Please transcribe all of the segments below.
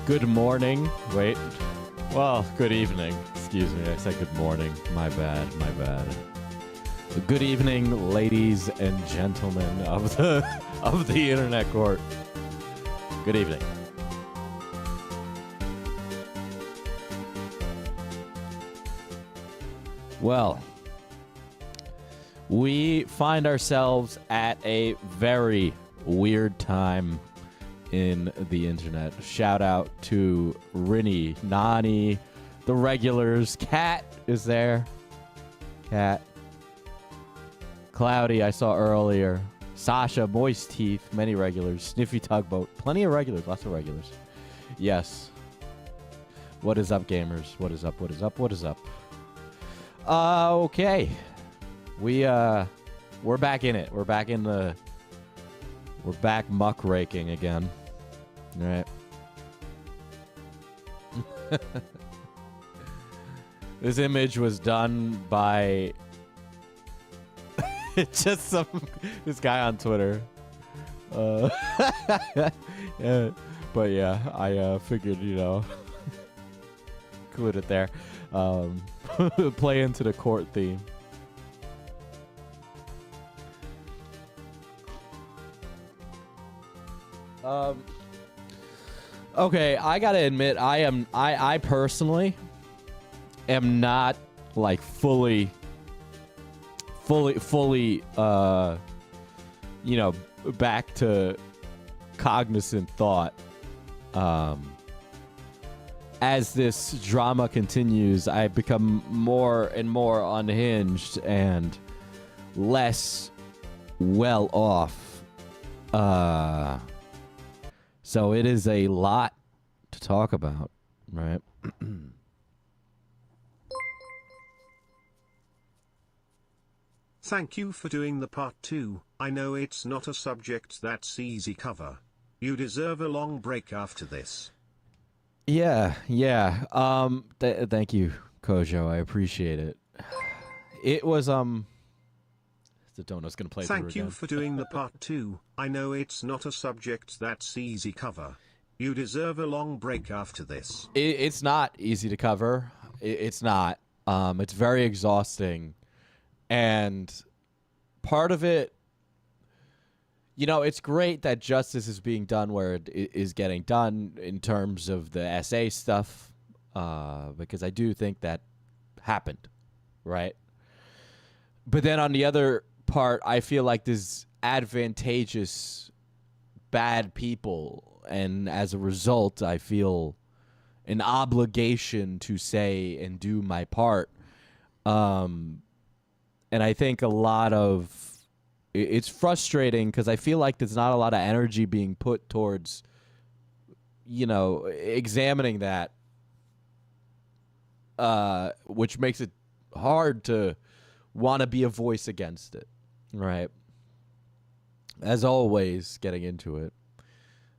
Good morning. Wait. Well, good evening. Excuse me. I said good morning. My bad. My bad. Good evening, ladies and gentlemen of the internet court. Good evening. Well, we find ourselves at a very weird time in the internet. Shout out to Rinny, Nani, the regulars. Cat is there. Cat. Cloudy, I saw earlier. Sasha, Moist Teeth, many regulars. Sniffy Tugboat, plenty of regulars, lots of regulars. Yes. What is up, gamers? What is up? What is up? What is up? Okay. We're back in it. We're back muck raking again. All right. This image was done by just this guy on Twitter. Yeah, but yeah, I figured, include it there. Play into the court theme. Okay, I gotta admit, I personally am not like fully, back to cognizant thought. As this drama continues, I become more and more unhinged and less well off. So it is a lot to talk about, right? Thank you for doing the part 2. I know it's not a subject that's easy cover. You deserve a long break after this. Yeah. Thank you, Kojo. I appreciate it. It was The donut's gonna play. Thank you for doing the part 2. I know it's not a subject that's easy cover. You deserve a long break after this. It's not easy to cover. It's not. It's very exhausting, and part of it, it's great that justice is being done where it is getting done in terms of the SA stuff, because I do think that happened, right? But then on the other part, I feel like there's advantageous bad people, and as a result, I feel an obligation to say and do my part. And I think a lot of it's frustrating because I feel like there's not a lot of energy being put towards, examining that, which makes it hard to want to be a voice against it, right? As always, getting into it,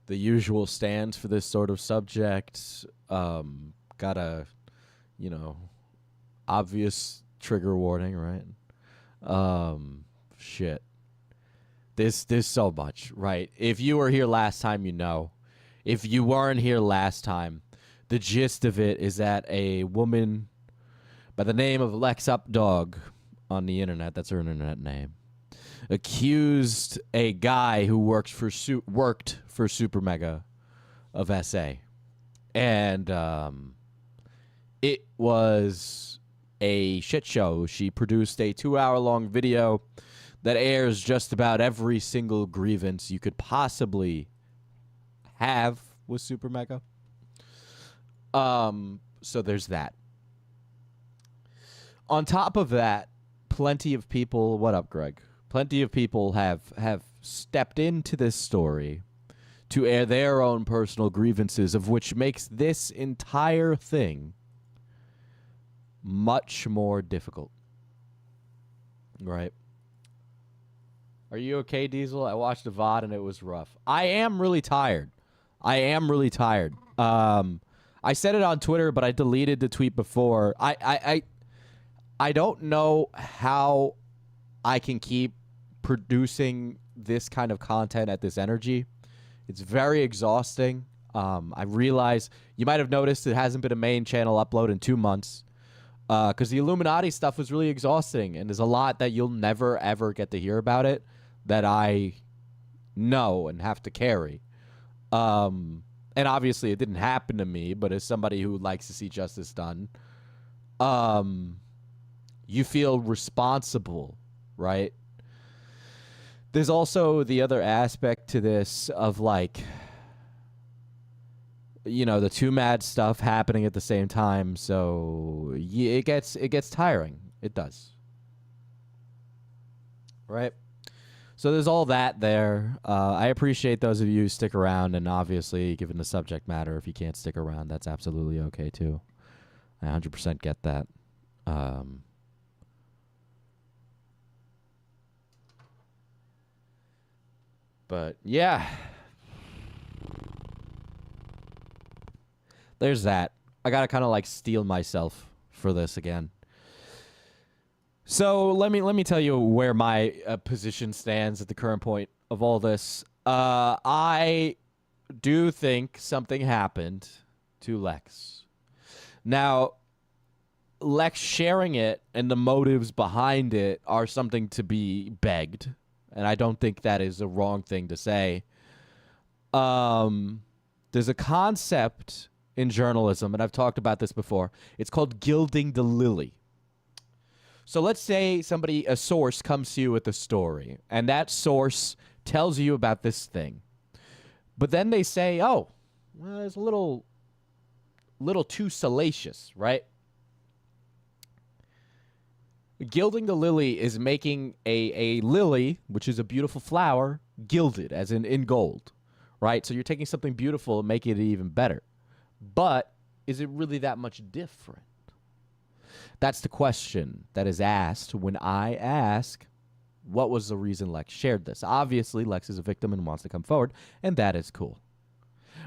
the usual stands for this sort of subject, got a, obvious trigger warning, right? Shit. There's so much, right? If you were here last time, If you weren't here last time, the gist of it is that a woman by the name of Lex Updog on the internet, that's her internet name, accused a guy who worked for SuperMega of SA. And it was a shit show. She produced a 2-hour-long video that airs just about every single grievance you could possibly have with SuperMega. So there's that. On top of that, plenty of people... What up, Greg? Plenty of people have stepped into this story to air their own personal grievances, of which makes this entire thing much more difficult. Right? Are you okay, Diesel? I watched the VOD and it was rough. I am really tired. I said it on Twitter, but I deleted the tweet before. I don't know how I can keep producing this kind of content at this energy. It's very exhausting. I realize you might have noticed it hasn't been a main channel upload in 2 months because the Illuminati stuff was really exhausting, and there's a lot that you'll never, ever get to hear about it that I know and have to carry. And obviously it didn't happen to me, but as somebody who likes to see justice done, you feel responsible, right? There's also the other aspect to this of, like, you know, the two mad stuff happening at the same time. So yeah, it gets tiring. It does. Right? So there's all that there. I appreciate those of you who stick around, and obviously, given the subject matter, if you can't stick around, that's absolutely okay too. I 100% get that. But yeah, there's that. I gotta kind of like steel myself for this again. So let me tell you where my position stands at the current point of all this. I do think something happened to Lex. Now, Lex sharing it and the motives behind it are something to be begged, and I don't think that is a wrong thing to say. There's a concept in journalism, and I've talked about this before. It's called gilding the lily. So let's say a source comes to you with a story, and that source tells you about this thing. But then they say, oh, well, it's a little too salacious, right? Gilding the lily is making a lily, which is a beautiful flower, gilded, as in gold, right? So you're taking something beautiful and making it even better. But is it really that much different? That's the question that is asked when I ask, what was the reason Lex shared this? Obviously, Lex is a victim and wants to come forward, and that is cool.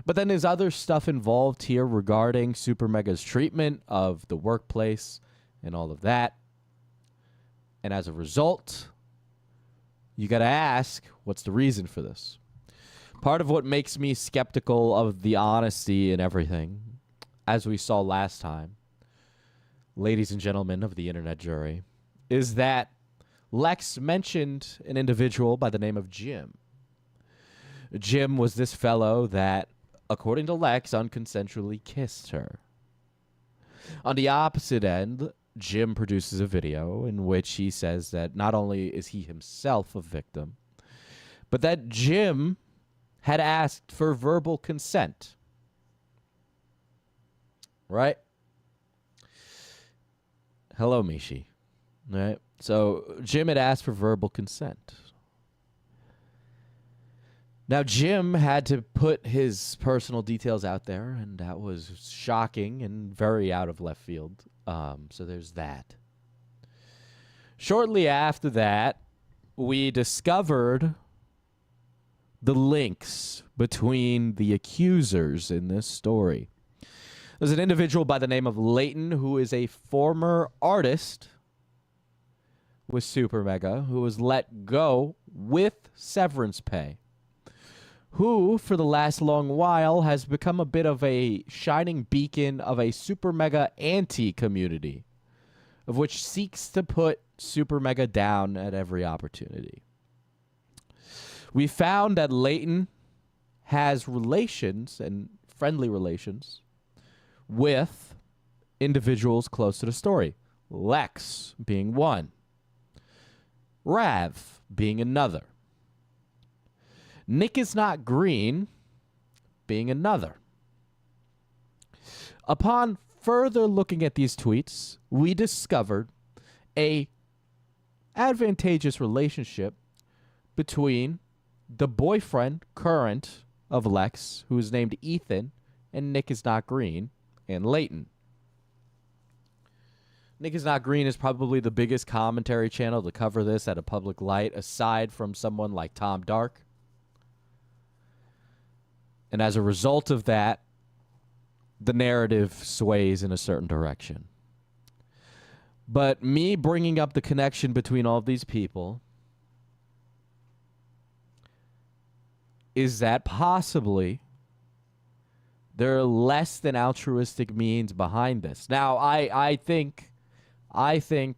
But then there's other stuff involved here regarding SuperMega's treatment of the workplace and all of that. And as a result, you got to ask, what's the reason for this? Part of what makes me skeptical of the honesty and everything, as we saw last time, ladies and gentlemen of the internet jury, is that Lex mentioned an individual by the name of Jim. Jim was this fellow that, according to Lex, unconsensually kissed her. On the opposite end, Jim produces a video in which he says that not only is he himself a victim, but that Jim had asked for verbal consent. Right? Hello, Mishi. Right? So Jim had asked for verbal consent. Now, Jim had to put his personal details out there, and that was shocking and very out of left field. So there's that. Shortly after that, we discovered the links between the accusers in this story. There's an individual by the name of Leighton, who is a former artist with SuperMega, who was let go with severance pay, who, for the last long while, has become a bit of a shining beacon of a SuperMega anti-community, of which seeks to put SuperMega down at every opportunity. We found that Leighton has relations, and friendly relations, with individuals close to the story. Lex being one. Rav being another. Nick is not green being another. Upon further looking at these tweets, we discovered a advantageous relationship between the boyfriend current of Lex, who is named Ethan, and Nick is not green, and Leighton. Nick is not green is probably the biggest commentary channel to cover this at a public light, aside from someone like Tom Dark. And as a result of that, the narrative sways in a certain direction. But me bringing up the connection between all of these people is that possibly There are less than altruistic means behind this. Now, I think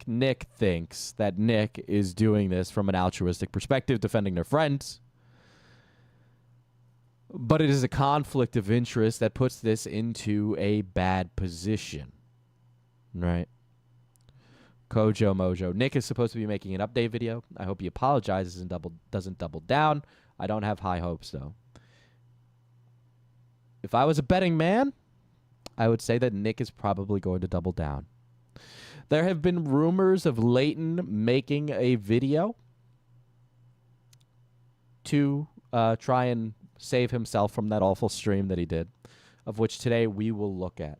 Nick thinks that Nick is doing this from an altruistic perspective, defending their friends. But it is a conflict of interest that puts this into a bad position. Right? Kojo Mojo. Nick is supposed to be making an update video. I hope he apologizes and doesn't double down. I don't have high hopes, though. If I was a betting man, I would say that Nick is probably going to double down. There have been rumors of Leighton making a video to try and save himself from that awful stream that he did, of which today we will look at.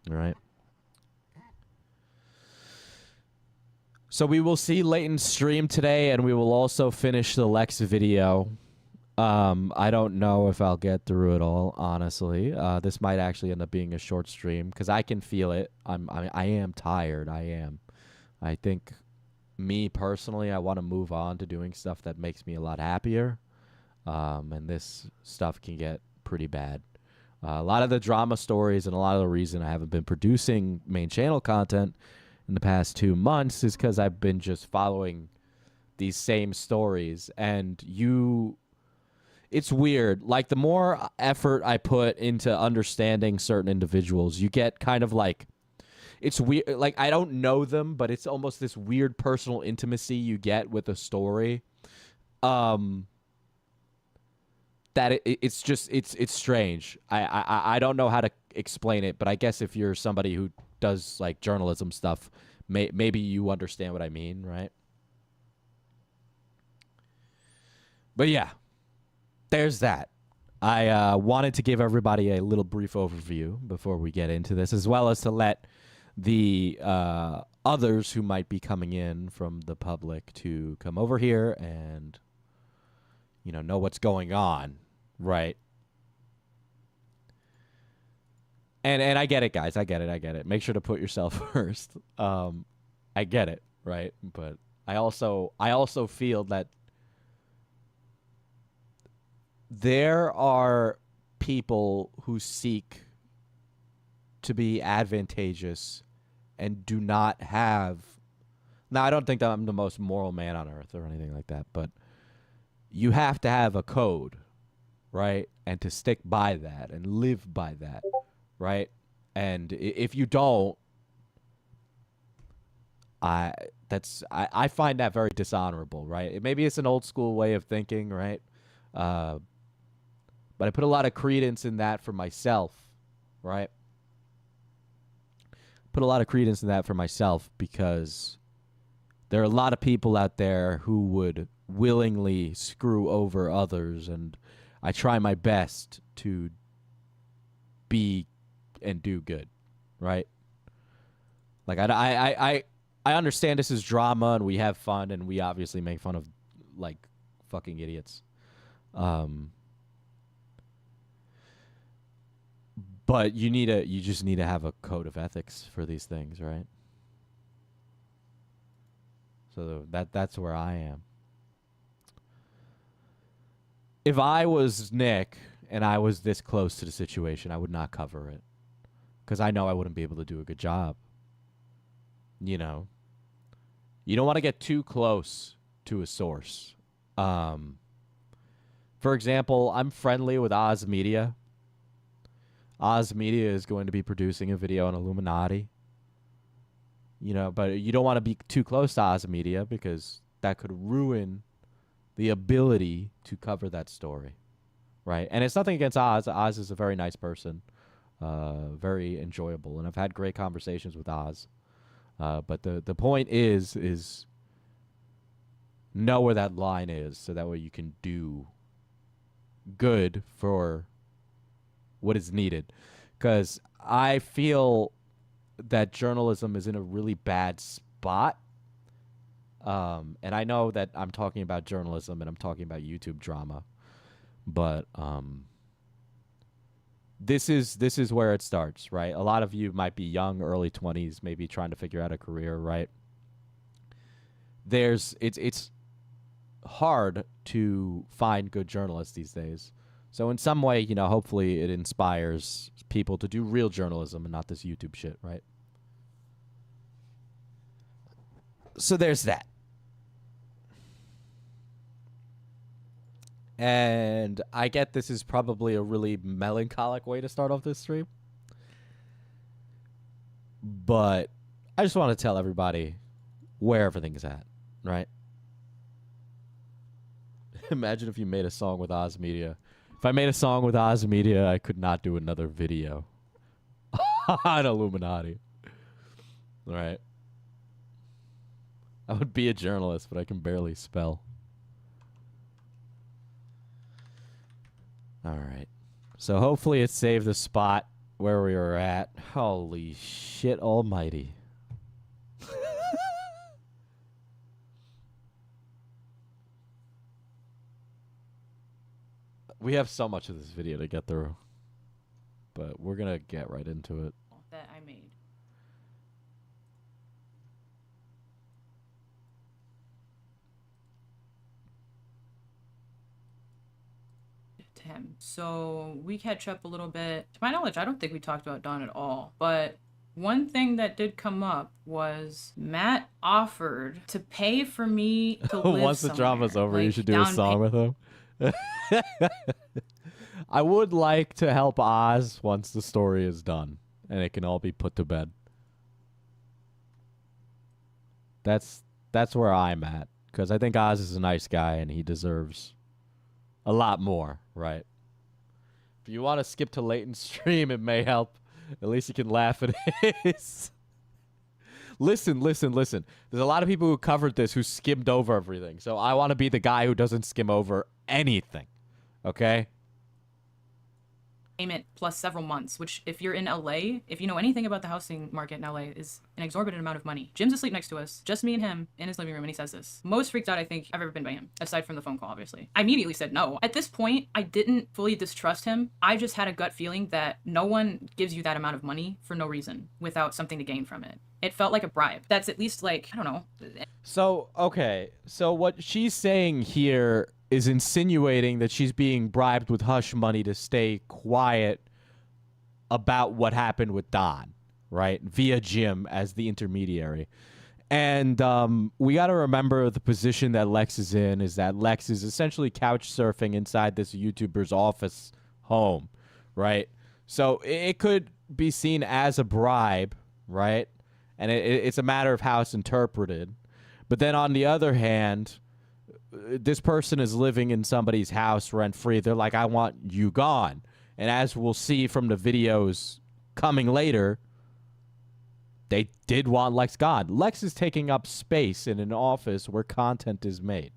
All right. So we will see Leighton's stream today, and we will also finish the Lex video. I don't know if I'll get through it all, honestly. This might actually end up being a short stream because I can feel it. I am tired. I am. I think, me personally, I want to move on to doing stuff that makes me a lot happier. And this stuff can get pretty bad. A lot of the drama stories and a lot of the reason I haven't been producing main channel content in the past 2 months is because I've been just following these same stories. And it's weird. Like, the more effort I put into understanding certain individuals, you get kind of like, it's weird. Like, I don't know them, but it's almost this weird personal intimacy you get with a story. That it's just it's strange. I don't know how to explain it, but I guess if you're somebody who does like journalism stuff, maybe you understand what I mean, right? But yeah, there's that. I wanted to give everybody a little brief overview before we get into this, as well as to let the others who might be coming in from the public to come over here and know what's going on, right? And I get it, guys. I get it. Make sure to put yourself first. I get it, right? But I also feel that there are people who seek to be advantageous and do not have. Now, I don't think that I'm the most moral man on earth or anything like that, but you have to have a code, right? And to stick by that and live by that, right? And if you don't, I find that very dishonorable, right? Maybe it's an old school way of thinking, right? But I put a lot of credence in that for myself, right? Put a lot of credence in that for myself because there are a lot of people out there who would willingly screw over others, and I try my best to be and do good, right? Like I understand this is drama and we have fun and we obviously make fun of like fucking idiots. But you just need to have a code of ethics for these things, right? So that's where I am. If I was Nick and I was this close to the situation, I would not cover it because I know I wouldn't be able to do a good job. You don't want to get too close to a source. For example, I'm friendly with Oz Media. Oz Media is going to be producing a video on Illuminati. But you don't want to be too close to Oz Media because that could ruin the ability to cover that story, right? And it's nothing against Oz. Oz is a very nice person, very enjoyable, and I've had great conversations with Oz. But the point is know where that line is so that way you can do good for what is needed. Because I feel that journalism is in a really bad spot. And I know that I'm talking about journalism and I'm talking about YouTube drama. But this is where it starts, right? A lot of you might be young, early 20s, maybe trying to figure out a career, right? It's hard to find good journalists these days. So in some way, you know, hopefully it inspires people to do real journalism and not this YouTube shit, right? So there's that. And I get this is probably a really melancholic way to start off this stream. But I just want to tell everybody where everything's at, right? Imagine if you made a song with Oz Media. If I made a song with Oz Media, I could not do another video on Illuminati. Right? I would be a journalist, but I can barely spell. All right. So hopefully it saved the spot where we were at. Holy shit almighty. We have so much of this video to get through, but we're going to get right into it. That I made. To him. So we catch up a little bit. To my knowledge, I don't think we talked about Don at all, but one thing that did come up was Matt offered to pay for me to live Once the somewhere, drama's over, like you should do a down song with him. I would like to help Oz once the story is done and it can all be put to bed. That's where I'm at, because I think Oz is a nice guy and he deserves a lot more, right? If you want to skip to Leighton's stream, it may help. At least you can laugh at his. Listen. There's a lot of people who covered this who skimmed over everything. So I want to be the guy who doesn't skim over anything. Okay? payment plus several months, which if you're in LA, if you know anything about the housing market in LA, is an exorbitant amount of money. Jim's asleep next to us, just me and him in his living room, and he says this. Most freaked out I think I've ever been by him, aside from the phone call, obviously. I immediately said no. At this point, I didn't fully distrust him. I just had a gut feeling that no one gives you that amount of money for no reason without something to gain from it. It felt like a bribe. That's at least like, I don't know. So, okay. So what she's saying here is insinuating that she's being bribed with hush money to stay quiet about what happened with Don, right? Via Jim as the intermediary. And we got to remember the position that Lex is in is that Lex is essentially couch surfing inside this YouTuber's office home, right? So it could be seen as a bribe, right? And it's a matter of how it's interpreted. But then on the other hand, this person is living in somebody's house rent-free. They're like, I want you gone. And as we'll see from the videos coming later, they did want Lex gone. Lex is taking up space in an office where content is made.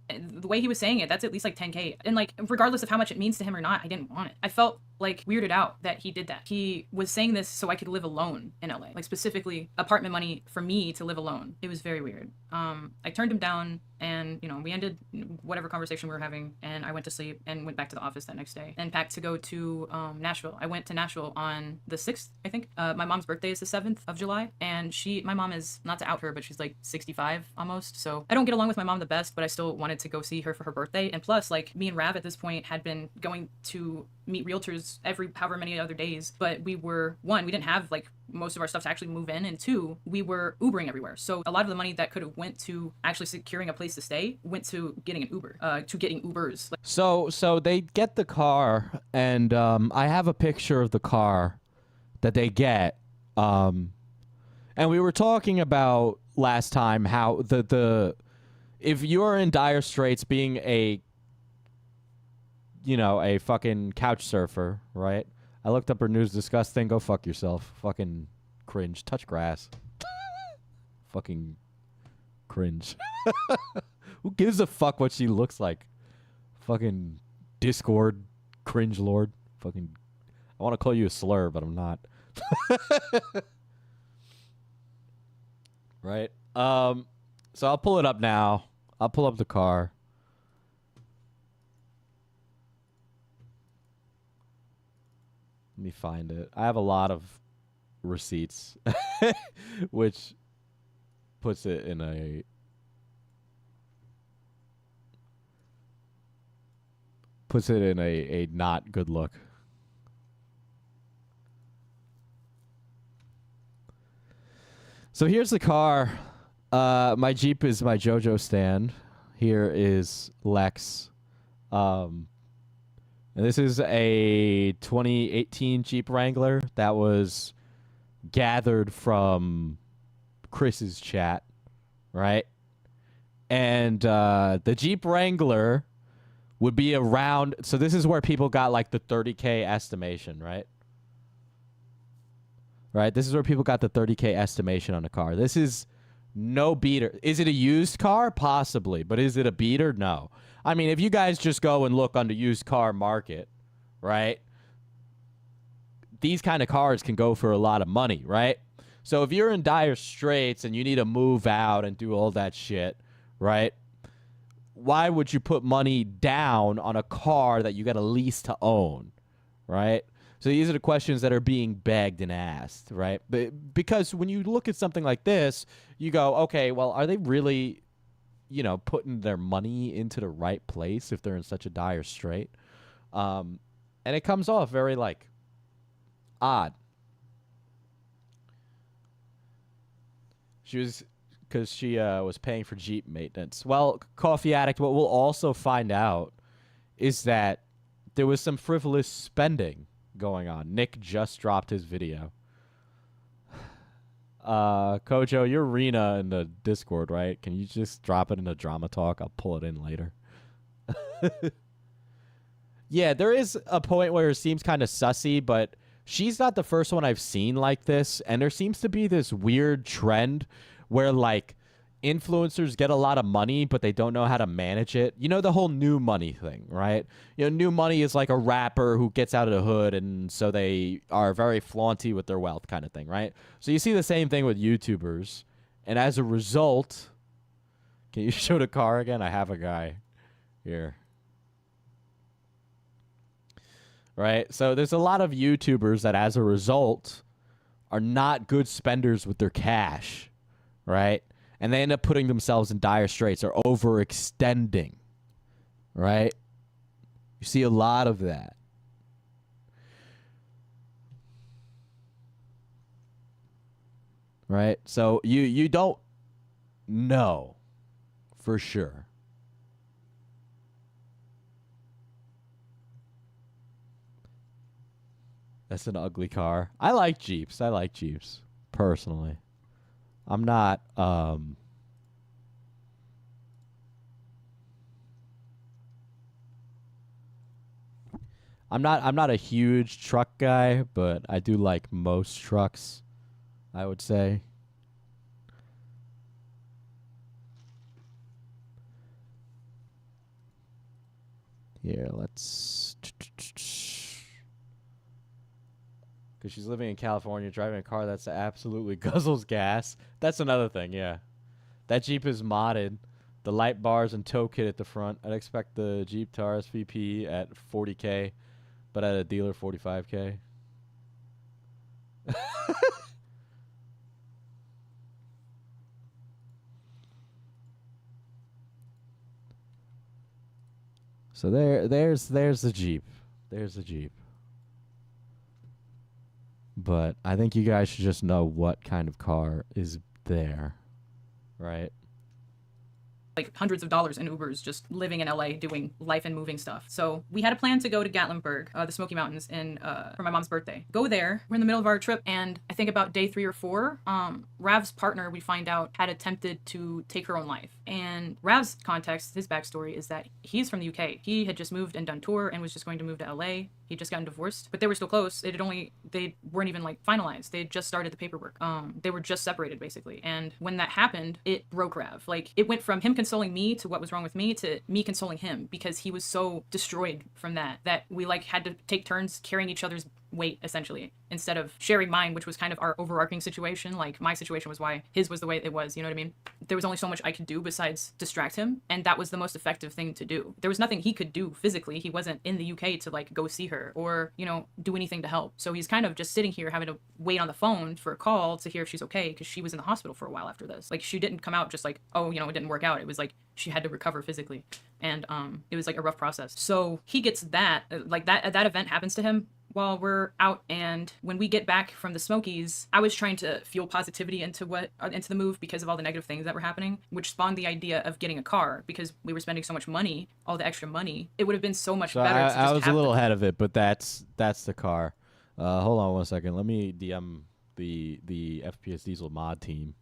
The way he was saying it, that's at least like 10K. And like, regardless of how much it means to him or not, I didn't want it. I felt like weirded out that he did that. He was saying this so I could live alone in LA, like specifically apartment money for me to live alone. It was very weird. I turned him down and, you know, we ended whatever conversation we were having and I went to sleep and went back to the office that next day and packed to go to Nashville. I went to Nashville on the 6th, I think. My mom's birthday is the 7th of July and my mom is, not to out her, but she's like 65 almost. So I don't get along with my mom the best, but I still wanted to go see her for her birthday. And plus, like, me and Rav at this point had been going to meet realtors every however many other days, but we were, one, we didn't have like most of our stuff to actually move in, and two, we were Ubering everywhere. So a lot of the money that could have went to actually securing a place to stay went to getting an Uber, to getting Ubers. So they get the car, and I have a picture of the car that they get. And we were talking about last time how the if you're in dire straits, being a fucking couch surfer, right? I looked up her news disgusting. Go fuck yourself. Fucking cringe. Touch grass. Fucking cringe. Who gives a fuck what she looks like? Fucking Discord cringe lord. Fucking, I want to call you a slur, but I'm not. Right? So I'll pull it up now. I'll pull up the car. Let me find it. I have a lot of receipts, which puts it in a... puts it in a not good look. So here's the car. My Jeep is my JoJo stand. Here is Lex. And this is a 2018 Jeep Wrangler that was gathered from Chris's chat, right? And the Jeep Wrangler would be around. So this is where people got like the 30K estimation, right? Right. This is where people got the 30K estimation on a car. This is no beater. Is it a used car? Possibly. But is it a beater? No. I mean, if you guys just go and look on the used car market, right? These kind of cars can go for a lot of money, right? So if you're in dire straits and you need to move out and do all that shit, right? Why would you put money down on a car that you got a lease to own, right? So these are the questions that are being begged and asked, right? Because when you look at something like this, you go, okay, well, are they really, you know, putting their money into the right place if they're in such a dire strait? And it comes off very, like, odd. Because she was paying for Jeep maintenance. Well, Coffee Addict, what we'll also find out is that there was some frivolous spending going on. Nick just dropped his video. Kojo, you're Rena in the Discord, right? Can you just drop it in the drama talk? I'll pull it in later. Yeah, there is a point where it seems kind of sussy, but she's not the first one I've seen like this, and there seems to be this weird trend where, like, influencers get a lot of money, but they don't know how to manage it. You know, the whole new money thing, right? You know, new money is like a rapper who gets out of the hood, and so they are very flaunty with their wealth kind of thing, right? So you see the same thing with YouTubers, and as a result, can you show the car again? I have a guy here. Right? So there's a lot of YouTubers that, as a result, are not good spenders with their cash, right? And they end up putting themselves in dire straits or overextending, right? You see a lot of that. Right? So you don't know for sure. That's an ugly car. I like Jeeps. I like Jeeps, personally. I'm not, I'm not a huge truck guy, but I do like most trucks, I would say. Here, let's... Because she's living in California, driving a car that's absolutely guzzles gas. That's another thing, yeah. That Jeep is modded. The light bars and tow kit at the front. I'd expect the Jeep to RSVP at 40K, but at a dealer, 45K. So there's the Jeep. There's the Jeep. But I think you guys should just know what kind of car is there, right? Like hundreds of dollars in Ubers just living in LA doing life and moving stuff. So we had a plan to go to Gatlinburg, the Smoky Mountains, for my mom's birthday. Go there. We're in the middle of our trip, and I think about day 3 or 4, Rav's partner, we find out, had attempted to take her own life. And Rav's context, his backstory, is that he's from the UK. He had just moved and done tour and was just going to move to LA. He'd just gotten divorced, but they were still close. They weren't even like finalized. They had just started the paperwork. They were just separated basically. And when that happened, it broke Rav. Like, it went from him consoling me to what was wrong with me to me consoling him, because he was so destroyed from that we like had to take turns carrying each other's weight, essentially, instead of sharing mine, which was kind of our overarching situation. Like, my situation was why his was the way it was, you know what I mean? There was only so much I could do besides distract him, and that was the most effective thing to do. There was nothing he could do physically. He wasn't in the UK to like go see her or, you know, do anything to help. So he's kind of just sitting here having to wait on the phone for a call to hear if she's okay, because she was in the hospital for a while after this. Like, she didn't come out just like, oh, you know, it didn't work out. It was like she had to recover physically. and it was like a rough process. So he gets that, like that event happens to him while we're out, and when we get back from the Smokies, I was trying to fuel positivity into the move because of all the negative things that were happening, which spawned the idea of getting a car because we were spending so much money, all the extra money. It would have been so much better to just I was a have little the ahead of it, but that's the car. Hold on 1 second. Let me DM the FPS Diesel mod team.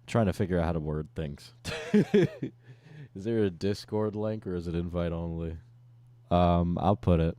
Trying to figure out how to word things. Is there a Discord link or is it invite only? I'll put it.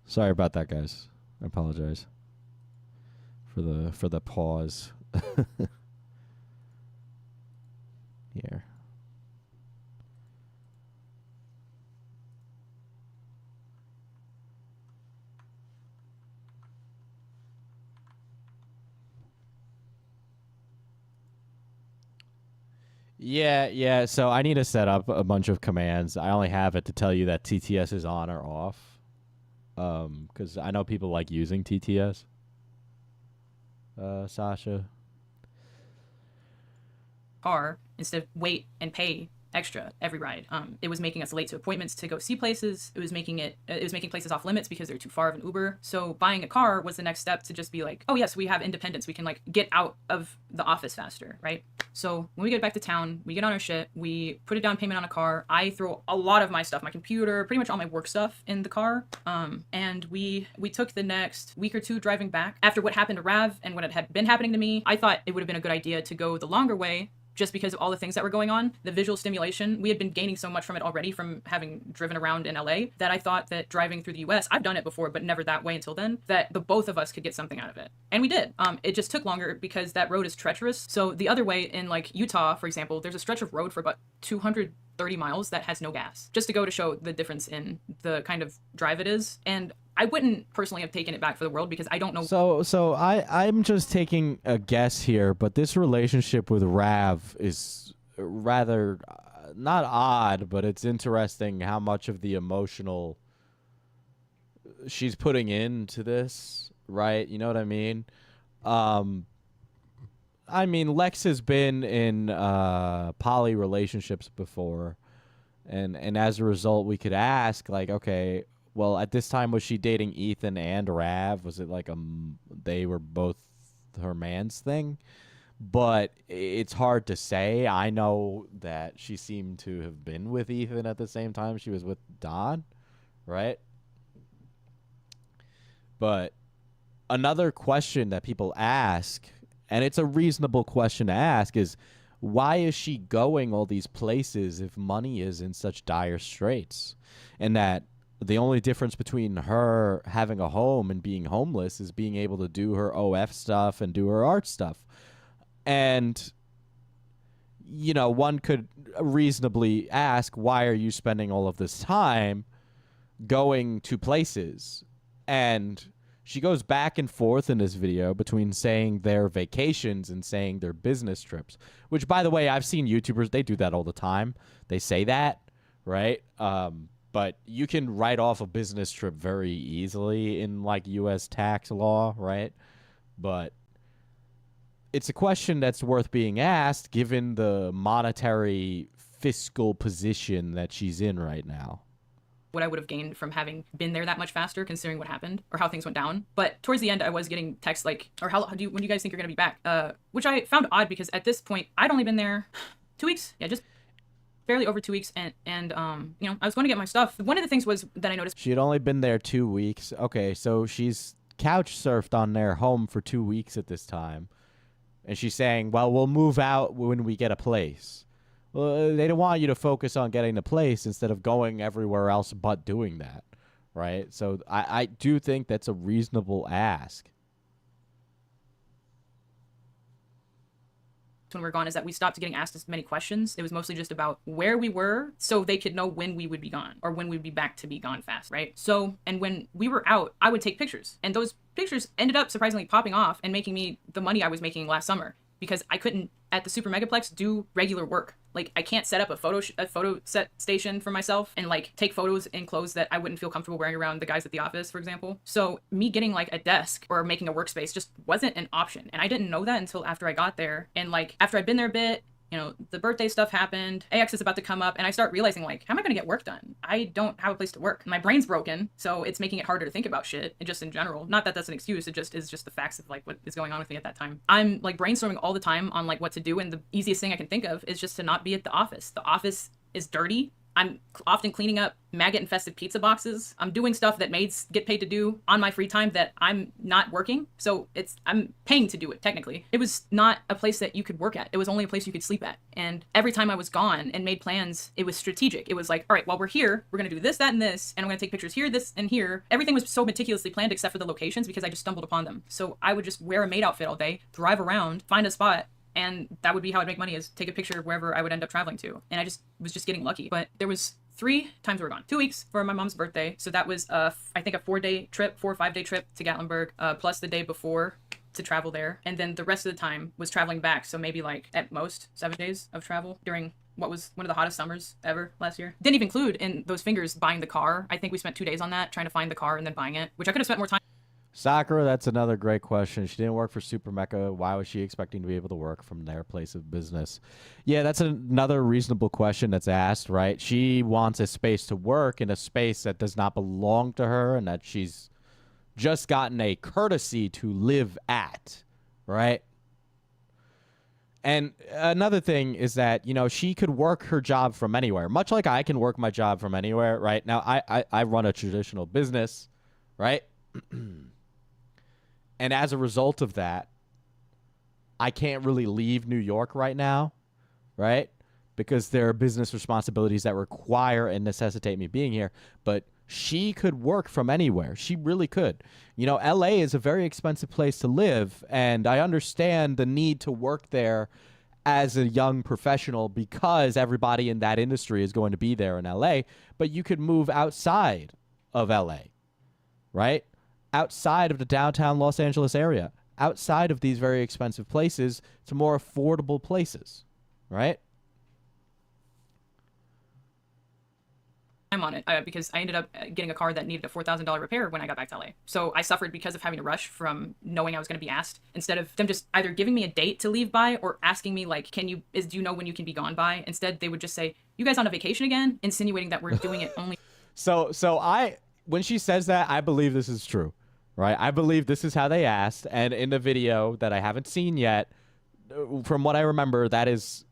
Sorry about that, guys. I apologize for the pause. Here. Yeah. So I need to set up a bunch of commands. I only have it to tell you that TTS is on or off. Because I know people like using TTS. Sasha. car instead of wait and pay extra every ride. It was making us late to appointments to go see places. It was making places off limits because they're too far of an Uber. So buying a car was the next step to just be like, oh yes, we have independence. We can like get out of the office faster, right? So when we get back to town, we get on our shit, we put a down payment on a car. I throw a lot of my stuff, my computer, pretty much all my work stuff in the car. And we took the next week or two driving back. After what happened to Rav and what had been happening to me, I thought it would have been a good idea to go the longer way, just because of all the things that were going on. The visual stimulation, we had been gaining so much from it already from having driven around in LA that I thought that driving through the US, I've done it before, but never that way until then, that the both of us could get something out of it. And we did. It just took longer because that road is treacherous. So the other way in like Utah, for example, there's a stretch of road for about 230 miles that has no gas, just to go to show the difference in the kind of drive it is. And I wouldn't personally have taken it back for the world because I don't know. So I'm just taking a guess here, but this relationship with Rav is rather not odd, but it's interesting how much of the emotional she's putting into this, right? You know what I mean? Lex has been in poly relationships before, and as a result, we could ask like, okay, well, at this time, was she dating Ethan and Rav? Was it like they were both her man's thing? But it's hard to say. I know that she seemed to have been with Ethan at the same time she was with Don, right? But another question that people ask, and it's a reasonable question to ask, is why is she going all these places if money is in such dire straits? And that the only difference between her having a home and being homeless is being able to do her OF stuff and do her art stuff. And, you know, one could reasonably ask, why are you spending all of this time going to places? And she goes back and forth in this video between saying their vacations and saying their business trips, which, by the way, I've seen YouTubers, they do that all the time. They say that, right? But you can write off a business trip very easily in like U.S. tax law, right? But it's a question that's worth being asked given the monetary fiscal position that she's in right now. What I would have gained from having been there that much faster, considering what happened or how things went down. But towards the end, I was getting texts like, or when do you guys think you're going to be back? Which I found odd because at this point, I'd only been there 2 weeks. Yeah, just barely over 2 weeks. And you know, I was going to get my stuff. One of the things was that I noticed. She had only been there 2 weeks. Okay, so she's couch surfed on their home for 2 weeks at this time. And she's saying, well, we'll move out when we get a place. Well, they don't want you to focus on getting the place instead of going everywhere else but doing that, right? So I do think that's a reasonable ask. When we were gone is that we stopped getting asked as many questions. It was mostly just about where we were so they could know when we would be gone or when we'd be back to be gone fast, right? So, and when we were out, I would take pictures. And those pictures ended up surprisingly popping off and making me the money I was making last summer because I couldn't, at the SuperMegaplex, do regular work. Like, I can't set up a photo set station for myself and, like, take photos in clothes that I wouldn't feel comfortable wearing around the guys at the office, for example. So me getting, like, a desk or making a workspace just wasn't an option. And I didn't know that until after I got there. And, like, after I'd been there a bit, you know, the birthday stuff happened, AX is about to come up, and I start realizing, like, how am I going to get work done? I don't have a place to work. My brain's broken, so it's making it harder to think about shit, and just in general. Not that that's an excuse, it just is just the facts of, like, what is going on with me at that time. I'm, like, brainstorming all the time on, like, what to do, and the easiest thing I can think of is just to not be at the office. The office is dirty. I'm often cleaning up maggot-infested pizza boxes. I'm doing stuff that maids get paid to do on my free time that I'm not working. So I'm paying to do it, technically. It was not a place that you could work at. It was only a place you could sleep at. And every time I was gone and made plans, it was strategic. It was like, all right, while we're here, we're going to do this, that, and this, and I'm going to take pictures here, this, and here. Everything was so meticulously planned except for the locations because I just stumbled upon them. So I would just wear a maid outfit all day, drive around, find a spot, and that would be how I'd make money, is take a picture of wherever I would end up traveling to. And I just was just getting lucky. But there was 3 times we were gone. 2 weeks for my mom's birthday. So that was, I think, a 4 or 5 day trip to Gatlinburg, plus the day before to travel there. And then the rest of the time was traveling back. So maybe, like, at most 7 days of travel during what was one of the hottest summers ever last year. Didn't even include in those figures buying the car. I think we spent 2 days on that, trying to find the car and then buying it, which I could have spent more time. Sakura, that's another great question. She didn't work for SuperMega. Why was she expecting to be able to work from their place of business? Yeah, that's another reasonable question that's asked, right? She wants a space to work in a space that does not belong to her and that she's just gotten a courtesy to live at, right? And another thing is that, you know, she could work her job from anywhere, much like I can work my job from anywhere, right? Now, I run a traditional business, right? And as a result of that, I can't really leave New York right now, right? Because there are business responsibilities that require and necessitate me being here. But she could work from anywhere. She really could. You know, LA is a very expensive place to live, and I understand the need to work there as a young professional because everybody in that industry is going to be there in LA. But you could move outside of LA, right? Outside of the downtown Los Angeles area, outside of these very expensive places to more affordable places, right? I'm on it because I ended up getting a car that needed a $4,000 repair when I got back to LA. So I suffered because of having to rush from knowing I was going to be asked, instead of them just either giving me a date to leave by or asking me, like, do you know when you can be gone by? Instead, they would just say, you guys on a vacation again? Insinuating that we're doing it only. When she says that, I believe this is true, right? I believe this is how they asked. And in the video that I haven't seen yet, from what I remember, that is,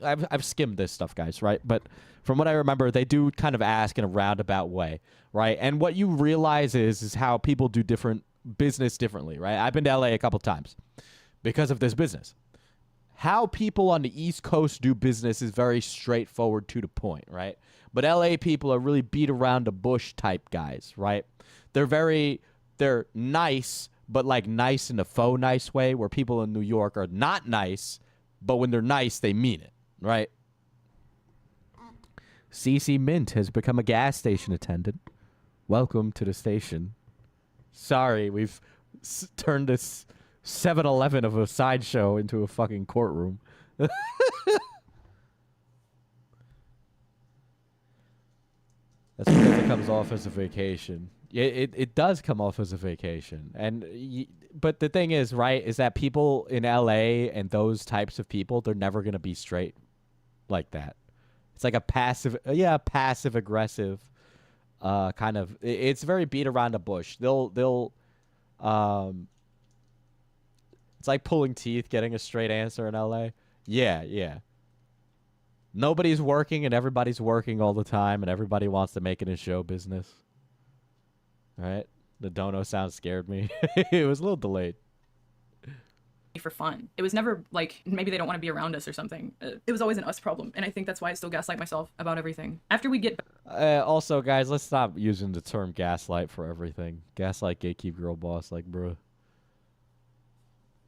I've skimmed this stuff, guys, right? But from what I remember, they do kind of ask in a roundabout way, right? And what you realize is how people do business differently, right? I've been to LA a couple times because of this business. How people on the East Coast do business is very straightforward to the point, right? But LA people are really beat around the bush type guys, right? They're nice, but like nice in a faux nice way, where people in New York are not nice, but when they're nice, they mean it, right? CC Mint has become a gas station attendant. Welcome to the station. Sorry, we've turned this 7-Eleven of a sideshow into a fucking courtroom. That's because it comes off as a vacation. It does come off as a vacation. But the thing is, right, is that people in LA and those types of people, they're never going to be straight like that. It's like a passive aggressive kind of. It's very beat around the bush. Um, it's like pulling teeth, getting a straight answer in LA. Yeah, yeah. Nobody's working and everybody's working all the time, and everybody wants to make it in show business. Right? The dono sound scared me. It was a little delayed. For fun. It was never like maybe they don't want to be around us or something. It was always an us problem, and I think that's why I still gaslight myself about everything. After we get Also, guys, let's stop using the term gaslight for everything. Gaslight, gatekeep, girl boss, like, bro.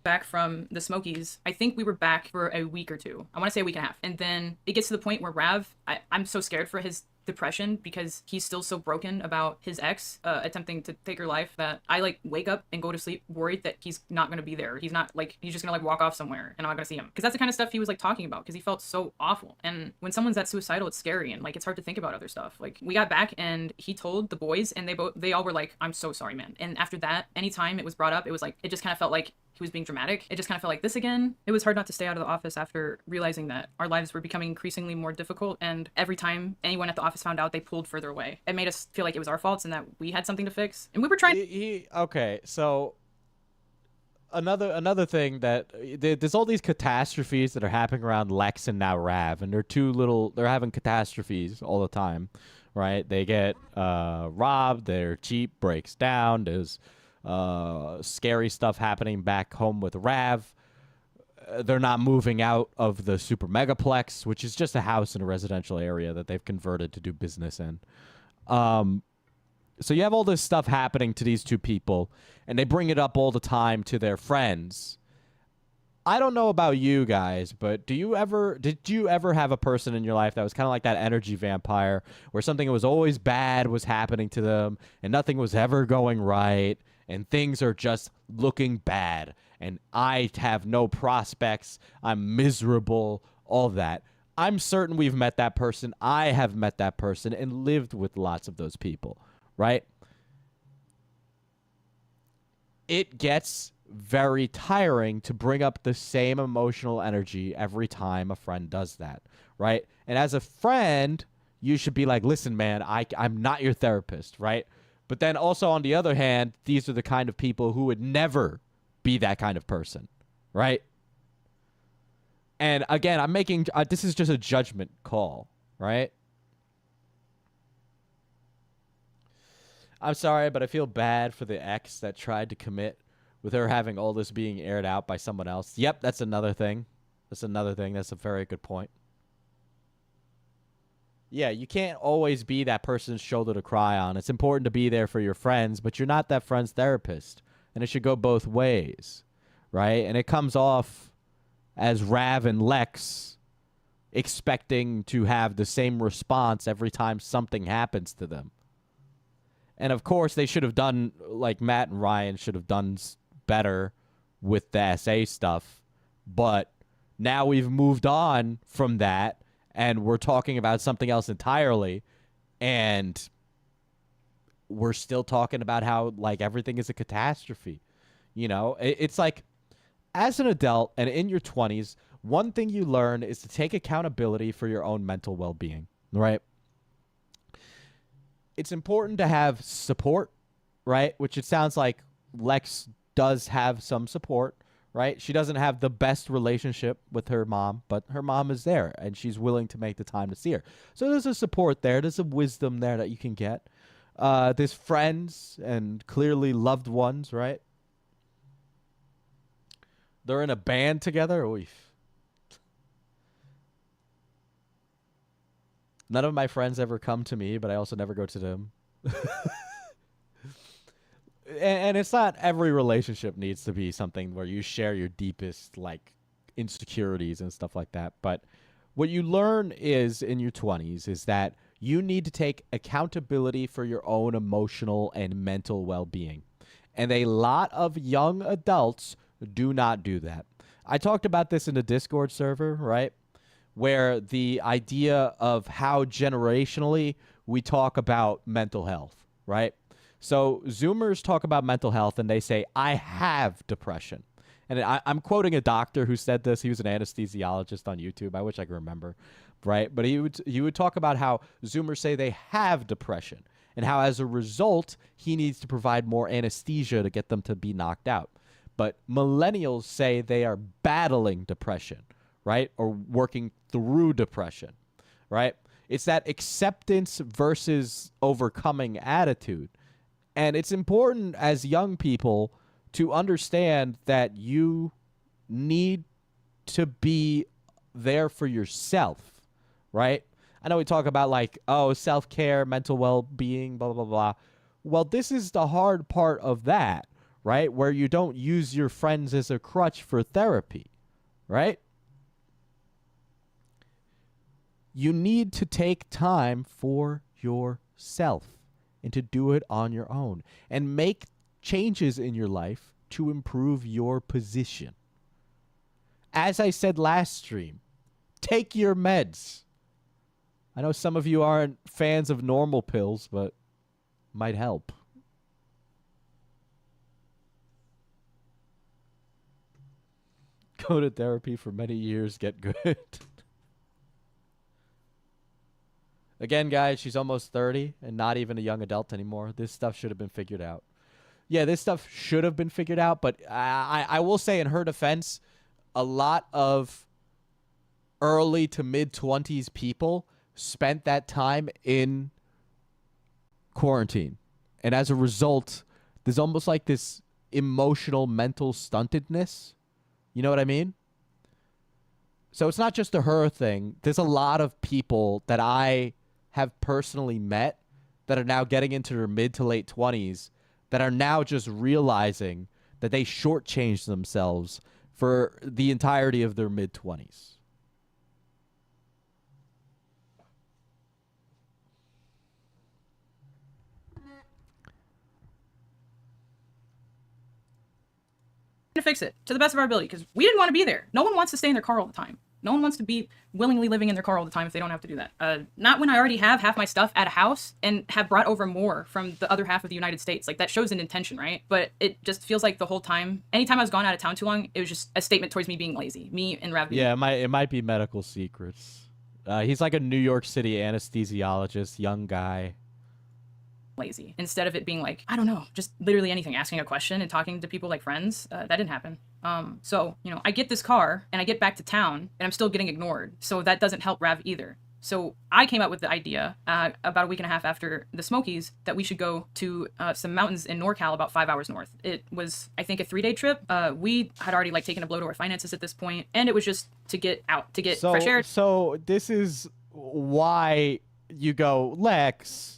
back from the Smokies, I think we were back for a week or two. I want to say a week and a half. And then it gets to the point where Rav, I'm so scared for his depression because he's still so broken about his ex attempting to take her life that I like wake up and go to sleep worried that he's not going to be there. He's not like, he's just going to like walk off somewhere and I'm not going to see him. Because that's the kind of stuff he was like talking about because he felt so awful. And when someone's that suicidal, it's scary and like it's hard to think about other stuff. Like we got back and he told the boys and they all were like, I'm so sorry, man. And after that, anytime it was brought up, it was like, it just kind of felt like he was being dramatic. It just kind of felt like this again. It was hard not to stay out of the office after realizing that our lives were becoming increasingly more difficult. And every time anyone at the office found out, they pulled further away. It made us feel like it was our faults and that we had something to fix. And we were trying. Okay, so another thing that there's all these catastrophes that are happening around Lex and now Rav, and they're having catastrophes all the time, right? They get robbed, their Jeep breaks down, there's scary stuff happening back home with Rav. They're not moving out of the SuperMegaplex, which is just a house in a residential area that they've converted to do business in. So you have all this stuff happening to these two people, and they bring it up all the time to their friends. I don't know about you guys, but did you ever have a person in your life that was kind of like that energy vampire, where something that was always bad was happening to them, and nothing was ever going right, and things are just looking bad, and I have no prospects, I'm miserable, all that? I'm certain we've met that person. I have met that person and lived with lots of those people, right? It gets very tiring to bring up the same emotional energy every time a friend does that, right? And as a friend, you should be like, listen, man, I'm not your therapist, right? But then also on the other hand, these are the kind of people who would never be that kind of person, right? And again, I'm making this is just a judgment call, right? I'm sorry, but I feel bad for the ex that tried to commit with her having all this being aired out by someone else. Yep, that's another thing. That's a very good point. Yeah, you can't always be that person's shoulder to cry on. It's important to be there for your friends, but you're not that friend's therapist. And it should go both ways, right? And it comes off as Rav and Lex expecting to have the same response every time something happens to them. And of course, they should have done, like Matt and Ryan should have done better with the SA stuff. But now we've moved on from that, and we're talking about something else entirely. And we're still talking about how, like, everything is a catastrophe. You know, it's like, as an adult and in your 20s, one thing you learn is to take accountability for your own mental well-being, right? It's important to have support, right? Which it sounds like Lex does have some support, right? She doesn't have the best relationship with her mom, but her mom is there, and she's willing to make the time to see her. So there's a support there. There's a wisdom there that you can get. There's friends and clearly loved ones, right? They're in a band together. Oof. None of my friends ever come to me, but I also never go to them. And it's not every relationship needs to be something where you share your deepest, like, insecurities and stuff like that. But what you learn is in your 20s is that you need to take accountability for your own emotional and mental well-being. And a lot of young adults do not do that. I talked about this in the Discord server, right? Where the idea of how generationally we talk about mental health, right? So Zoomers talk about mental health and they say, I have depression. and I'm quoting a doctor who said this. He was an anesthesiologist on YouTube. I wish I could remember, right? But he would talk about how Zoomers say they have depression, and how as a result he needs to provide more anesthesia to get them to be knocked out. But millennials say they are battling depression, right? Or working through depression, right? It's that acceptance versus overcoming attitude. And it's important as young people to understand that you need to be there for yourself, right? I know we talk about like, oh, self-care, mental well-being, blah, blah, blah. Well, this is the hard part of that, right? Where you don't use your friends as a crutch for therapy, right? You need to take time for yourself and to do it on your own and make changes in your life to improve your position. As I said last stream, take your meds. I know some of you aren't fans of normal pills, but might help. Go to therapy for many years, get good. Again, guys, she's almost 30 and not even a young adult anymore. This stuff should have been figured out. Yeah, this stuff should have been figured out, but I will say in her defense, a lot of early to mid-20s people spent that time in quarantine. And as a result, there's almost like this emotional, mental stuntedness. You know what I mean? So it's not just a her thing. There's a lot of people that I have personally met that are now getting into their mid to late 20s that are now just realizing that they shortchanged themselves for the entirety of their mid 20s. To fix it to the best of our ability, because we didn't want to be there. No one wants to stay in their car all the time. No one wants to be willingly living in their car all the time if they don't have to do that. Not when I already have half my stuff at a house and have brought over more from the other half of the United States. Like, that shows an intention, right? But it just feels like the whole time, anytime I was gone out of town too long, it was just a statement towards me being lazy. Me and Rav. Yeah, it might be medical secrets. He's like a New York City anesthesiologist, young guy. Lazy. Instead of it being like, I don't know, just literally anything, asking a question and talking to people like friends. That didn't happen. So, you know, I get this car and I get back to town and I'm still getting ignored. So that doesn't help Rav either. So I came up with the idea about a week and a half after the Smokies that we should go to some mountains in NorCal about 5 hours north. It was, I think, a 3-day trip. We had already like taken a blow to our finances at this point, and it was just to get out, to get fresh air. So this is why you go, Lex,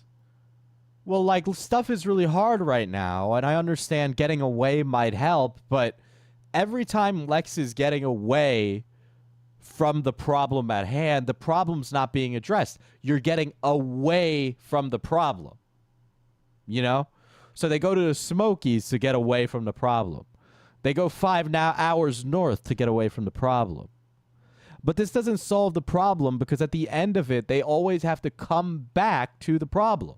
well, like, stuff is really hard right now, and I understand getting away might help, but every time Lex is getting away from the problem at hand, the problem's not being addressed. You're getting away from the problem, you know? So they go to the Smokies to get away from the problem. They go 5 hours north to get away from the problem. But this doesn't solve the problem, because at the end of it, they always have to come back to the problem.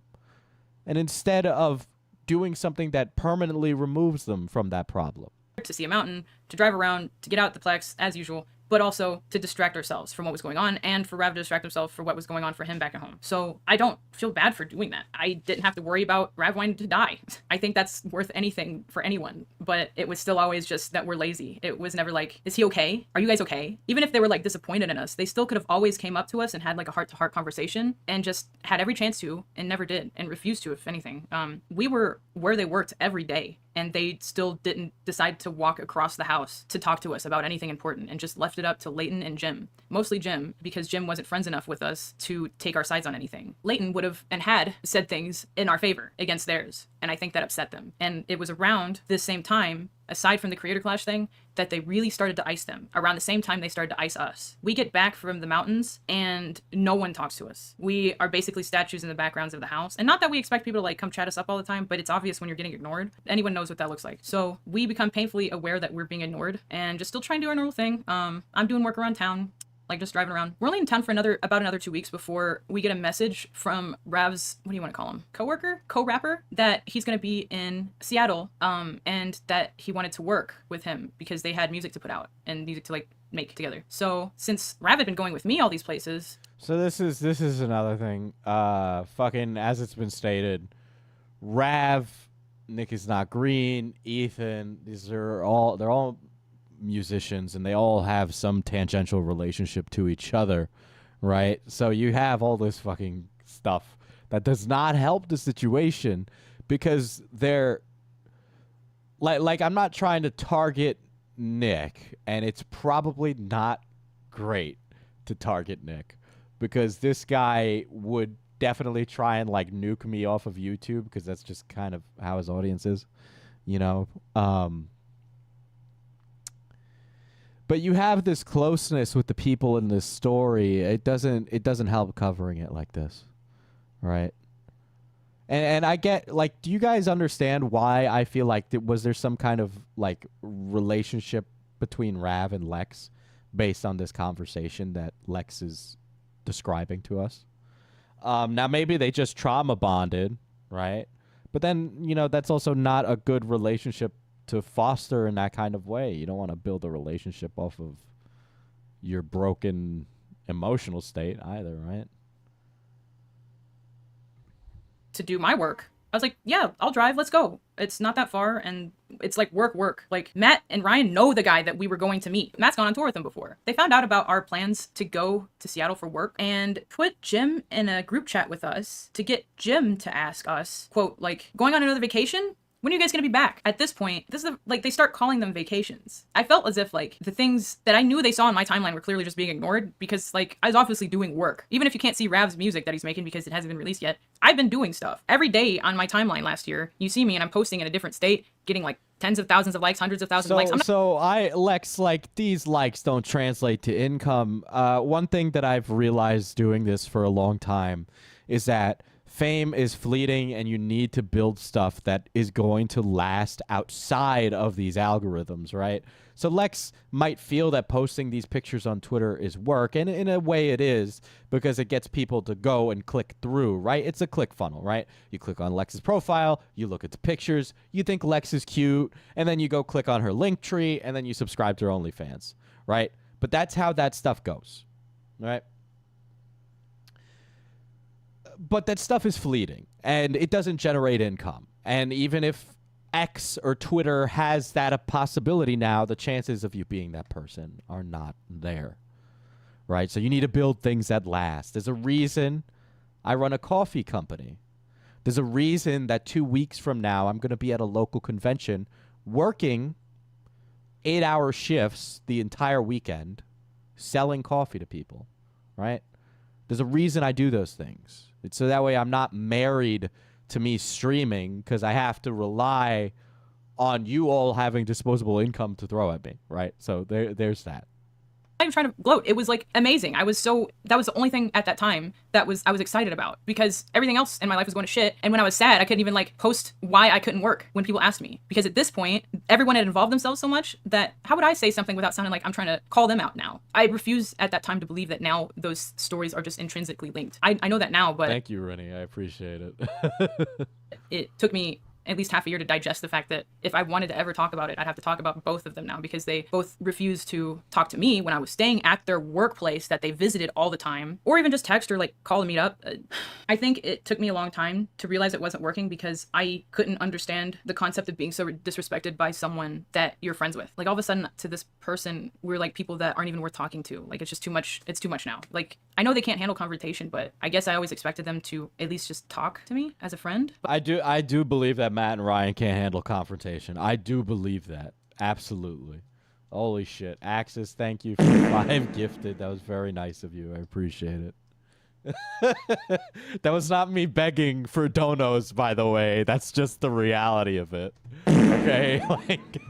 And instead of doing something that permanently removes them from that problem. To see a mountain, to drive around, to get out the Plex, as usual, but also to distract ourselves from what was going on, and for Rav to distract himself for what was going on for him back at home. So I don't feel bad for doing that. I didn't have to worry about Rav wanting to die. I think that's worth anything for anyone, but it was still always just that we're lazy. It was never like, is he okay? Are you guys okay? Even if they were like disappointed in us, they still could have always came up to us and had like a heart-to-heart conversation, and just had every chance to, and never did, and refused to, if anything. We were where they worked every day, and they still didn't decide to walk across the house to talk to us about anything important, and just left it up to Leighton and Jim. Mostly Jim, because Jim wasn't friends enough with us to take our sides on anything. Leighton would have and had said things in our favor against theirs, and I think that upset them. And it was around this same time, aside from the Creator Clash thing, that they really started to ice them. Around the same time they started to ice us. We get back from the mountains and no one talks to us. We are basically statues in the backgrounds of the house. And not that we expect people to like come chat us up all the time, but it's obvious when you're getting ignored. Anyone knows what that looks like. So we become painfully aware that we're being ignored and just still trying to do our normal thing. I'm doing work around town. like just driving around. We're only in town for about another 2 weeks before we get a message from Rav's, what do you want to call him? Co-rapper, that he's going to be in Seattle, and that he wanted to work with him because they had music to put out and music to like make together. So since Rav had been going with me all these places. So this is another thing. Fucking as it's been stated, Rav, Nick is not green, Ethan, they're all musicians and they all have some tangential relationship to each other, right? So you have all this fucking stuff that does not help the situation because they're like I'm not trying to target Nick, and it's probably not great to target Nick because this guy would definitely try and like nuke me off of YouTube because that's just kind of how his audience is, you know. But you have this closeness with the people in this story. It doesn't help covering it like this, right? And I get, like, do you guys understand why I feel like was there some kind of like relationship between Rav and Lex based on this conversation that Lex is describing to us? Now maybe they just trauma bonded, right? But then, you know, that's also not a good relationship to foster in that kind of way. You don't want to build a relationship off of your broken emotional state either, right? To do my work. I was like, yeah, I'll drive. Let's go. It's not that far. And it's like work. Like Matt and Ryan know the guy that we were going to meet. Matt's gone on tour with him before. They found out about our plans to go to Seattle for work and put Jim in a group chat with us to get Jim to ask us, quote, like, going on another vacation? When are you guys going to be back? At this point, this is like they start calling them vacations. I felt as if like the things that I knew they saw on my timeline were clearly just being ignored because like I was obviously doing work. Even if you can't see Rav's music that he's making because it hasn't been released yet, I've been doing stuff. Every day on my timeline last year, you see me and I'm posting in a different state, getting like tens of thousands of likes, hundreds of thousands of likes. Lex, like these likes don't translate to income. One thing that I've realized doing this for a long time is that fame is fleeting and you need to build stuff that is going to last outside of these algorithms, right? So Lex might feel that posting these pictures on Twitter is work, and in a way it is because it gets people to go and click through, right? It's a click funnel, right? You click on Lex's profile, you look at the pictures, you think Lex is cute, and then you go click on her link tree, and then you subscribe to her OnlyFans, right? But that's how that stuff goes, right? But that stuff is fleeting, and it doesn't generate income. And even if X or Twitter has that a possibility now, the chances of you being that person are not there, right? So you need to build things that last. There's a reason I run a coffee company. There's a reason that 2 weeks from now I'm going to be at a local convention working 8-hour shifts the entire weekend selling coffee to people, right? There's a reason I do those things. It's so that way I'm not married to me streaming because I have to rely on you all having disposable income to throw at me, right? So there's that. I'm trying to gloat. It was like amazing. That was the only thing at that time that I was excited about because everything else in my life was going to shit. And when I was sad, I couldn't even like post why I couldn't work when people asked me because at this point, everyone had involved themselves so much that how would I say something without sounding like I'm trying to call them out now? I refuse at that time to believe that now those stories are just intrinsically linked. I know that now, but thank you, Rennie. I appreciate it. It took me at least half a year to digest the fact that if I wanted to ever talk about it, I'd have to talk about both of them now because they both refused to talk to me when I was staying at their workplace that they visited all the time, or even just text or like call to meet up. I think it took me a long time to realize it wasn't working because I couldn't understand the concept of being so disrespected by someone that you're friends with. Like all of a sudden to this person, we're like people that aren't even worth talking to. Like it's just too much. It's too much now. Like I know they can't handle confrontation, but I guess I always expected them to at least just talk to me as a friend. I do believe that Matt and Ryan can't handle confrontation. I do believe that. Absolutely. Holy shit. Axis, thank you for 5 gifted. That was very nice of you. I appreciate it. That was not me begging for donos, by the way. That's just the reality of it. Okay? Like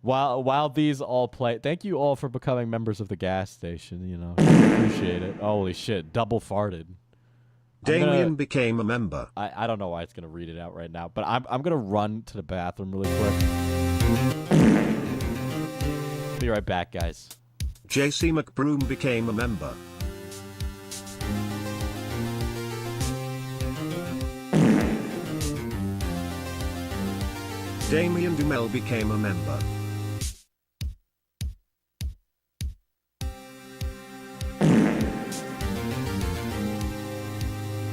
While these all play, thank you all for becoming members of the gas station, you know. Appreciate it. Holy shit, double farted. Damien became a member. I don't know why it's gonna read it out right now, but I'm gonna run to the bathroom really quick. Be right back, guys. JC McBroom became a member. Damien Dumel became a member.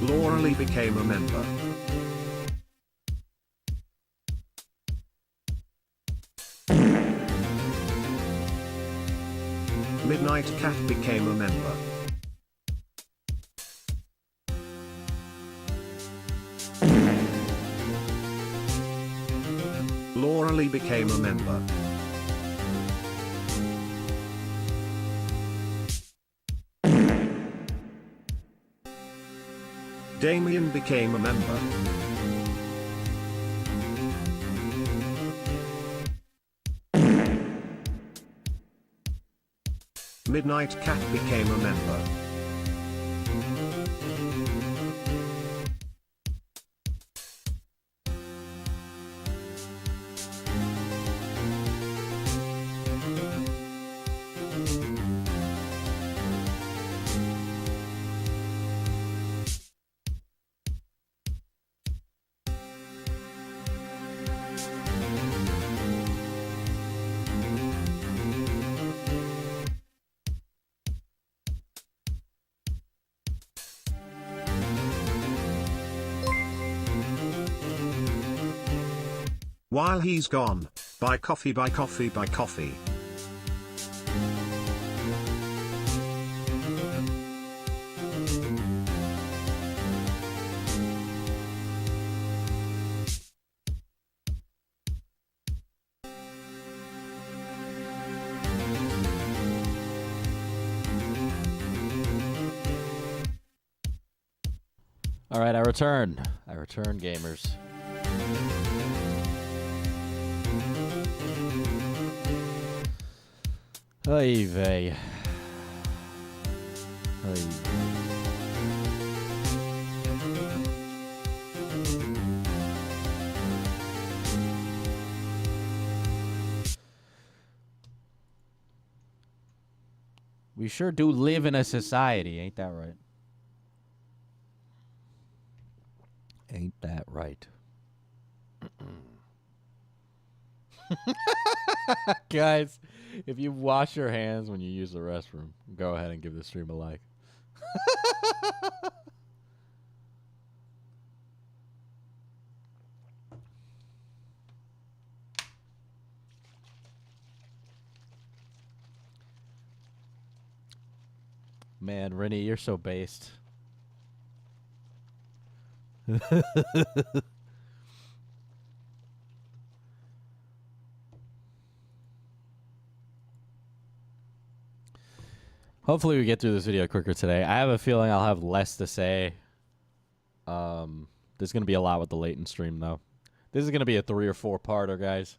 Laura Lee became a member. Midnight Cat became a member. Laura Lee became a member. Damien became a member. Midnight Cat became a member. While he's gone, buy coffee, buy coffee, buy coffee. All right, I return. Gamers. Oy vey. Oy. We sure do live in a society, ain't that right? Ain't that right? Guys, if you wash your hands when you use the restroom, go ahead and give the stream a like. Man, Rennie, you're so based. Hopefully we get through this video quicker today. I have a feeling I'll have less to say. There's going to be a lot with the Leighton stream, though. This is going to be a 3 or 4 parter, guys.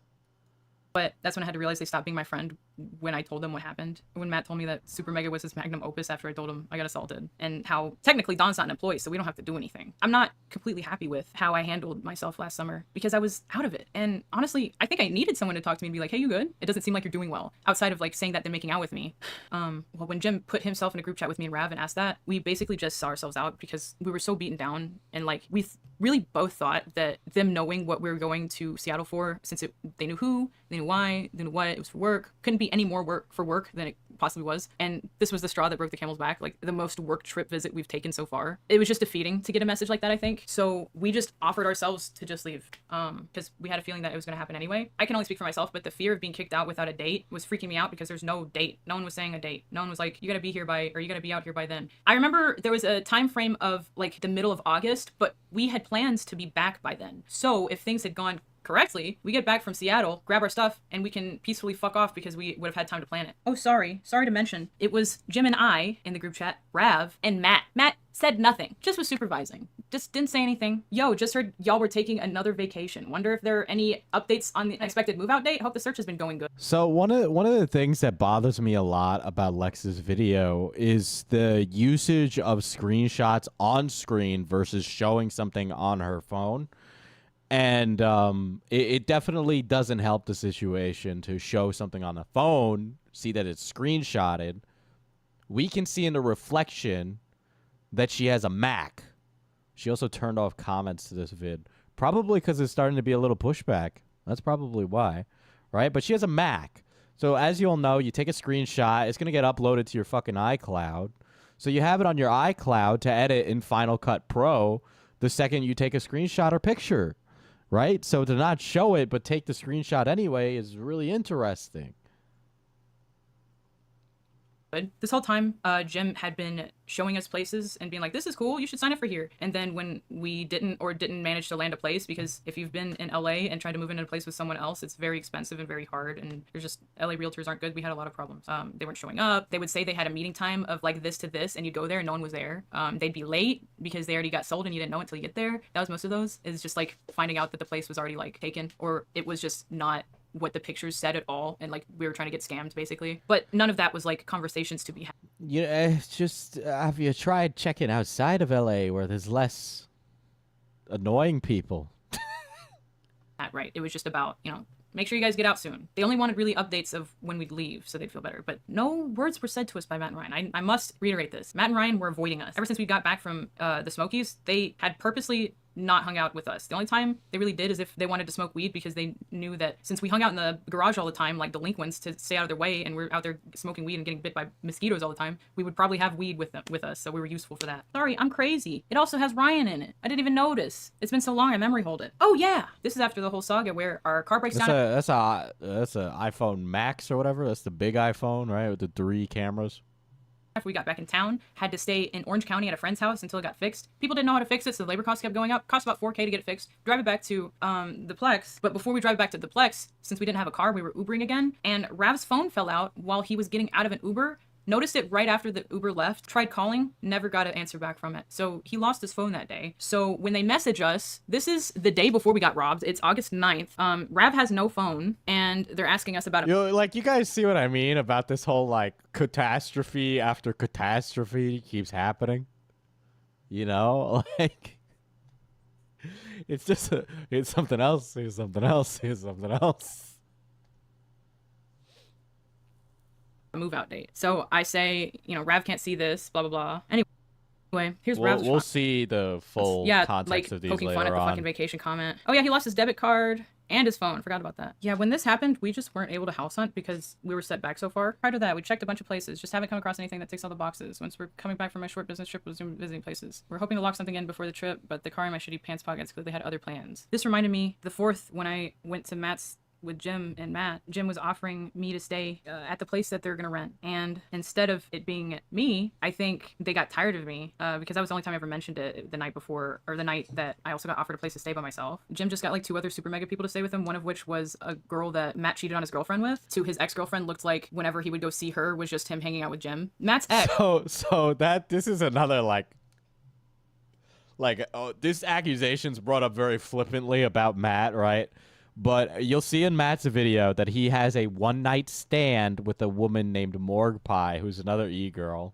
But that's when I had to realize they stopped being my friend when I told them what happened. When Matt told me that SuperMega was his magnum opus after I told him I got assaulted. And how technically Don's not an employee, so we don't have to do anything. I'm not completely happy with how I handled myself last summer because I was out of it. And honestly, I think I needed someone to talk to me and be like, hey, you good? It doesn't seem like you're doing well. Outside of like saying that they're making out with me. Well, when Jim put himself in a group chat with me and Rav and asked that, we basically just saw ourselves out because we were so beaten down. And like, we really both thought that them knowing what we were going to Seattle for, since they knew who, they knew why, they knew what, it was for work, couldn't be any more work for work than it possibly was. And this was the straw that broke the camel's back, like the most work trip visit we've taken so far. It was just defeating to get a message like that, I think. So we just offered ourselves to just leave because we had a feeling that it was going to happen anyway. I can only speak for myself, but the fear of being kicked out without a date was freaking me out because there's no date. No one was saying a date. No one was like, you got to be here by, or you got to be out here by then. I remember there was a time frame of like the middle of August, but we had plans to be back by then. So if things had gone correctly, we get back from Seattle, grab our stuff, and we can peacefully fuck off because we would have had time to plan it. Oh, sorry to mention, it was Jim and I in the group chat, Rav, and Matt. Matt said nothing, just was supervising. Just didn't say anything. Yo, just heard y'all were taking another vacation. Wonder if there are any updates on the expected move-out date? Hope the search has been going good. So one of the things that bothers me a lot about Lex's video is the usage of screenshots on screen versus showing something on her phone. And it definitely doesn't help the situation to show something on a phone see that it's screenshotted, we can see in the reflection that she has a Mac. She also turned off comments to this vid, probably because it's starting to be a little pushback. That's probably why, right? But she has a Mac. So as you all know, you take a screenshot, it's going to get uploaded to your fucking iCloud. So you have it on your iCloud to edit in Final Cut Pro the second you take a screenshot or picture, right? So to not show it but take the screenshot anyway is really interesting. This whole time, Jim had been showing us places and being like, this is cool, you should sign up for here. And then when we didn't manage to land a place, because if you've been in LA and tried to move into a place with someone else, it's very expensive and very hard. And there's just, LA realtors aren't good. We had a lot of problems. They weren't showing up. They would say they had a meeting time of like this to this, and you'd go there and no one was there. They'd be late because they already got sold and you didn't know until you get there. That was most of those, is just like finding out that the place was already like taken, or it was just not what the pictures said at all, and like we were trying to get scammed basically. But none of that was like conversations to be had. Yeah, it's just, have you tried checking outside of LA where there's less annoying people? Right, it was just about, you know, make sure you guys get out soon. They only wanted really updates of when we'd leave so they'd feel better. But no words were said to us by Matt and Ryan. I must reiterate this. Matt and Ryan were avoiding us. Ever since we got back from the Smokies, they had purposely not hung out with us. The only time they really did is if they wanted to smoke weed, because they knew that since we hung out in the garage all the time, like delinquents, to stay out of their way, and we're out there smoking weed and getting bit by mosquitoes all the time, we would probably have weed with us, so we were useful for that. Sorry, I'm crazy. It also has Ryan in it. I didn't even notice. It's been so long I memory hold it. Oh yeah, this is after the whole saga where our car breaks down. That's a iPhone Max or whatever. That's the big iPhone, right, with the 3 cameras. After we got back in town, had to stay in Orange County at a friend's house until it got fixed. People didn't know how to fix it, so the labor costs kept going up. Cost about $4K to get it fixed. Drive it back to the Plex. But before we drive back to the Plex, since we didn't have a car, we were Ubering again. And Rav's phone fell out while he was getting out of an Uber. Noticed it right after the Uber left. Tried calling, never got an answer back from it. So he lost his phone that day. So when they message us, this is the day before we got robbed. It's August 9th. Rav has no phone, and they're asking us about it. Like, you guys see what I mean about this whole, like, catastrophe after catastrophe keeps happening? You know? Like, it's just, it's something else, here's something else, here's something else. Move out date. So I say, you know, Rav can't see this, blah blah blah. Anyway, here's Rav's we'll see the full context like of these poking later fun at the on. fucking vacation comment. Oh yeah, he lost his debit card and his phone. Forgot about that. Yeah, when this happened, we just weren't able to house hunt because we were set back so far. Prior to that, we checked a bunch of places, just haven't come across anything that ticks all the boxes. Once we're coming back from my short business trip, was visiting places. We're hoping to lock something in before the trip, but the car in my shitty pants pockets clearly had other plans. This reminded me, the 4th, when I went to Matt's with Jim and Matt, Jim was offering me to stay at the place that they're gonna rent, and instead of it being me, I think they got tired of me because that was the only time I ever mentioned it, the night before, or the night that I also got offered a place to stay by myself. Jim just got like 2 other SuperMega people to stay with him, one of which was a girl that Matt cheated on his girlfriend with. To his ex-girlfriend looked like whenever he would go see her was just him hanging out with Jim. Matt's ex. So this is another this accusation's brought up very flippantly about Matt, right? But you'll see in Matt's video that he has a one-night stand with a woman named Morgue Pie, who's another e-girl.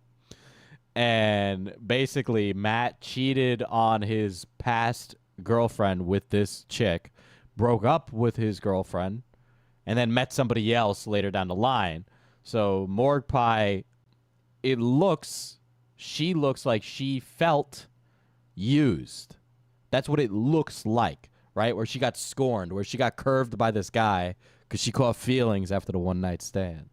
And basically, Matt cheated on his past girlfriend with this chick, broke up with his girlfriend, and then met somebody else later down the line. So Morgue Pie, she looks like she felt used. That's what it looks like. Right, where she got scorned, where she got curved by this guy because she caught feelings after the one-night stand.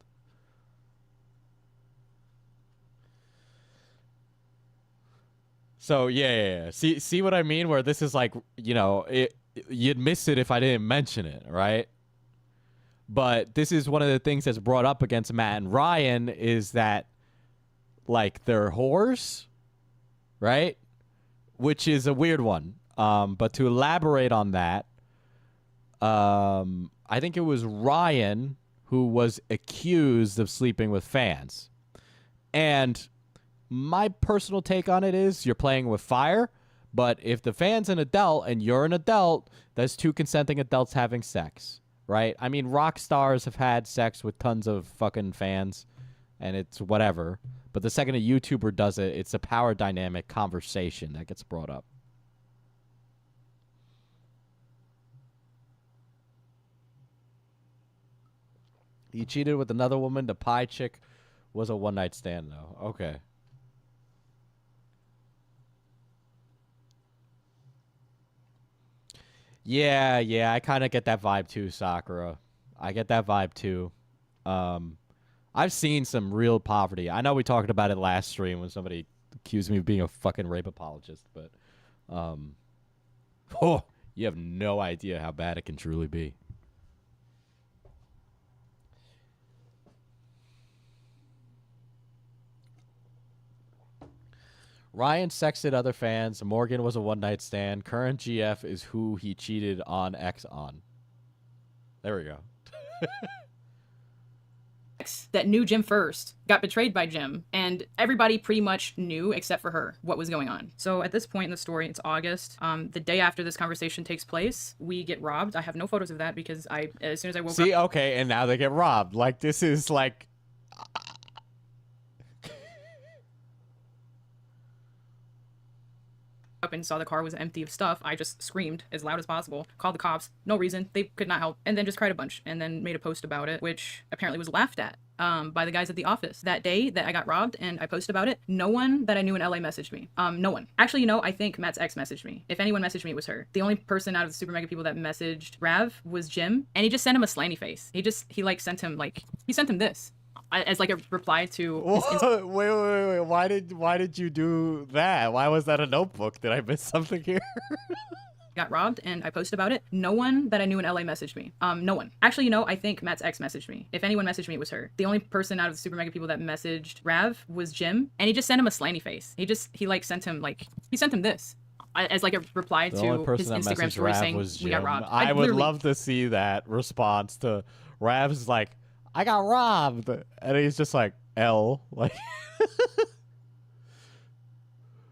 So yeah. See what I mean? Where this is like, you know, you'd miss it if I didn't mention it, right? But this is one of the things that's brought up against Matt and Ryan is that, like, they're whores, right? Which is a weird one. But to elaborate on that, I think it was Ryan who was accused of sleeping with fans. And my personal take on it is you're playing with fire, but if the fan's an adult and you're an adult, that's 2 consenting adults having sex, right? I mean, rock stars have had sex with tons of fucking fans, and it's whatever. But the second a YouTuber does it, it's a power dynamic conversation that gets brought up. He cheated with another woman. The pie chick was a one-night stand, though. Okay. Yeah, I kind of get that vibe too, Sakura. I get that vibe too. I've seen some real poverty. I know we talked about it last stream when somebody accused me of being a fucking rape apologist, but oh, you have no idea how bad it can truly be. Ryan sexted other fans. Morgan was a one-night stand. Current GF is who he cheated on X on. There we go. That knew Jim first got betrayed by Jim, and everybody pretty much knew except for her what was going on. So at this point in the story, it's August. The day after this conversation takes place, we get robbed. I have no photos of that because as soon as I woke up. See, okay, and now they get robbed. Like, this is like. Up and saw the car was empty of stuff, I just screamed as loud as possible, called the cops, no reason, they could not help, and then just cried a bunch, and then made a post about it, which apparently was laughed at by the guys at the office. That day that I got robbed and I posted about it, no one that I knew in LA messaged me. No one. Actually, you know, I think Matt's ex messaged me. If anyone messaged me, it was her. The only person out of the SuperMega people that messaged Rav was Jim, and he just sent him a slanty face. He sent him this. As like a reply to wait. Why did you do that? Why was that a notebook? Did I miss something here? Got robbed and I posted about it. No one that I knew in LA messaged me. No one. Actually, you know, I think Matt's ex messaged me. If anyone messaged me, it was her. The only person out of the Super Mega people that messaged Rav was Jim, and he just sent him a slanty face. He sent him this. As like a reply to his Instagram story saying we got robbed. I would love to see that response to Rav's like, I got robbed, and he's just like, L, like.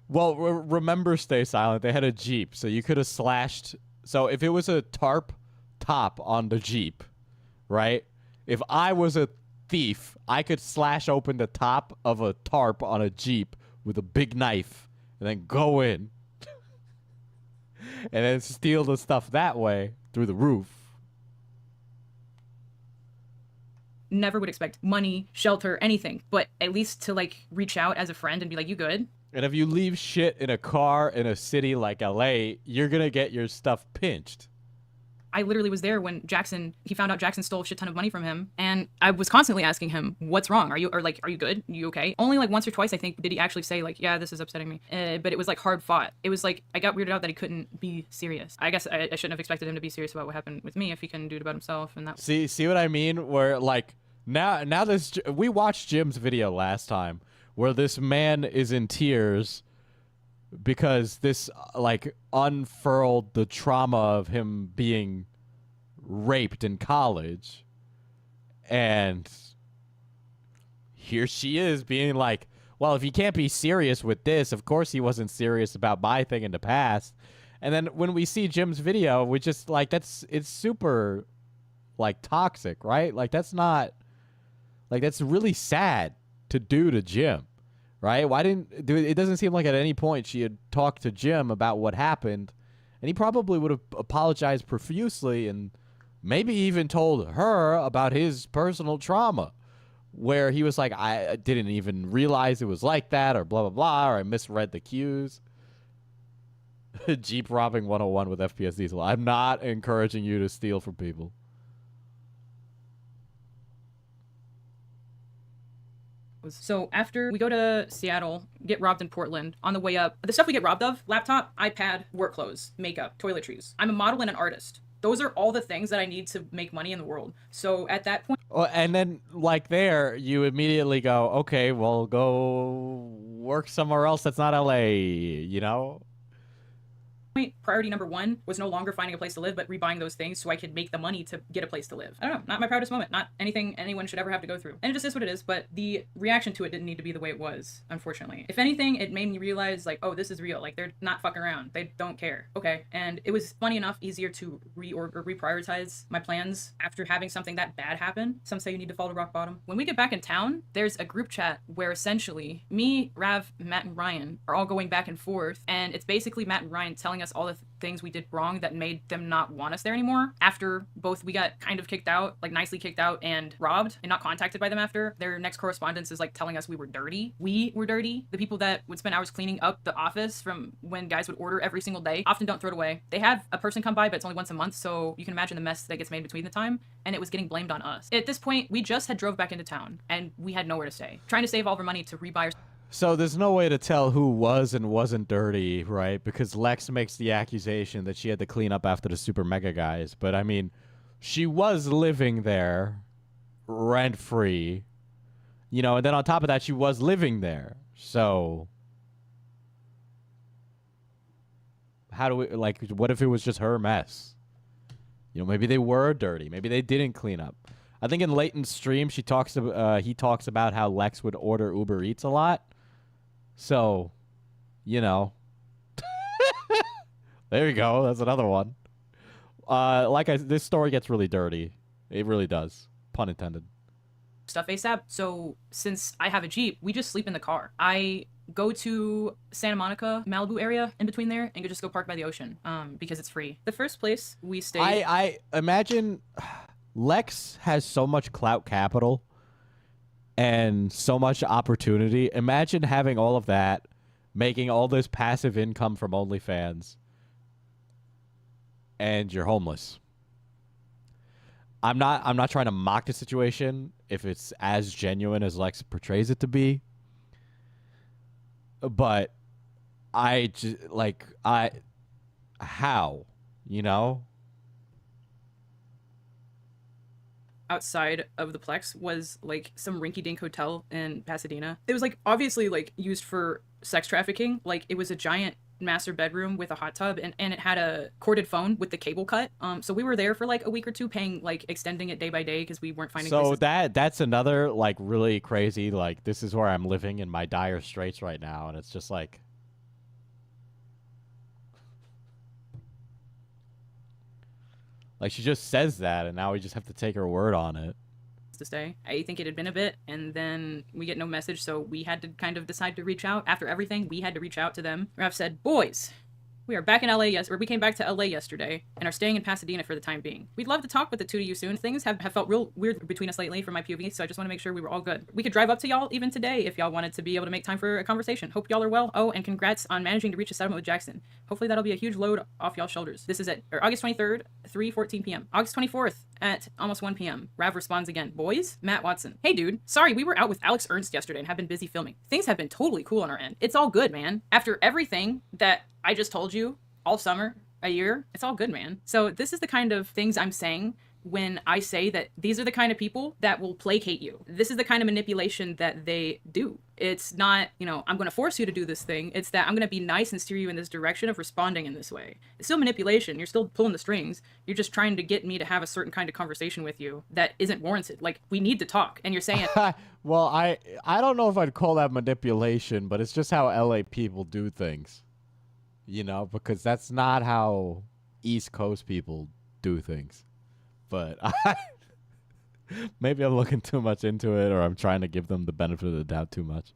Well, remember, stay silent. They had a Jeep, so you could have slashed. So if it was a tarp top on the Jeep, right? If I was a thief, I could slash open the top of a tarp on a Jeep with a big knife and then go in and then steal the stuff that way through the roof. Never would expect money, shelter, anything, but at least to like reach out as a friend and be like, you good? And if you leave shit in a car in a city like LA, you're going to get your stuff pinched. I literally was there when he found out Jackson stole a shit ton of money from him. And I was constantly asking him, what's wrong? Are you good? Are you okay? Only like once or twice, I think, did he actually say like, yeah, this is upsetting me. But it was like hard fought. It was like, I got weirded out that he couldn't be serious. I guess I shouldn't have expected him to be serious about what happened with me if he couldn't do it about himself. And that. See what I mean? Where like now we watched Jim's video last time where this man is in tears because this like unfurled the trauma of him being raped in college, and here she is being like, well, if he can't be serious with this, of course he wasn't serious about my thing in the past. And then when we see Jim's video, we just like, it's super like toxic, right? Like that's really sad to do to Jim, right? It doesn't seem like at any point she had talked to Jim about what happened, and he probably would have apologized profusely and maybe even told her about his personal trauma, where he was like, I didn't even realize it was like that, or blah, blah, blah, or I misread the cues. Jeep robbing 101 with FPS Diesel. I'm not encouraging you to steal from people. So after we go to Seattle, get robbed in Portland, on the way up, the stuff we get robbed of, laptop, iPad, work clothes, makeup, toiletries. I'm a model and an artist. Those are all the things that I need to make money in the world. So at that point... Oh, and then, like there, you immediately go, okay, well, go work somewhere else that's not LA, you know? Priority number one was no longer finding a place to live, but rebuying those things so I could make the money to get a place to live. I don't know, not my proudest moment, not anything anyone should ever have to go through. And it just is what it is, but the reaction to it didn't need to be the way it was, unfortunately. If anything, it made me realize, like, oh, this is real. Like, they're not fucking around. They don't care. Okay. And it was, funny enough, easier to reprioritize my plans after having something that bad happen. Some say you need to fall to rock bottom. When we get back in town, there's a group chat where essentially me, Rav, Matt, and Ryan are all going back and forth, and it's basically Matt and Ryan telling telling us all the things we did wrong that made them not want us there anymore. After both we got kind of kicked out, like nicely kicked out, and robbed and not contacted by them after, their next correspondence is like telling us we were dirty. We were dirty. The people that would spend hours cleaning up the office from when guys would order every single day often don't throw it away. They have a person come by, but it's only once a month, so you can imagine the mess that gets made between the time, and it was getting blamed on us. At this point, we just had drove back into town, and we had nowhere to stay. Trying to save all of our money to rebuy our... So there's no way to tell who was and wasn't dirty, right? Because Lex makes the accusation that she had to clean up after the SuperMega guys. But, I mean, she was living there rent-free, you know, and then on top of that, she was living there. So how do we, like, what if it was just her mess? You know, maybe they were dirty. Maybe they didn't clean up. I think in Leighton's stream, he talks about how Lex would order Uber Eats a lot. So, you know, there you go. That's another one. This story gets really dirty. It really does. Pun intended. Stuff ASAP. So since I have a Jeep, we just sleep in the car. I go to Santa Monica, Malibu area in between there, and just go park by the ocean because it's free. The first place we stayed... I imagine Lex has so much clout capital and so much opportunity. Imagine having all of that, making all this passive income from OnlyFans, and you're homeless. I'm not trying to mock the situation if it's as genuine as Lex portrays it to be. But how, you know? Outside of the Plex was like some rinky-dink hotel in Pasadena. It was like obviously like used for sex trafficking. Like it was a giant master bedroom with a hot tub, and it had a corded phone with the cable cut. So we were there for like a week or two, paying, like, extending it day by day because we weren't finding places. That's another like really crazy, like, this is where I'm living in my dire straits right now, and it's just like, she just says that, and now we just have to take her word on it. To stay. I think it had been a bit, and then we get no message, so we had to kind of decide to reach out. After everything, we had to reach out to them. Raph said, "Boys, we are back in LA, we came back to LA yesterday and are staying in Pasadena for the time being. We'd love to talk with the two of you soon. Things have felt real weird between us lately from my POV, so I just want to make sure we were all good. We could drive up to y'all even today if y'all wanted to be able to make time for a conversation. Hope y'all are well. Oh, and congrats on managing to reach a settlement with Jackson. Hopefully that'll be a huge load off y'all's shoulders." This is at August 23rd, 3:14 p.m. August 24th at almost 1 p.m. Rav responds again. "Boys, Matt Watson. Hey dude, sorry we were out with Alex Ernst yesterday and have been busy filming. Things have been totally cool on our end. It's all good, man. After everything that I just told you all summer, a year, it's all good, man." So this is the kind of things I'm saying when I say that these are the kind of people that will placate you. This is the kind of manipulation that they do. It's not, you know, I'm going to force you to do this thing. It's that I'm going to be nice and steer you in this direction of responding in this way. It's still manipulation. You're still pulling the strings. You're just trying to get me to have a certain kind of conversation with you that isn't warranted. Like, we need to talk. And you're saying... Well, I don't know if I'd call that manipulation, but it's just how LA people do things. You know, because that's not how East Coast people do things. But maybe I'm looking too much into it, or I'm trying to give them the benefit of the doubt too much.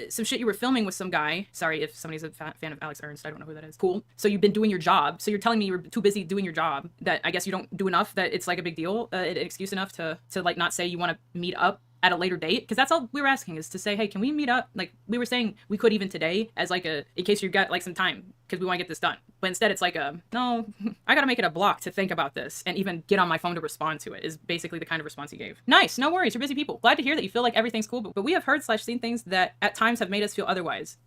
Some shit you were filming with some guy. Sorry if somebody's a fan of Alex Ernst. I don't know who that is. Cool. So you've been doing your job. So you're telling me you were too busy doing your job that I guess you don't do enough, that it's like a big deal, an excuse enough to like not say you want to meet up at a later date? Because that's all we were asking, is to say, hey, can we meet up? Like, we were saying we could even today as like in case you got like some time, because we want to get this done. But instead it's like no, I gotta make it a block to think about this and even get on my phone to respond to it, is basically the kind of response he gave. Nice, no worries, you're busy people. Glad to hear that you feel like everything's cool, but we have heard / seen things that at times have made us feel otherwise.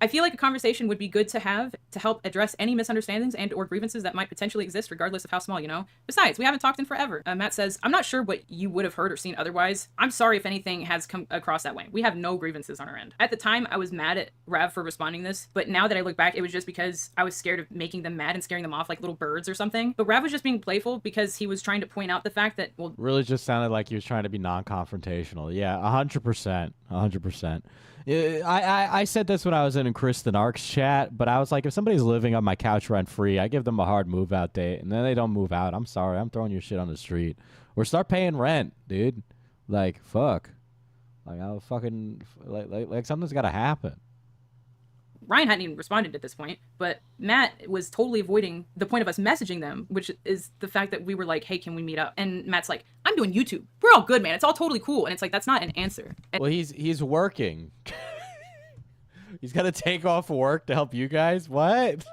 I feel like a conversation would be good to have to help address any misunderstandings and or grievances that might potentially exist, regardless of how small, you know? Besides, we haven't talked in forever. Matt says, "I'm not sure what you would have heard or seen otherwise. I'm sorry if anything has come across that way. We have no grievances on our end." At the time, I was mad at Rav for responding this, but now that I look back, it was just because I was scared of making them mad and scaring them off like little birds or something. But Rav was just being playful because he was trying to point out the fact that, well... Really just sounded like he was trying to be non-confrontational. Yeah, 100%. 100%. I said this when I was in Kristen Ark's chat, but I was like, if somebody's living on my couch rent-free, I give them a hard move-out date, and then they don't move out. I'm sorry. I'm throwing your shit on the street. Or start paying rent, dude. Like, fuck. Like, I'll fucking... Like something's got to happen. Ryan hadn't even responded at this point, but Matt was totally avoiding the point of us messaging them, which is the fact that we were like, hey, can we meet up? And Matt's like, I'm doing YouTube. We're all good, man. It's all totally cool. And it's like, that's not an answer. And Well, he's working. He's got to take off work to help you guys? What?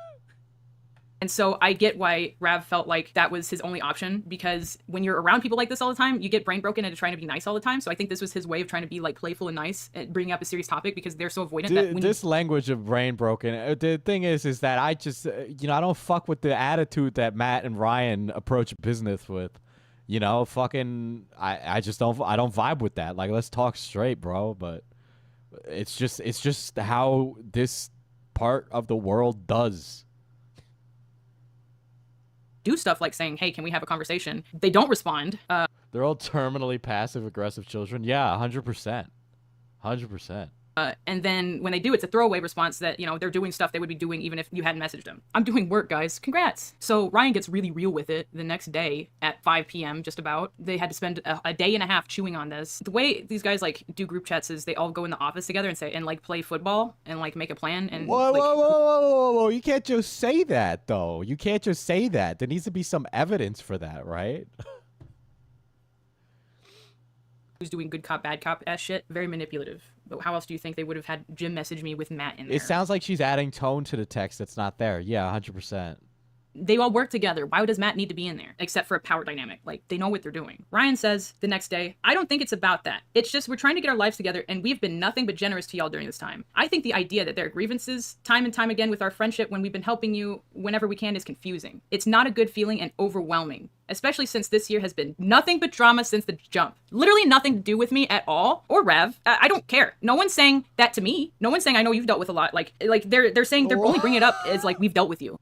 And so I get why Rav felt like that was his only option, because when you're around people like this all the time, you get brain broken into trying to be nice all the time. So I think this was his way of trying to be like playful and nice and bringing up a serious topic, because they're so avoidant that when This language of brain broken. The thing is that I just, I don't fuck with the attitude that Matt and Ryan approach business with. Fucking, I just don't vibe with that. Like, let's talk straight, bro. But it's just how this part of the world does. do stuff like saying, hey, can we have a conversation? They don't respond. They're all terminally passive-aggressive children. Yeah, 100%. 100%. And then when they do, it's a throwaway response that, they're doing stuff they would be doing even if you hadn't messaged them. I'm doing work, guys. Congrats. So Ryan gets really real with it the next day at 5 p.m. just about. They had to spend a day and a half chewing on this. The way these guys do group chats is they all go in the office together and play football and make a plan. And whoa. You can't just say that, though. You can't just say that. There needs to be some evidence for that, right? Who's doing good cop, bad cop ass shit. Very manipulative. But how else do you think they would have had Jim message me with Matt in there? It sounds like she's adding tone to the text that's not there. Yeah, 100%. They all work together. Why does Matt need to be in there? Except for a power dynamic. They know what they're doing. Ryan says the next day, I don't think it's about that. It's just we're trying to get our lives together, and we've been nothing but generous to y'all during this time. I think the idea that there are grievances time and time again with our friendship when we've been helping you whenever we can is confusing. It's not a good feeling and overwhelming. Especially since this year has been nothing but drama since the jump. Literally nothing to do with me at all, or Rev. I don't care. No one's saying that to me. No one's saying I know you've dealt with a lot. They're saying they're only bringing it up as we've dealt with you.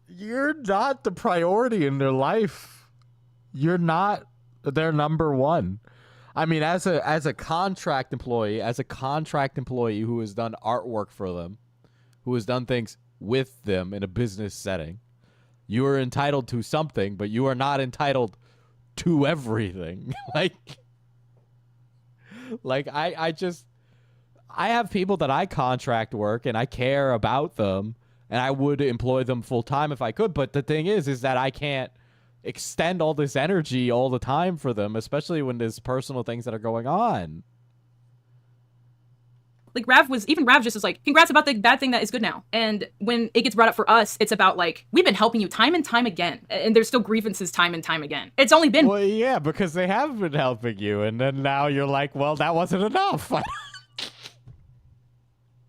You're not the priority in their life. You're not their number one. I mean, as a contract employee, who has done artwork for them, who has done things with them in a business setting, you are entitled to something, but you are not entitled to everything. I have people that I contract work and I care about them and I would employ them full time if I could. But the thing is that I can't extend all this energy all the time for them, especially when there's personal things that are going on. Rav just was like, congrats about the bad thing that is good now. And when it gets brought up for us, it's about we've been helping you time and time again. And there's still grievances time and time again. It's only been... Well, yeah, because they have been helping you. And then now you're like, well, that wasn't enough.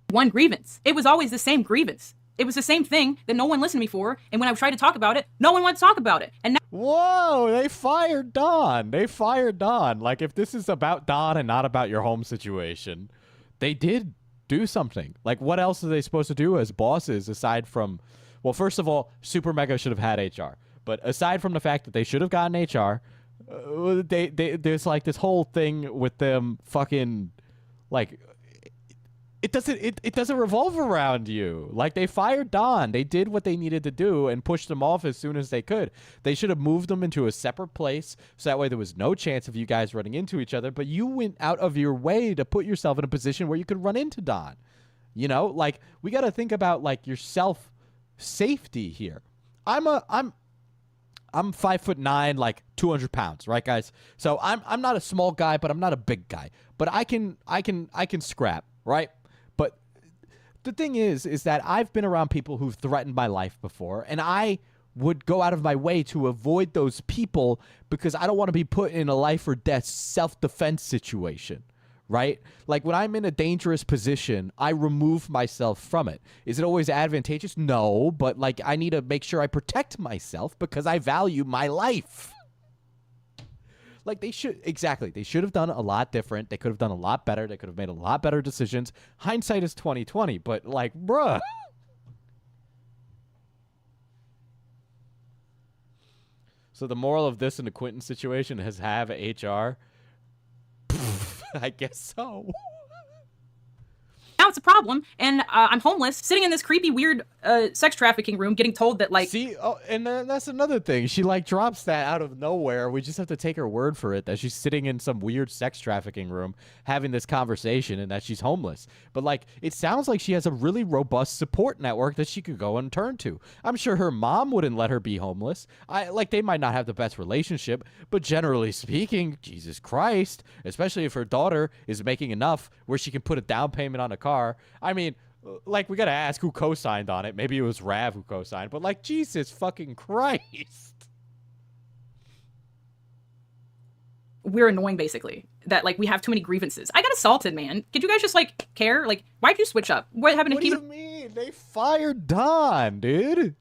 one grievance. It was always the same grievance. It was the same thing that no one listened to me for. And when I tried to talk about it, no one wanted to talk about it. And now... Whoa, they fired Don. If this is about Don and not about your home situation... They did do something. What else are they supposed to do as bosses aside from... Well, first of all, SuperMega should have had HR. But aside from the fact that they should have gotten HR, there's this whole thing with them fucking... It doesn't revolve around you. They fired Don. They did what they needed to do and pushed them off as soon as they could. They should have moved them into a separate place so that way there was no chance of you guys running into each other. But you went out of your way to put yourself in a position where you could run into Don. We got to think about your self safety here. I'm 5'9", 200 pounds, right, guys? So I'm not a small guy, but I'm not a big guy. But I can scrap, right? But the thing is that I've been around people who've threatened my life before, and I would go out of my way to avoid those people because I don't want to be put in a life or death self-defense situation, right? When I'm in a dangerous position, I remove myself from it. Is it always advantageous? No, but I need to make sure I protect myself because I value my life. They should have done a lot different. They could have done a lot better. They could have made a lot better decisions. Hindsight is 20/20, but bruh. So the moral of this in the Quentin situation is have HR. I guess so. Now now it's a problem, and I'm homeless, sitting in this creepy, weird sex trafficking room, getting told that like. See, and then that's another thing. She like drops that out of nowhere. We just have to take her word for it that she's sitting in some weird sex trafficking room having this conversation and that she's homeless. But like, it sounds like she has a really robust support network that she could go and turn to. I'm sure her mom wouldn't let her be homeless. They might not have the best relationship, but generally speaking, Jesus Christ, especially if her daughter is making enough where she can put a down payment on a car. I mean, like, we gotta ask who co-signed on it. Maybe it was Rav who co-signed, but like, Jesus fucking Christ. We're annoying, basically. That like we have too many grievances. I got assaulted, man. Could you guys just like care? Like, why'd you switch up? What happened to What do you mean? They fired Don, dude.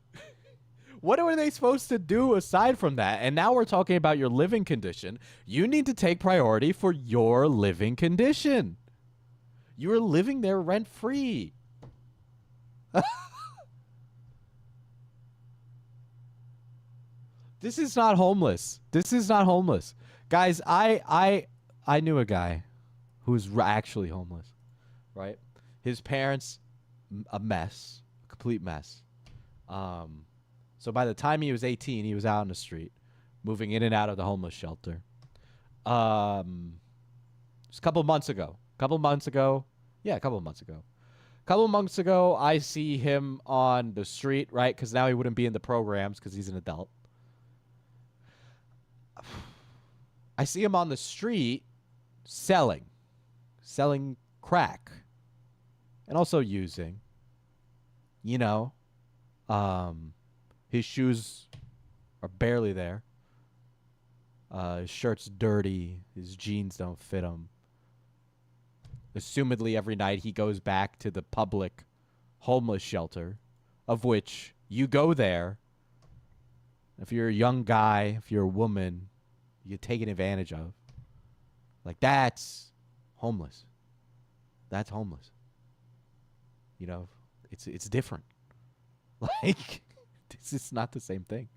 What are they supposed to do aside from that? And now we're talking about your living condition. You need to take priority for your living condition. You are living there rent-free. This is not homeless. This is not homeless. Guys, I knew a guy who's actually homeless, right? His parents, a mess, a complete mess. So by the time he was 18, he was out on the street, moving in and out of the homeless shelter. It was a couple of months ago. A couple of months ago, I see him on the street, right? Because now he wouldn't be in the programs because he's an adult. I see him on the street selling crack and also using, you know, his shoes are barely there. His shirt's dirty. His jeans don't fit him. Assumedly, every night he goes back to the public homeless shelter, of which you go there. If you're a young guy, if you're a woman, you get taken advantage of. Like, that's homeless. That's homeless. You know, it's different. Like, this is not the same thing.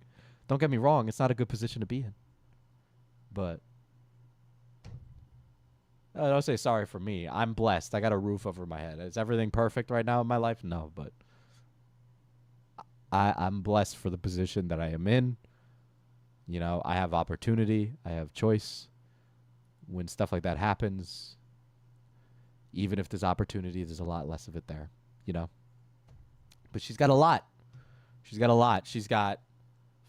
Don't get me wrong, it's not a good position to be in. But don't say sorry for me. I'm blessed. I got a roof over my head. Is everything perfect right now in my life? No, but I'm blessed for the position that I am in. You know, I have opportunity. I have choice. When stuff like that happens, even if there's opportunity, there's a lot less of it there, you know. But she's got a lot. She's got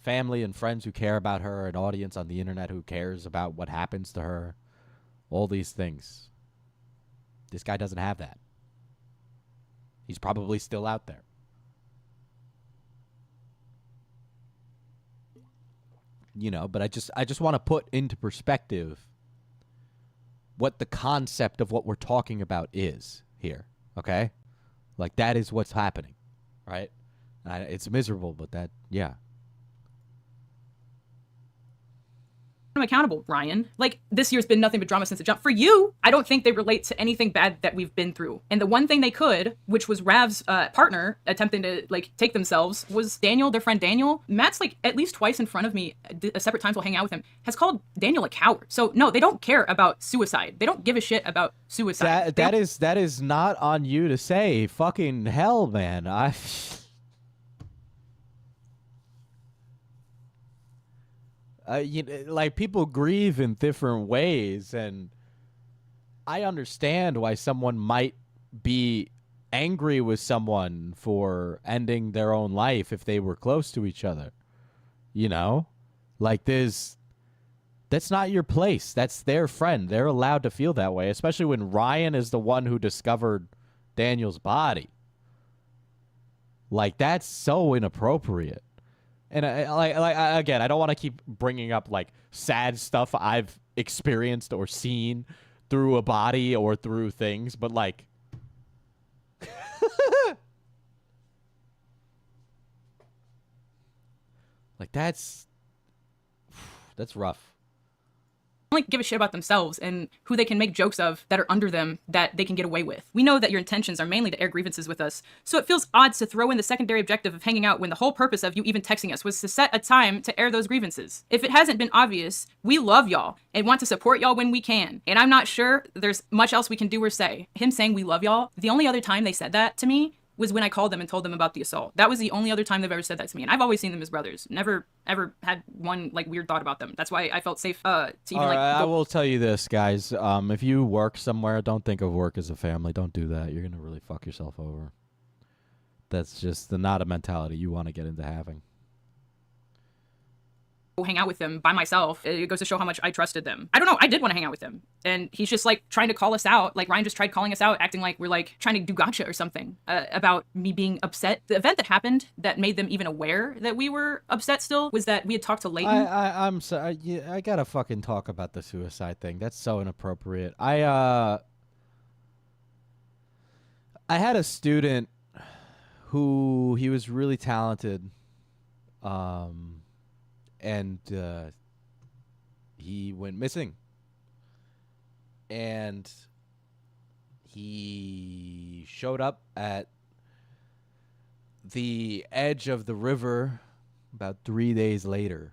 family and friends who care about her, an audience on the internet who cares about what happens to her. All these things. This guy doesn't have that. He's probably still out there. You know, but I just want to put into perspective what the concept of what we're talking about is here, okay? Like, that is what's happening, right? It's miserable, but that, yeah. I'm accountable, Ryan. Like, this year's been nothing but drama since the jump. For you, I don't think they relate to anything bad that we've been through. And the one thing they could, which was Rav's partner attempting to, like, take themselves, was Daniel, their friend Daniel. Matt's, like, at least twice in front of me, separate times we'll hang out with him, has called Daniel a coward. So, no, they don't care about suicide. They don't give a shit about suicide. That is not on you to say. Fucking hell, man. Like, people grieve in different ways, and I understand why someone might be angry with someone for ending their own life if they were close to each other. You know? Like, that's not your place. That's their friend. They're allowed to feel that way, especially when Ryan is the one who discovered Daniel's body. Like, that's so inappropriate. And again, I don't want to keep bringing up like sad stuff I've experienced or seen through a body or through things, but like, like that's rough. only give a shit about themselves and who they can make jokes of that are under them that they can get away with. We know that your intentions are mainly to air grievances with us, so it feels odd to throw in the secondary objective of hanging out when the whole purpose of you even texting us was to set a time to air those grievances. If it hasn't been obvious, we love y'all and want to support y'all when we can, and I'm not sure there's much else we can do or say. Him saying we love y'all, the only other time they said that to me was when I called them and told them about the assault. That was the only other time they've ever said that to me. And I've always seen them as brothers. Never, ever had one, like, weird thought about them. That's why I felt safe to even, like, I will tell you this, guys. If you work somewhere, don't think of work as a family. Don't do that. You're going to really fuck yourself over. That's just not a mentality you want to get into having. hang out with them by myself. It goes to show how much I trusted them. I don't know. I did want to hang out with him. And he's just like trying to call us out. Like Ryan just tried calling us out, acting like we're like trying to do gotcha or something about me being upset. The event that happened that made them even aware that we were upset still was that we had talked to Leighton. I'm sorry. I gotta fucking talk about the suicide thing. That's so inappropriate. I had a student who he was really talented. And he went missing. And he showed up at the edge of the river about 3 days later.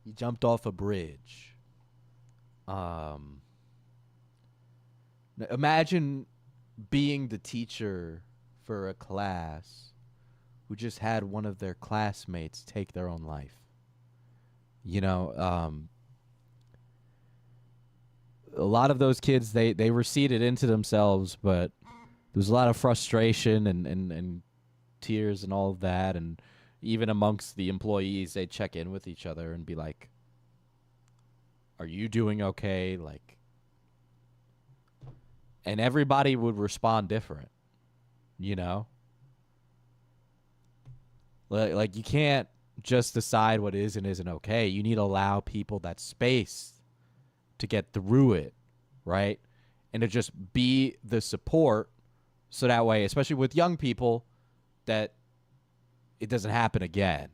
He jumped off a bridge. Imagine being the teacher for a class who just had one of their classmates take their own life. You know, a lot of those kids, they receded into themselves, but there was a lot of frustration and tears and all of that. And even amongst the employees, they check in with each other and be like, are you doing okay? Like, and everybody would respond different, you know? Like, you can't just decide what is and isn't okay. You need to allow people that space to get through it, right? And to just be the support so that way, especially with young people, that it doesn't happen again,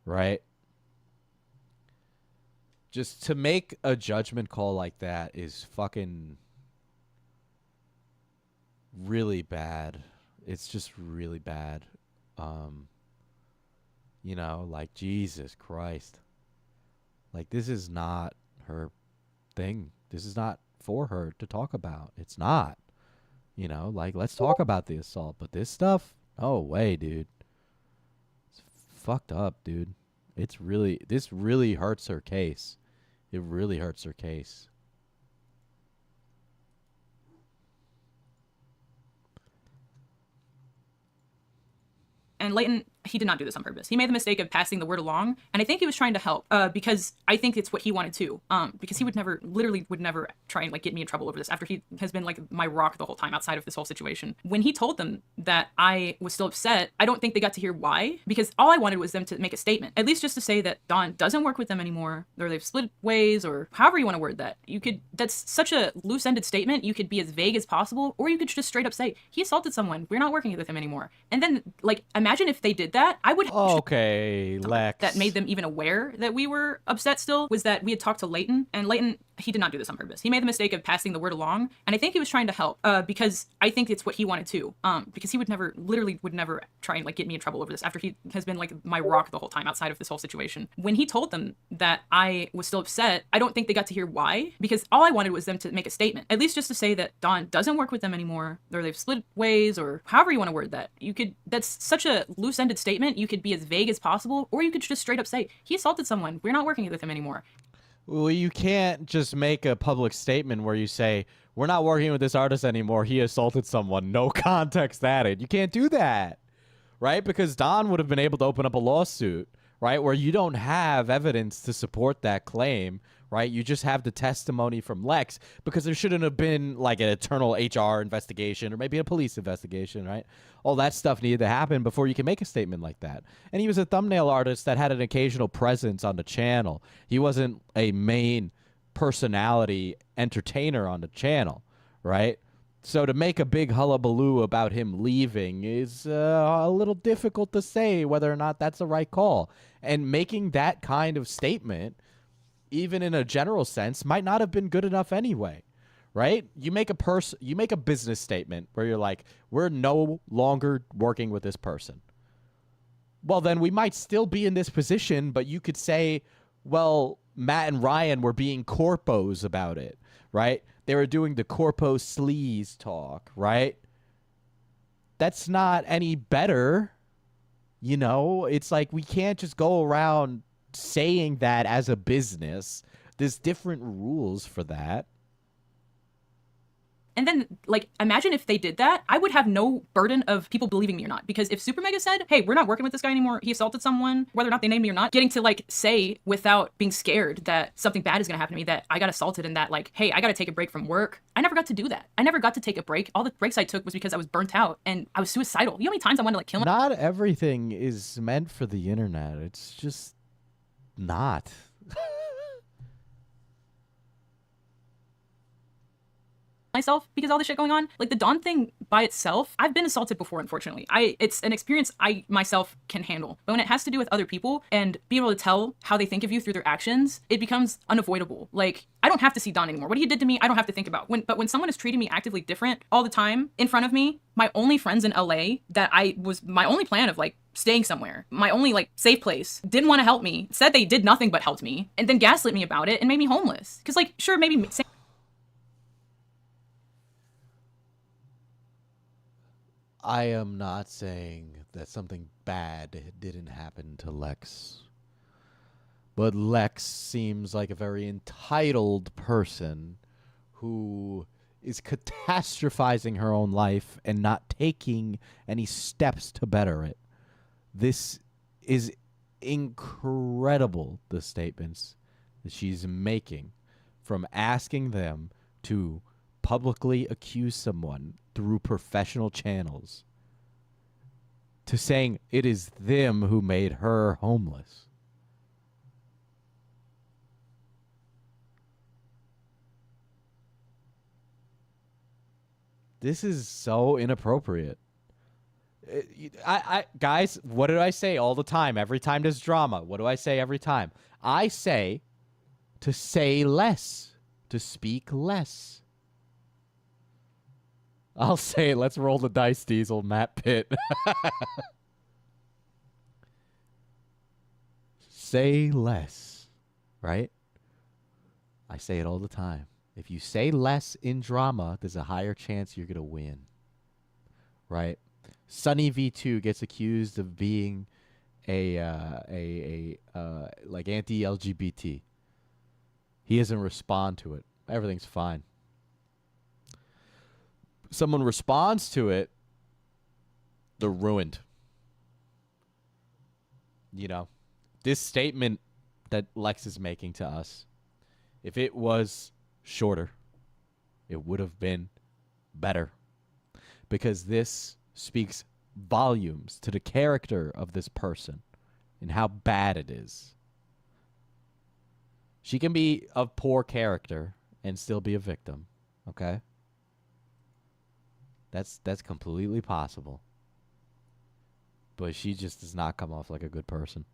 right? Just to make a judgment call like that is fucking really bad. It's just really bad. You know, like, Jesus Christ. Like, this is not her thing. This is not for her to talk about. It's not. You know, like, let's talk about the assault. But this stuff, no way, dude. It's fucked up, dude. This really hurts her case. It really hurts her case. And Leighton, he did not do this on purpose. He made the mistake of passing the word along, and I think he was trying to help because I think it's what he wanted to. Because he would never try and like get me in trouble over this after he has been like my rock the whole time outside of this whole situation. When he told them that I was still upset, I don't think they got to hear why, because all I wanted was them to make a statement, at least just to say that Dawn doesn't work with them anymore, or they've split ways, or however you want to word that. That's such a loose-ended statement. You could be as vague as possible, or you could just straight up say, he assaulted someone, we're not working with him anymore. And then, like, imagine if they did that. I would okay, Lex. That made them even aware that we were upset still was that we had talked to Leighton, and Leighton, he did not do this on purpose. He made the mistake of passing the word along, and I think he was trying to help because I think it's what he wanted to. Because he would never try and like get me in trouble over this after he has been like my rock the whole time outside of this whole situation. When he told them that I was still upset, I don't think they got to hear why, because all I wanted was them to make a statement, at least just to say that Dawn doesn't work with them anymore, or they've split ways, or however you want to word that. That's such a loose-ended statement. You could be as vague as possible, or you could just straight up say, he assaulted someone, we're not working with him anymore. Well, you can't just make a public statement where you say, we're not working with this artist anymore, he assaulted someone, no context added. You can't do that, right? Because Don would have been able to open up a lawsuit, right, where you don't have evidence to support that claim, right? You just have the testimony from Lex, because there shouldn't have been like an eternal HR investigation or maybe a police investigation, right? All that stuff needed to happen before you can make a statement like that. And he was a thumbnail artist that had an occasional presence on the channel. He wasn't a main personality entertainer on the channel, right? So to make a big hullabaloo about him leaving is a little difficult to say whether or not that's the right call. And making that kind of statement even in a general sense, might not have been good enough anyway, right? You make a business statement where you're like, we're no longer working with this person. Well, then we might still be in this position, but you could say, well, Matt and Ryan were being corpos about it, right? They were doing the corpo sleaze talk, right? That's not any better. You know, it's like we can't just go around saying that as a business. There's different rules for that. And then, like, imagine if they did that, I would have no burden of people believing me or not. Because if SuperMega said, hey, we're not working with this guy anymore, he assaulted someone, whether or not they named me or not, getting to, like, say without being scared that something bad is going to happen to me, that I got assaulted and that, like, hey, I got to take a break from work. I never got to do that. I never got to take a break. All the breaks I took was because I was burnt out and I was suicidal. You know how many times I wanted to, like, kill myself? Not everything is meant for the internet. It's just not. Myself because all this shit going on. Like the Dawn thing by itself, I've been assaulted before, unfortunately. It's an experience I myself can handle. But when it has to do with other people and being able to tell how they think of you through their actions, it becomes unavoidable. Like, I don't have to see Dawn anymore. What he did to me, I don't have to think about. But when someone is treating me actively different all the time in front of me, my only friends in LA that I was my only plan of like staying somewhere, my only like safe place, didn't want to help me, said they did nothing but helped me, and then gaslit me about it and made me homeless. Because like, sure, maybe I am not saying that something bad didn't happen to Lex. But Lex seems like a very entitled person who is catastrophizing her own life and not taking any steps to better it. This is incredible, the statements that she's making, from asking them to publicly accuse someone through professional channels to saying it is them who made her homeless. This is so inappropriate. Guys, what did I say all the time? Every time there's drama, what do I say every time? I say to say less, to speak less. I'll say it. Let's roll the dice, Diesel. Matt Pitt. Say less, right? I say it all the time. If you say less in drama, there's a higher chance you're going to win, right? Sunny V2 gets accused of being a like anti-LGBT. He doesn't respond to it. Everything's fine. Someone responds to it, they're ruined. You know, this statement that Lex is making to us, if it was shorter, it would have been better. Because this speaks volumes to the character of this person and how bad it is. She can be of poor character and still be a victim, okay? That's completely possible. But she just does not come off like a good person.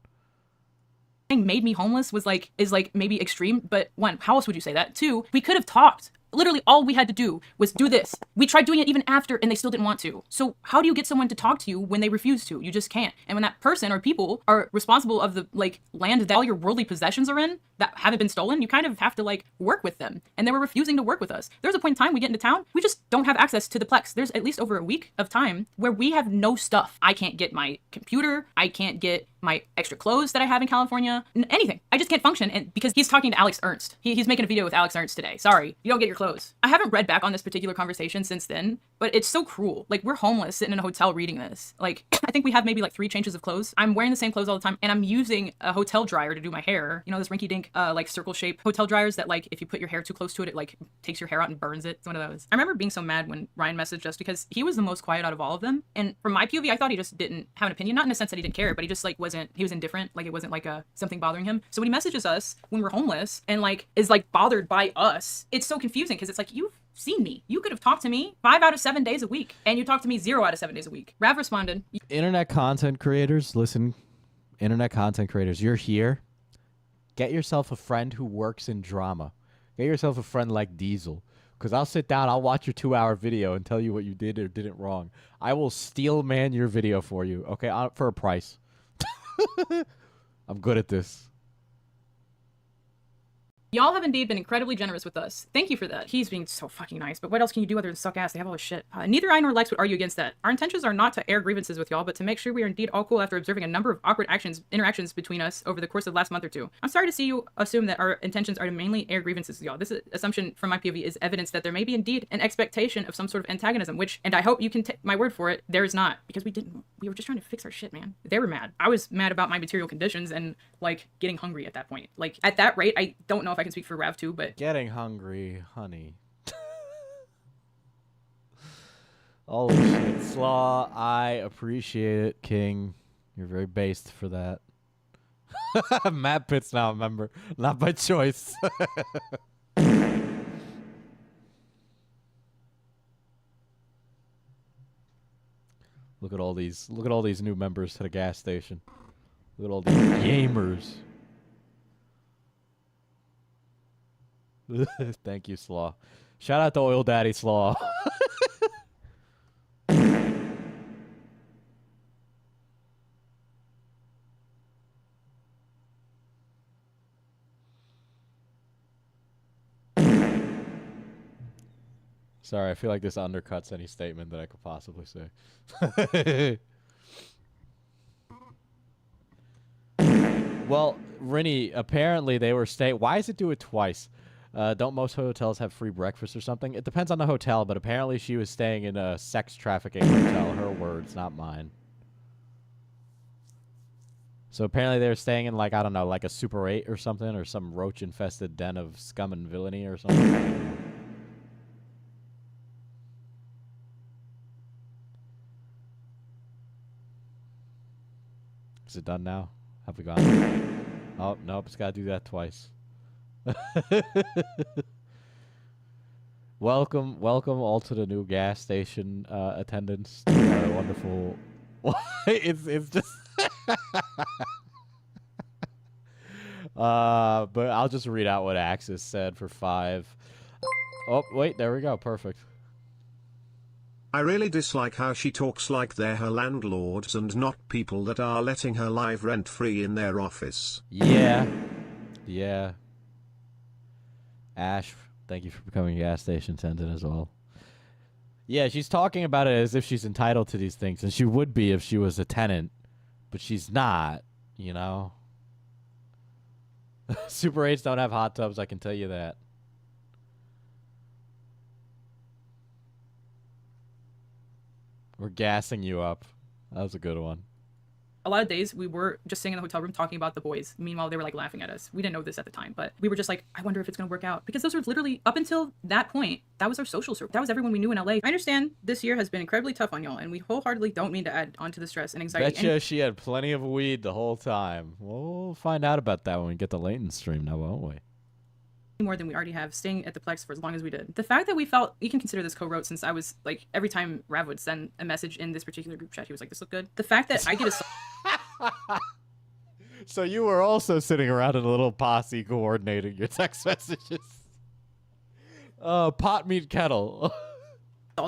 Made me homeless is maybe extreme, but one, how else would you say that? Two, we could have talked. Literally all we had to do was do this. We tried doing it even after and they still didn't want to. So how do you get someone to talk to you when they refuse to? You just can't. And when that person or people are responsible of the like land that all your worldly possessions are in that haven't been stolen, you kind of have to like work with them. And they were refusing to work with us. There's a point in time we get into town, we just don't have access to the Plex. There's at least over a week of time where we have no stuff. I can't get my computer. I can't get my extra clothes that I have in California, anything. I just can't function. And because he's talking to Alex Ernst. He's making a video with Alex Ernst today. Sorry, you don't get your clothes. I haven't read back on this particular conversation since then, but it's so cruel. Like, we're homeless sitting in a hotel reading this. Like, I think we have maybe like 3 changes of clothes. I'm wearing the same clothes all the time, and I'm using a hotel dryer to do my hair. You know, this rinky-dink, like circle shape hotel dryers that like, if you put your hair too close to it, it like takes your hair out and burns it. It's one of those. I remember being so mad when Ryan messaged us because he was the most quiet out of all of them. And from my POV, I thought he just didn't have an opinion. Not in the sense that he didn't care, but he just like he was indifferent. Like, it wasn't like something bothering him. So when he messages us when we're homeless and like is like bothered by us, it's so confusing because it's like, you've seen me. You could have talked to me 5 out of 7 days a week, and you talked to me 0 out of 7 days a week. Rav responded. Internet content creators, listen. Internet content creators, you're here. Get yourself a friend who works in drama. Get yourself a friend like Diesel. Because I'll sit down, I'll watch your 2-hour video and tell you what you did or didn't wrong. I will steel man your video for you, okay, for a price. I'm good at this. Y'all have indeed been incredibly generous with us. Thank you for that. He's being so fucking nice, but what else can you do other than suck ass? They have all this shit. Neither I nor Lex would argue against that. Our intentions are not to air grievances with y'all, but to make sure we are indeed all cool after observing a number of awkward interactions between us over the course of the last month or two. I'm sorry to see you assume that our intentions are to mainly air grievances with y'all. This assumption from my POV is evidence that there may be indeed an expectation of some sort of antagonism, which, and I hope you can take my word for it, there is not. Because we were just trying to fix our shit, man. They were mad. I was mad about my material conditions and, like, getting hungry at that point. Like, at that rate, I don't know if I can speak for Rav 2, but getting hungry, honey. Holy shit, Slaw, I appreciate it, King. You're very based for that. Matt Pitt's now a member, not by choice. Look at all these new members to the gas station. Look at all these gamers. Thank you, Slaw. Shout out to Oil Daddy Slaw. Sorry, I feel like this undercuts any statement that I could possibly say. Well, Rinny, apparently they were staying. Why does it do it twice? Don't most hotels have free breakfast or something? It depends on the hotel, but apparently she was staying in a sex trafficking hotel. Her words, not mine. So apparently they were staying in, like, I don't know, like a Super 8 or something, or some roach-infested den of scum and villainy or something. Is it done now? Have we gone? Oh, nope, it's got to do that twice. Welcome all to the new gas station attendants. Our wonderful. it's just. But I'll just read out what Axis said for 5. Oh wait, there we go. Perfect. I really dislike how she talks like they're her landlords and not people that are letting her live rent-free in their office. Yeah. Yeah. Ash, thank you for becoming a gas station attendant as well. Yeah, she's talking about it as if she's entitled to these things, and she would be if she was a tenant, but she's not, you know? Super 8s don't have hot tubs, I can tell you that. We're gassing you up. That was a good one. a lot of days we were just sitting in the hotel room talking about the boys. Meanwhile, they were like laughing at us. We didn't know this at the time, but we were just like, I wonder if it's going to work out. Because those were literally, up until that point, that was our social circle. That was everyone we knew in LA. I understand this year has been incredibly tough on y'all, and we wholeheartedly don't mean to add onto the stress and anxiety. Betcha she had plenty of weed the whole time. We'll find out about that when we get the Leighton stream now, won't we? More than we already have, staying at the Plex for as long as we did. The fact that we felt, you can consider this co-wrote, since I was like, every time Rav would send a message in this particular group chat, he was like, this look good. The fact that I get a So you were also sitting around in a little posse coordinating your text messages. Pot meat kettle.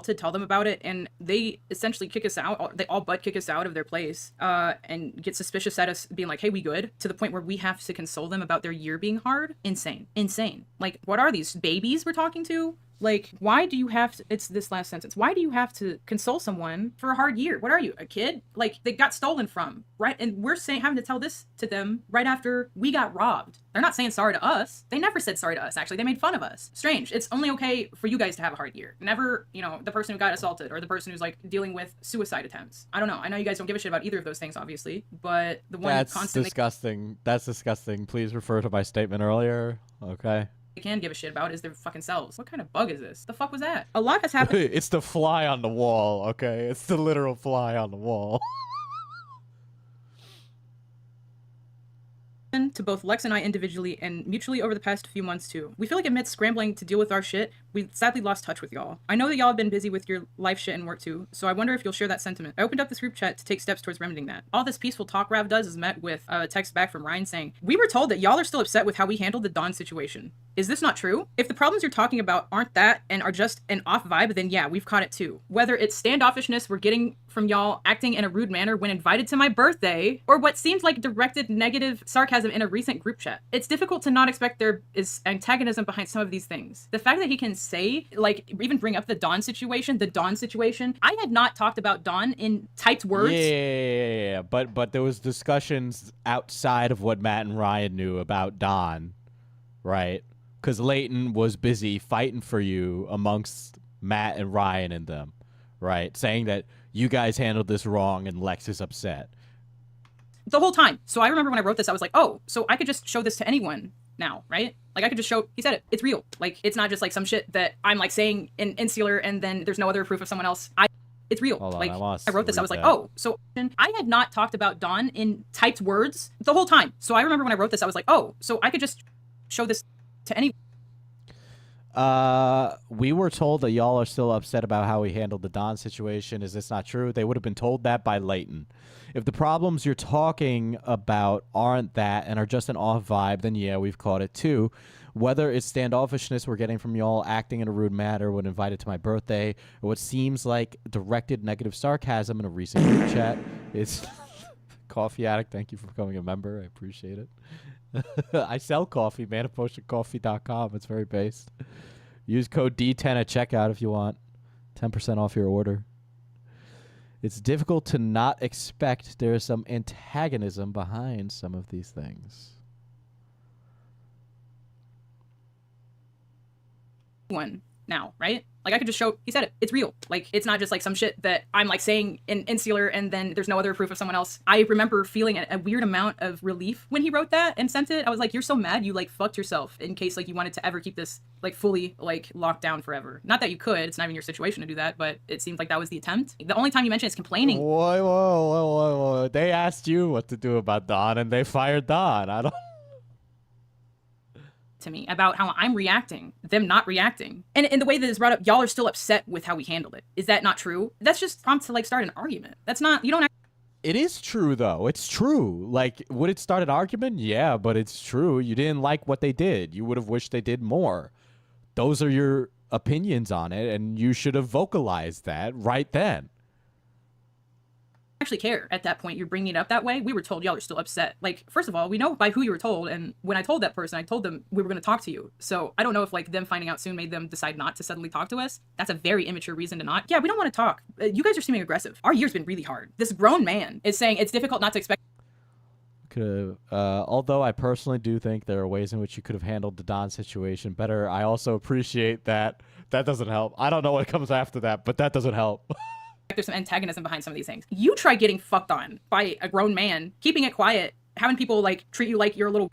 to tell them about it, and they essentially kick us out. They all but kick us out of their place and get suspicious at us being like, hey, we good, to the point where we have to console them about their year being hard. Insane. Like, what are these babies we're talking to? Like, why do you have to, it's this last sentence, why do you have to console someone for a hard year? What are you, a kid? Like, they got stolen from, right? And we're having to tell this to them right after we got robbed. They're not saying sorry to us. They never said sorry to us, actually. They made fun of us. Strange. It's only okay for you guys to have a hard year. Never, you know, the person who got assaulted or the person who's, like, dealing with suicide attempts. I don't know. I know you guys don't give a shit about either of those things, obviously, but the one That's constantly... disgusting. That's disgusting. Please refer to my statement earlier, okay? They can give a shit about is their fucking selves. What kind of bug is this? The fuck was that? A lot has happened. It's the fly on the wall, okay? It's the literal to to both Lex and I individually and mutually over the past few months too. We feel like amidst scrambling to deal with our shit, we sadly lost touch with y'all. I know that y'all have been busy with your life shit and work too, so I wonder if you'll share that sentiment. I opened up this group chat to take steps towards remedying that. All this peaceful talk Rav does is met with a text back from Ryan saying, "We were told that y'all are still upset with how we handled the Dawn situation. Is this not true? If the problems you're talking about aren't that and are just an off vibe, then yeah, we've caught it too. Whether it's standoffishness we're getting from y'all acting in a rude manner when invited to my birthday, or what seems like directed negative sarcasm in a recent group chat. It's difficult to not expect there is antagonism behind some of these things. The fact that he can say, like, even bring up the Dawn situation, I had not talked about Dawn in typed words. Yeah. But there was discussions outside of what Matt and Ryan knew about Dawn, right? Because Leighton was busy fighting for you amongst Matt and Ryan and them, right? Saying that you guys handled this wrong and Lex is upset. The whole time. So I remember when I wrote this, I was like, oh, so I could just show this to anyone now, right? Like I could just show, he said it, it's real. Like it's not just like some shit that I'm like saying in insular and then there's no other proof of someone else. It's real. Hold on, like I wrote this, I was like, that. oh, so I had not talked about Dawn in typed words the whole time. So I remember when I wrote this, I was like, oh, so I could just show this to anyone. We were told that y'all are still upset about how we handled the Dawn situation. Is this not true? They would have been told that by Leighton. If the problems you're talking about aren't that and are just an off vibe, then yeah, we've caught it too. Whether it's standoffishness we're getting from y'all acting in a rude manner when invited to my birthday, or what seems like directed negative sarcasm in a recent group chat, it's Coffee Addict. Thank you for becoming a member. I appreciate it. I sell coffee, manipotioncoffee.com. It's very based. Use code D10 at checkout if you want 10% off your order. It's difficult to not expect there is some antagonism behind some of these things. One now, right? Like I could just show, he said it, it's real. Like it's not just like some shit that I'm like saying in insular and then there's no other proof of someone else. I remember feeling a weird amount of relief when he wrote that and sent it. I was like, you're so mad you like fucked yourself in case like you wanted to ever keep this like fully like locked down forever. Not that you could, it's not even your situation to do that, but it seems like that was the attempt. The only time you mention is complaining. Whoa. They asked you what to do about Dawn and they fired Dawn. I don't... to me about how I'm reacting, them not reacting. And in the way that is brought up, y'all are still upset with how we handled it. Is that not true? That's just prompt to like start an argument. That's not, you don't. It is true though. It's true. Like, would it start an argument? Yeah, but it's true. You didn't like what they did. You would have wished they did more. Those are your opinions on it, and you should have vocalized that right then. Actually care at that point. You're bringing it up that way. We were told y'all are still upset. Like, first of all, we know by who you were told, and when I told that person, I told them we were going to talk to you. So I don't know if like them finding out soon made them decide not to suddenly talk to us. That's a very immature reason to not. Yeah, we don't want to talk. You guys are seeming aggressive. Our year's been really hard. This grown man is saying it's difficult not to expect. Although I personally do think there are ways in which you could have handled the Don situation better, I also appreciate that doesn't help. I don't know what comes after that, but that doesn't help. There's some antagonism behind some of these things. You try getting fucked on by a grown man, keeping it quiet, having people like treat you like you're a little.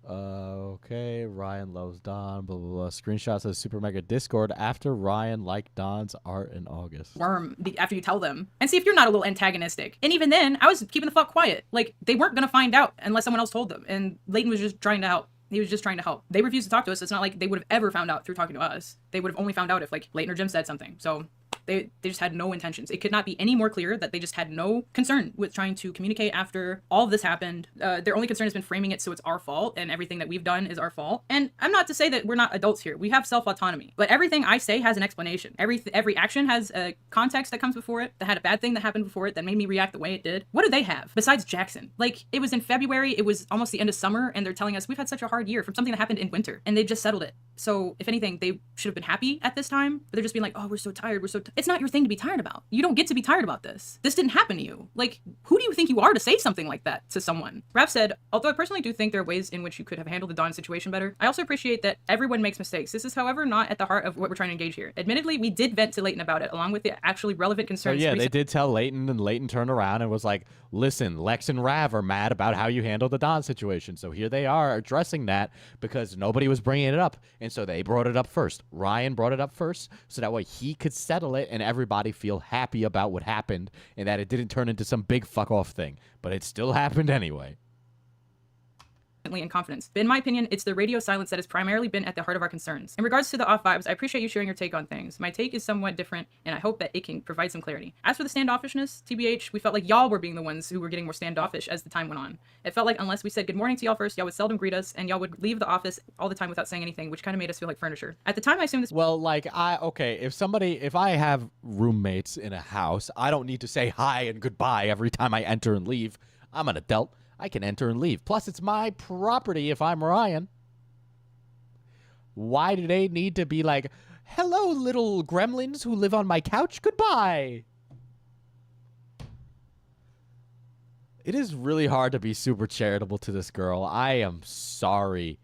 Okay, Ryan loves Don, blah, blah, blah. Screenshots of SuperMega Discord after Ryan liked Don's art in August. Worm after you tell them. And see if you're not a little antagonistic. And even then, I was keeping the fuck quiet. Like, they weren't going to find out unless someone else told them. And Leighton was just trying to help. He was just trying to help. They refused to talk to us. It's not like they would have ever found out through talking to us. They would have only found out if, like, Leighton or Jim said something. So they just had no intentions. It could not be any more clear that they just had no concern with trying to communicate after all of this happened. Their only concern has been framing it so it's our fault and everything that we've done is our fault. And I'm not to say that we're not adults here. We have self-autonomy. But everything I say has an explanation. Every action has a context that comes before it, that had a bad thing that happened before it that made me react the way it did. What do they have besides Jackson? Like, it was in February, it was almost the end of summer, and they're telling us we've had such a hard year from something that happened in winter, and they just settled it. So if anything, they should have been happy at this time, but they're just being like, oh, we're so tired, it's not your thing to be tired about. You don't get to be tired about this. This didn't happen to you. Like, who do you think you are to say something like that to someone? Raph said, although I personally do think there are ways in which you could have handled the Dawn situation better, I also appreciate that everyone makes mistakes. This is, however, not at the heart of what we're trying to engage here. Admittedly, we did vent to Leighton about it, along with the actually relevant concerns. So yeah, they did tell Leighton, and Leighton turned around and was like, listen, Lex and Rav are mad about how you handled the Dawn situation. So here they are addressing that because nobody was bringing it up. And so they brought it up first. Ryan brought it up first so that way he could settle it and everybody feel happy about what happened and that it didn't turn into some big fuck off thing. But it still happened anyway. in confidence. But in my opinion, it's the radio silence that has primarily been at the heart of our concerns. In regards to the off vibes, I appreciate you sharing your take on things. My take is somewhat different, and I hope that it can provide some clarity. As for the standoffishness, TBH, we felt like y'all were being the ones who were getting more standoffish as the time went on. It felt like unless we said good morning to y'all first, y'all would seldom greet us, and y'all would leave the office all the time without saying anything, which kind of made us feel like furniture. At the time, I assumed this. Well, like, if I have roommates in a house, I don't need to say hi and goodbye every time I enter and leave. I'm an adult. I can enter and leave. Plus, it's my property if I'm Ryan. Why do they need to be like, hello, little gremlins who live on my couch, goodbye? It is really hard to be super charitable to this girl. I am sorry.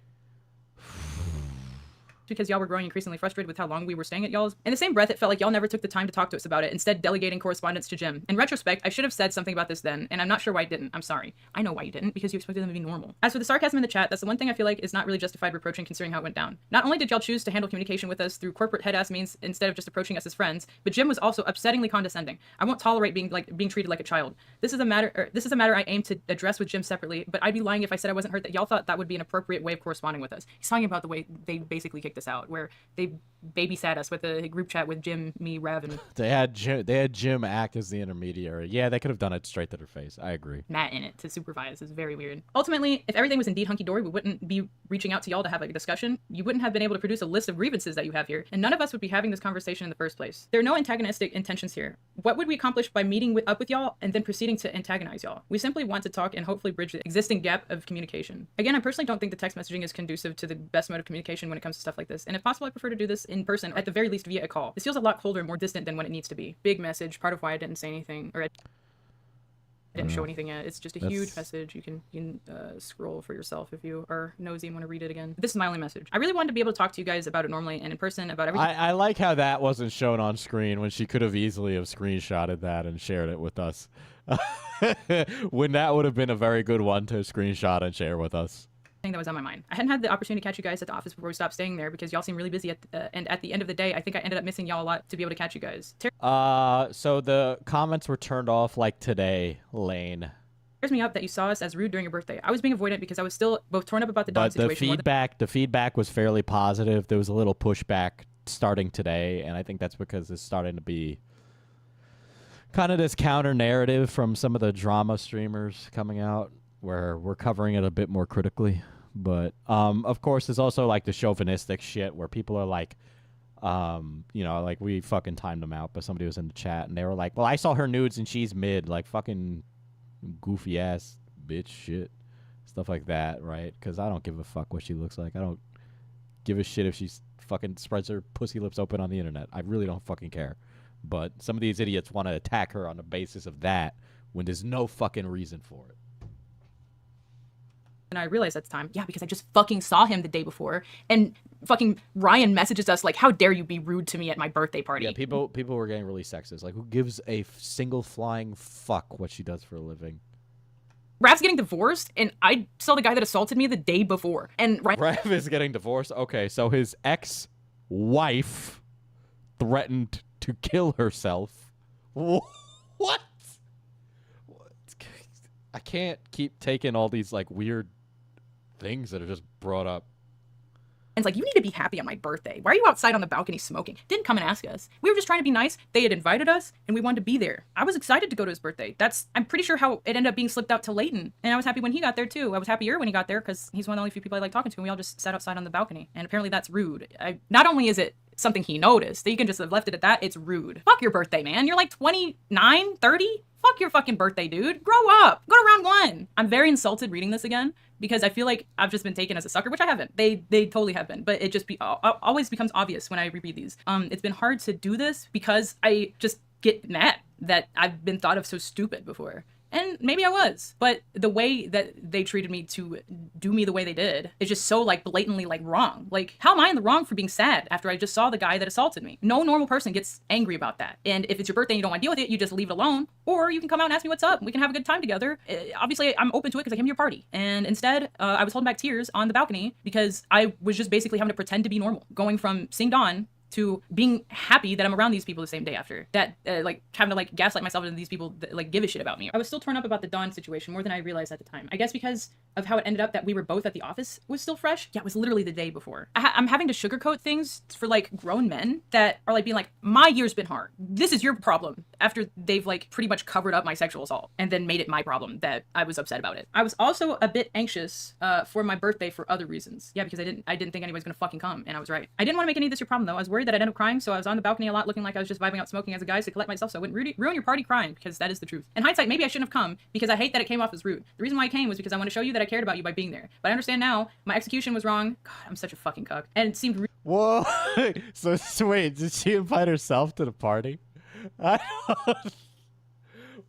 Because y'all were growing increasingly frustrated with how long we were staying at y'all's. In the same breath, it felt like y'all never took the time to talk to us about it, instead delegating correspondence to Jim. In retrospect, I should have said something about this then, and I'm not sure why I didn't. I'm sorry. I know why you didn't, because you expected them to be normal. As for the sarcasm in the chat, that's the one thing I feel like is not really justified reproaching considering how it went down. Not only did y'all choose to handle communication with us through corporate head-ass means instead of just approaching us as friends, but Jim was also upsettingly condescending. I won't tolerate being treated like a child. This is a matter I aim to address with Jim separately, but I'd be lying if I said I wasn't hurt that y'all thought that would be an appropriate way of corresponding with us. He's talking about the way they basically kicked us out, where they babysat us with a group chat with Jim, me, Rev, and They had Jim act as the intermediary. Yeah, they could have done it straight to their face. I agree. Matt in it to supervise. Is very weird. Ultimately, if everything was indeed hunky-dory, we wouldn't be reaching out to y'all to have a discussion. You wouldn't have been able to produce a list of grievances that you have here, and none of us would be having this conversation in the first place. There are no antagonistic intentions here. What would we accomplish by meeting up with y'all and then proceeding to antagonize y'all? We simply want to talk and hopefully bridge the existing gap of communication. Again, I personally don't think the text messaging is conducive to the best mode of communication when it comes to stuff like this, and if possible, I prefer to do this in person, at the very least via a call. This feels a lot colder and more distant than what it needs to be. Big message, part of why I didn't say anything, or I didn't show anything yet. It's just a huge message. You can scroll for yourself if you are nosy and want to read it again. This is my only message. I really wanted to be able to talk to you guys about it normally and in person about everything. I like how that wasn't shown on screen when she could have easily have screenshotted that and shared it with us. When that would have been a very good one to screenshot and share with us. That was on my mind. I hadn't had the opportunity to catch you guys at the office before we stopped staying there because y'all seem really busy and at the end of the day, I think I ended up missing y'all a lot to be able to catch you guys. So the comments were turned off like today, Lane. Tears me up that you saw us as rude during your birthday. I was being avoidant because I was still both torn up about the dog situation. But the feedback was fairly positive. There was a little pushback starting today, and I think that's because it's starting to be kind of this counter narrative from some of the drama streamers coming out where we're covering it a bit more critically. But of course, there's also like the chauvinistic shit where people are like, like we fucking timed them out, but somebody was in the chat and they were like, well, I saw her nudes and she's mid, like fucking goofy ass bitch shit, stuff like that, right? Because I don't give a fuck what she looks like. I don't give a shit if she fucking spreads her pussy lips open on the internet. I really don't fucking care. But some of these idiots want to attack her on the basis of that when there's no fucking reason for it. And I realized at the time, yeah, because I just fucking saw him the day before, and fucking Ryan messages us like, how dare you be rude to me at my birthday party? Yeah, people were getting really sexist. Like, who gives a single flying fuck what she does for a living? Rav's getting divorced, and I saw the guy that assaulted me the day before. And Rav is getting divorced? Okay, so his ex-wife threatened to kill herself. What? I can't keep taking all these, like, weird things that are just brought up. And it's like, you need to be happy on my birthday. Why are you outside on the balcony smoking? Didn't come and ask us. We were just trying to be nice. They had invited us, and we wanted to be there. I was excited to go to his birthday. I'm pretty sure how it ended up being slipped out to Leighton. And I was happy when he got there, too. I was happier when he got there, because he's one of the only few people I like talking to, and we all just sat outside on the balcony. And apparently that's rude. Not only is it something he noticed, that you can just have left it at that, it's rude. Fuck your birthday, man. You're like 29, 30? Fuck your fucking birthday, dude. Grow up. Go to round one. I'm very insulted reading this again because I feel like I've just been taken as a sucker, which I haven't. They totally have been, but it just always becomes obvious when I reread these. It's been hard to do this because I just get mad that I've been thought of so stupid before. And maybe I was, but the way that they treated me to do me the way they did is just so like blatantly like wrong. Like, how am I in the wrong for being sad after I just saw the guy that assaulted me? No normal person gets angry about that. And if it's your birthday and you don't want to deal with it, you just leave it alone. Or you can come out and ask me what's up. We can have a good time together. Obviously, I'm open to it because I came to your party. And instead, I was holding back tears on the balcony because I was just basically having to pretend to be normal. Going from seeing Dawn to being happy that I'm around these people the same day after. That like having to like gaslight myself into these people that like give a shit about me. I was still torn up about the Dawn situation more than I realized at the time. I guess because of how it ended up that we were both at the office was still fresh. Yeah, it was literally the day before. I'm having to sugarcoat things for like grown men that are like being like, my year's been hard. This is your problem, after they've like pretty much covered up my sexual assault and then made it my problem that I was upset about it. I was also a bit anxious for my birthday for other reasons. Yeah, because I didn't think anybody was gonna fucking come, and I was right. I didn't want to make any of this your problem though. I was worried that I'd end up crying, so I was on the balcony a lot looking like I was just vibing out smoking as a guy to collect myself so I wouldn't ruin your party crying, because that is the truth. In hindsight, maybe I shouldn't have come because I hate that it came off as rude. The reason why I came was because I want to show you that I cared about you by being there. But I understand now my execution was wrong. God, I'm such a fucking cuck. And it seemed Whoa. So wait, did she invite herself to the party? I don't...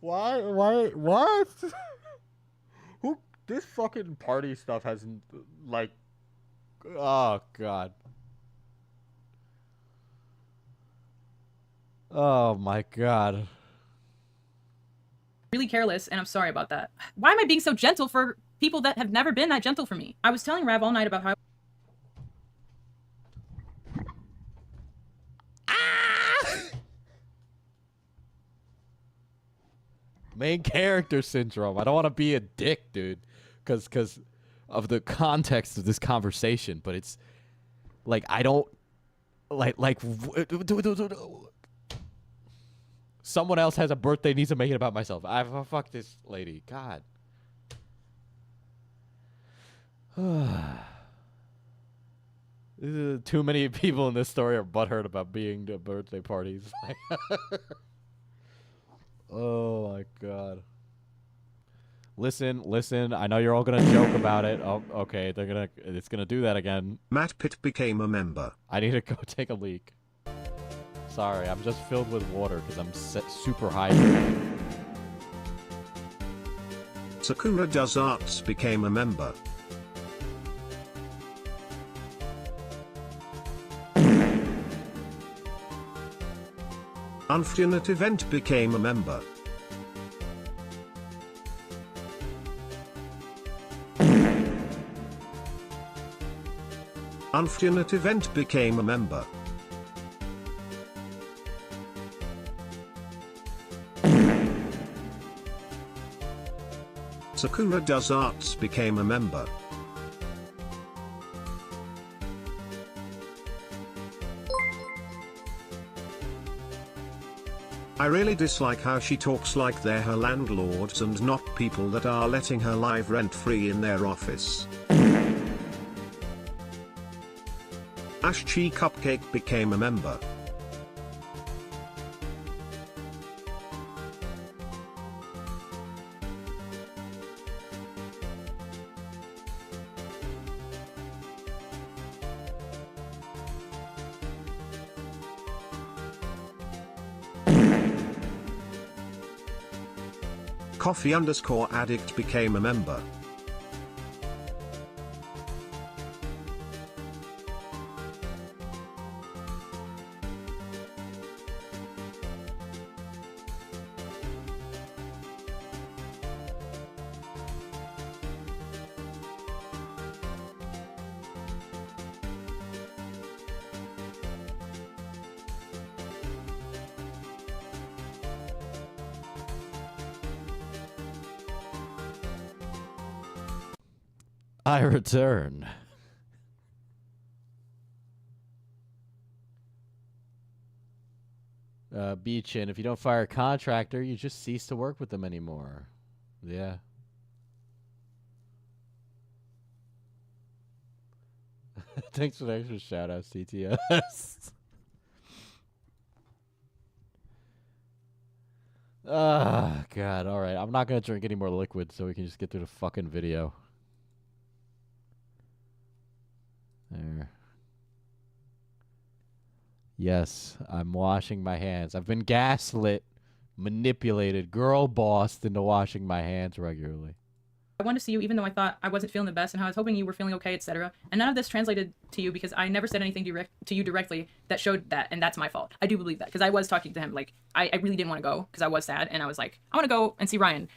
Why? What? Who? This fucking party stuff hasn't, like... Oh, God. Oh, my God. really careless, and I'm sorry about that. Why am I being so gentle for people that have never been that gentle for me? I was telling Rav all night about how Main character syndrome. I don't want to be a dick, dude, because of the context of this conversation. But it's like I don't like. Someone else has a birthday, needs to make it about myself. Fuck this lady. God. Too many people in this story are butthurt about being to birthday parties. Oh my God. Listen. I know you're all gonna joke about it. Oh, okay. It's gonna do that again. Matt Pitt became a member. I need to go take a leak. Sorry, I'm just filled with water because I'm super hydrated. Sakura Does Arts became a member. Unfortunate Event became a member. Unfortunate Event became a member. Sakura Does Arts became a member. I really dislike how she talks like they're her landlords and not people that are letting her live rent-free in their office. Ash Chi Cupcake became a member. Coffee_addict became a member. I return. Beachin, if you don't fire a contractor, you just cease to work with them anymore. Yeah. Thanks for the extra shout out, CTS. Ah, God. All right. I'm not going to drink any more liquid so we can just get through the fucking video. There. Yes, I'm washing my hands. I've been gaslit, manipulated, girl bossed into washing my hands regularly. I wanted to see you even though I thought I wasn't feeling the best and how I was hoping you were feeling okay, etc. And none of this translated to you because I never said anything to you directly that showed that, and that's my fault. I do believe that because I was talking to him like I really didn't want to go because I was sad and I was like, I want to go and see Ryan.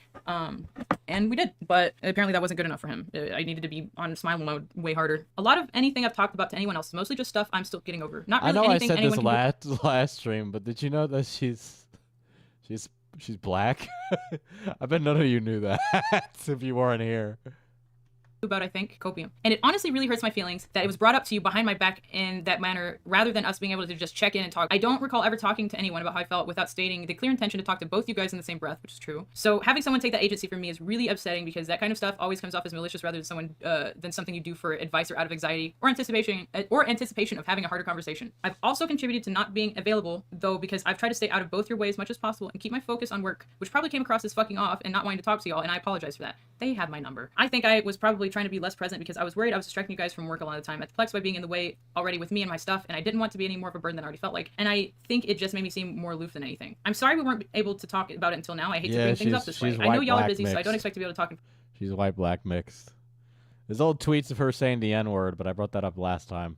And we did, but apparently that wasn't good enough for him. I needed to be on smile mode way harder. A lot of anything I've talked about to anyone else is mostly just stuff I'm still getting over. Not really I know anything I said this anyone last stream, but did you know that she's black? I bet none of you knew that if you weren't here. about, I think, copium. And it honestly really hurts my feelings that it was brought up to you behind my back in that manner rather than us being able to just check in and talk. I don't recall ever talking to anyone about how I felt without stating the clear intention to talk to both you guys in the same breath, which is true. So having someone take that agency from me is really upsetting because that kind of stuff always comes off as malicious rather than something you do for advice or out of anxiety or anticipation of having a harder conversation. I've also contributed to not being available though because I've tried to stay out of both your way as much as possible and keep my focus on work, which probably came across as fucking off and not wanting to talk to y'all, and I apologize for that. They had my number. I think I was probably trying to be less present because I was worried I was distracting you guys from work a lot of the time. I was perplexed by being in the way already with me and my stuff, and I didn't want to be any more of a burden than I already felt like. And I think it just made me seem more aloof than anything. I'm sorry we weren't able to talk about it until now. I hate to bring things up this way. I know y'all are busy, so I don't expect to be able to talk. She's white-black mixed. There's old tweets of her saying the N-word, but I brought that up last time.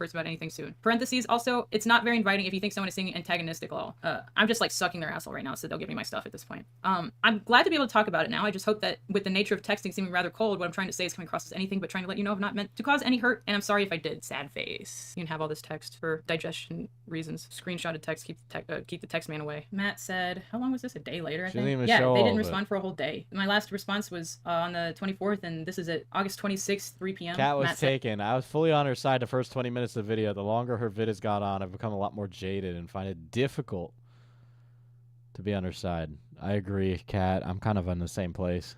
About anything soon. Parentheses, also, it's not very inviting if you think someone is singing antagonistic lol. I'm just like sucking their asshole right now, so they'll give me my stuff at this point. I'm glad to be able to talk about it now. I just hope that with the nature of texting seeming rather cold, what I'm trying to say is coming across as anything but trying to let you know I've not meant to cause any hurt, and I'm sorry if I did. Sad face. You can have all this text for digestion reasons. Screenshotted text, keep the text man away. Matt said, how long was this? A day later, I think? Yeah, they didn't respond for a whole day. My last response was on the 24th, and this is at August 26th, 3 p.m. Cat was taken. I was fully on her side the first 20 minutes of the video. The longer her vid has gone on, I've become a lot more jaded and find it difficult to be on her side. I agree, Kat. I'm kind of in the same place.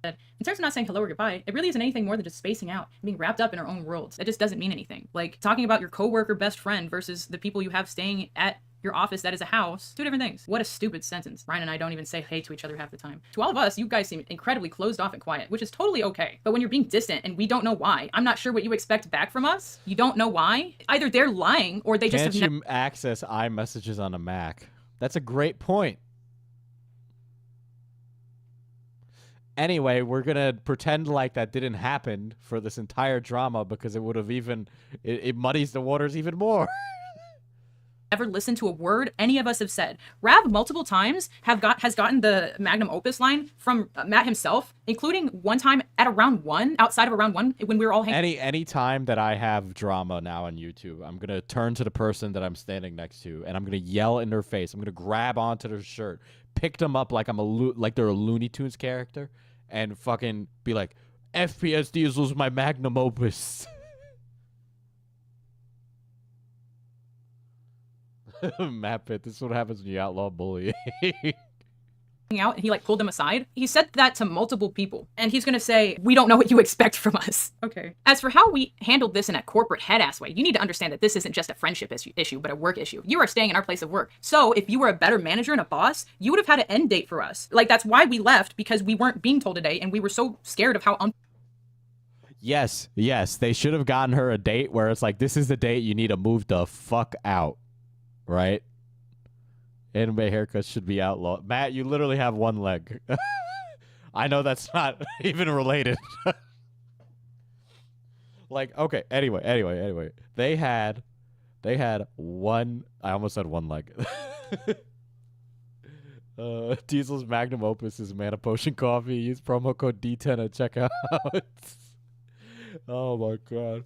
In terms of not saying hello or goodbye, it really isn't anything more than just spacing out and being wrapped up in our own worlds. It just doesn't mean anything. Like talking about your coworker best friend versus the people you have staying at your office that is a house. Two different things. What a stupid sentence. Ryan and I don't even say hey to each other half the time. To all of us, you guys seem incredibly closed off and quiet, which is totally okay. But when you're being distant and we don't know why, I'm not sure what you expect back from us. You don't know why. Either they're lying or they just have Can't you access iMessages on a Mac? That's a great point. Anyway, we're going to pretend like that didn't happen for this entire drama because it would have it muddies the waters even more. Ever listened to a word any of us have said. Rav multiple times has gotten the magnum opus line from Matt himself, including one time at a round one, outside of a round one, when we were all hanging. Any time that I have drama now on YouTube, I'm gonna turn to the person that I'm standing next to, and I'm gonna yell in their face. I'm gonna grab onto their shirt, pick them up like like they're a Looney Tunes character, and fucking be like, "FPS Diesel's my magnum opus." Matt Pitt, this is what happens when you outlaw bullying. Out and he like pulled him aside. He said that to multiple people, and he's gonna say, we don't know what you expect from us. Okay. As for how we handled this in a corporate head-ass way, you need to understand that this isn't just a friendship issue, but a work issue. You are staying in our place of work. So if you were a better manager and a boss, you would have had an end date for us. Like that's why we left, because we weren't being told a day, and we were so scared of how Yes, they should have gotten her a date where it's like, this is the date you need to move the fuck out. Right? Anime haircuts should be outlawed. Matt, you literally have one leg. I know that's not even related. Like, okay, anyway. They had one, I almost said one leg. Diesel's magnum opus is Mana Potion Coffee. Use promo code D10 at checkout. Oh my god.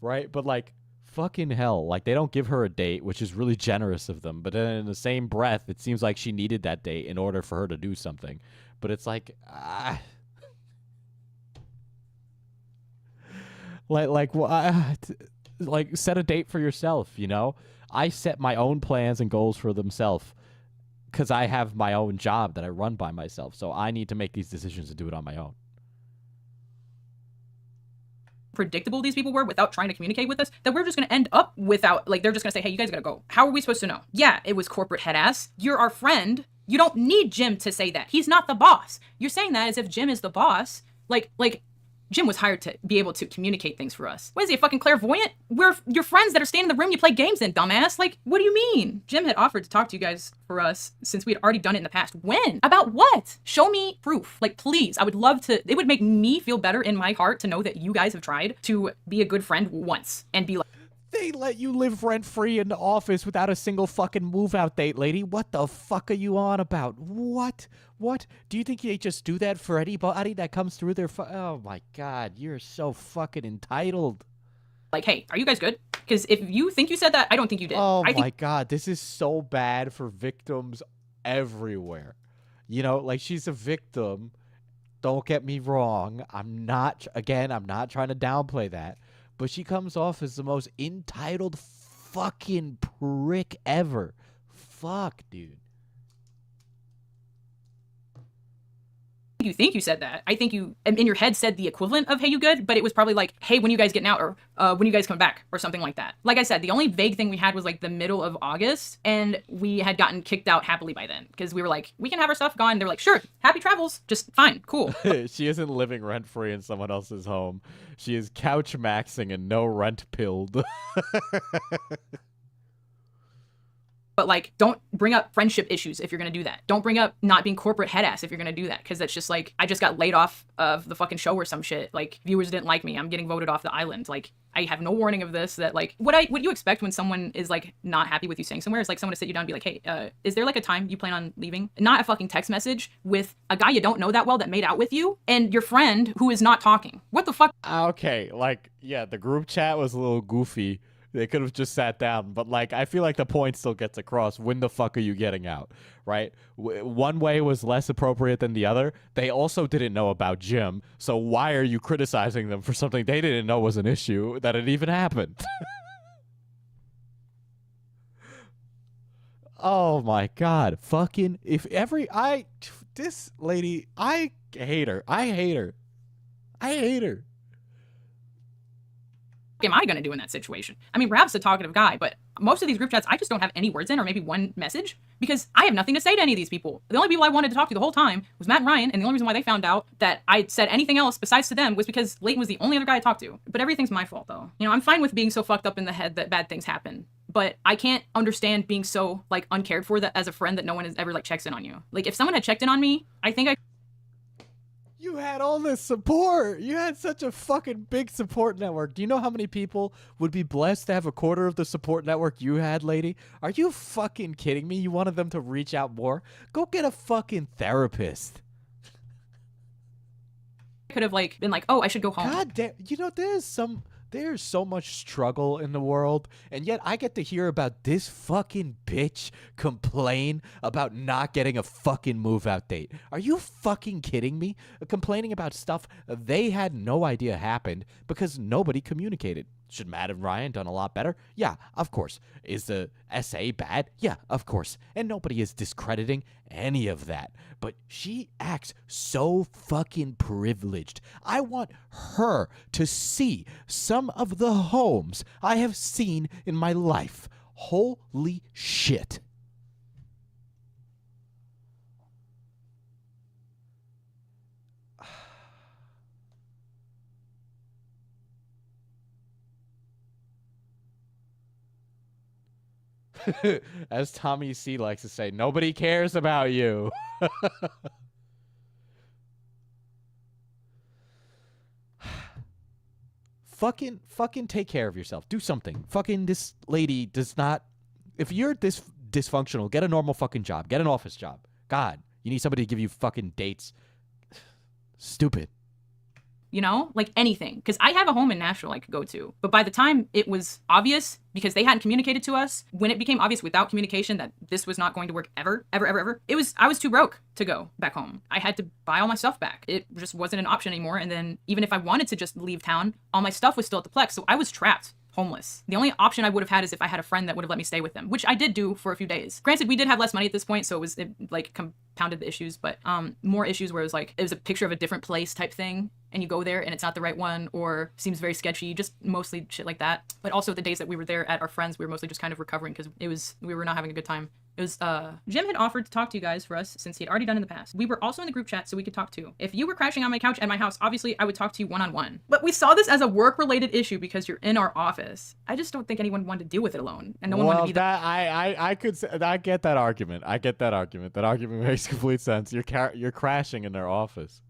Right? But like, fucking hell, like they don't give her a date, which is really generous of them, but then in the same breath it seems like she needed that date in order for her to do something. But it's like like set a date for yourself, you know? I set my own plans and goals for themselves because I have my own job that I run by myself, so I need to make these decisions and do it on my own. Predictable these people were without trying to communicate with us, that we're just going to end up without, like, they're just going to say, hey, you guys got to go. How are we supposed to know? Yeah, it was corporate head ass. You're our friend. You don't need Jim to say that. He's not the boss. You're saying that as if Jim is the boss. Like, Jim was hired to be able to communicate things for us. What is he, a fucking clairvoyant? We're your friends that are staying in the room you play games in, dumbass. Like, what do you mean? Jim had offered to talk to you guys for us since we had already done it in the past. When? About what? Show me proof. Like, please. I would love to. It would make me feel better in my heart to know that you guys have tried to be a good friend once and be like, They let you live rent-free in the office without a single fucking move-out date, lady. What the fuck are you on about? What? What? Do you think they just do that for anybody that comes through their oh, my God. You're so fucking entitled. like, hey, are you guys good? Because if you think you said that, I don't think you did. Oh, my God. This is so bad for victims everywhere. You know, like, she's a victim. Don't get me wrong. I'm not trying to downplay that. But she comes off as the most entitled fucking prick ever. Fuck, dude. You think you said that. I think you, in your head, said the equivalent of, hey, you good? But it was probably like, hey, when you guys getting out? Or when you guys come back? Or something like that. Like I said, the only vague thing we had was like the middle of August. And we had gotten kicked out happily by then. Because we were like, we can have our stuff gone. They were like, sure, happy travels. Just fine, cool. She isn't living rent-free in someone else's home. She is couch maxing and no rent pilled. But like, don't bring up friendship issues if you're going to do that. Don't bring up not being corporate head ass if you're going to do that. Because that's just like, I just got laid off of the fucking show or some shit. Like, viewers didn't like me. I'm getting voted off the island. Like, I have no warning of this. That like, what you expect when someone is like not happy with you staying somewhere is like someone to sit you down and be like, hey, is there like a time you plan on leaving? Not a fucking text message with a guy you don't know that well that made out with you and your friend who is not talking. What the fuck? Okay, like, yeah, the group chat was a little goofy. They could have just sat down, but like, I feel like the point still gets across. When the fuck are you getting out, right? One way was less appropriate than the other. They also didn't know about Jim, so why are you criticizing them for something they didn't know was an issue that it even happened? Oh my God, fucking, this lady, I hate her. I hate her. Am I going to do in that situation? I mean, Rav's a talkative guy, but most of these group chats, I just don't have any words in or maybe one message because I have nothing to say to any of these people. The only people I wanted to talk to the whole time was Matt and Ryan, and the only reason why they found out that I said anything else besides to them was because Leighton was the only other guy I talked to. But everything's my fault, though. You know, I'm fine with being so fucked up in the head that bad things happen, but I can't understand being so, like, uncared for that as a friend that no one has ever, like, checks in on you. Like, if someone had checked in on me, I think You had all this support. You had such a fucking big support network. Do you know how many people would be blessed to have a quarter of the support network you had, lady? Are you fucking kidding me? You wanted them to reach out more? Go get a fucking therapist. could have, like, been like, oh, I should go home. God damn. You know, there's so much struggle in the world, and yet I get to hear about this fucking bitch complain about not getting a fucking move-out date. Are you fucking kidding me? Complaining about stuff they had no idea happened because nobody communicated. Should Matt and Ryan done a lot better? Yeah, of course. Is the essay bad? Yeah, of course. And nobody is discrediting any of that. But she acts so fucking privileged. I want her to see some of the homes I have seen in my life. Holy shit. As Tommy C likes to say, nobody cares about you. Fucking take care of yourself. Do something. Fucking this lady does not. If you're this dysfunctional, get a normal fucking job. Get an office job. God, you need somebody to give you fucking dates. Stupid. You know, like anything. Because I have a home in Nashville I could go to. But by the time it was obvious, because they hadn't communicated to us, when it became obvious without communication that this was not going to work ever, I was too broke to go back home. I had to buy all my stuff back. It just wasn't an option anymore. And then even if I wanted to just leave town, all my stuff was still at the Plex. So I was trapped. Homeless. The only option I would have had is if I had a friend that would have let me stay with them, which I did do for a few days. Granted, we did have less money at this point, so it was like compounded the issues, but more issues where it was a picture of a different place type thing, and you go there and it's not the right one, or seems very sketchy, just mostly shit like that. But also the days that we were there at our friends, we were mostly just kind of recovering because we were not having a good time. It was, Jim had offered to talk to you guys for us since he had already done in the past. We were also in the group chat so we could talk too. If you were crashing on my couch at my house, obviously I would talk to you one-on-one. But we saw this as a work-related issue because you're in our office. I just don't think anyone wanted to deal with it alone. And no one wanted to be that. I get that argument. I get that argument. That argument makes complete sense. You're crashing in their office.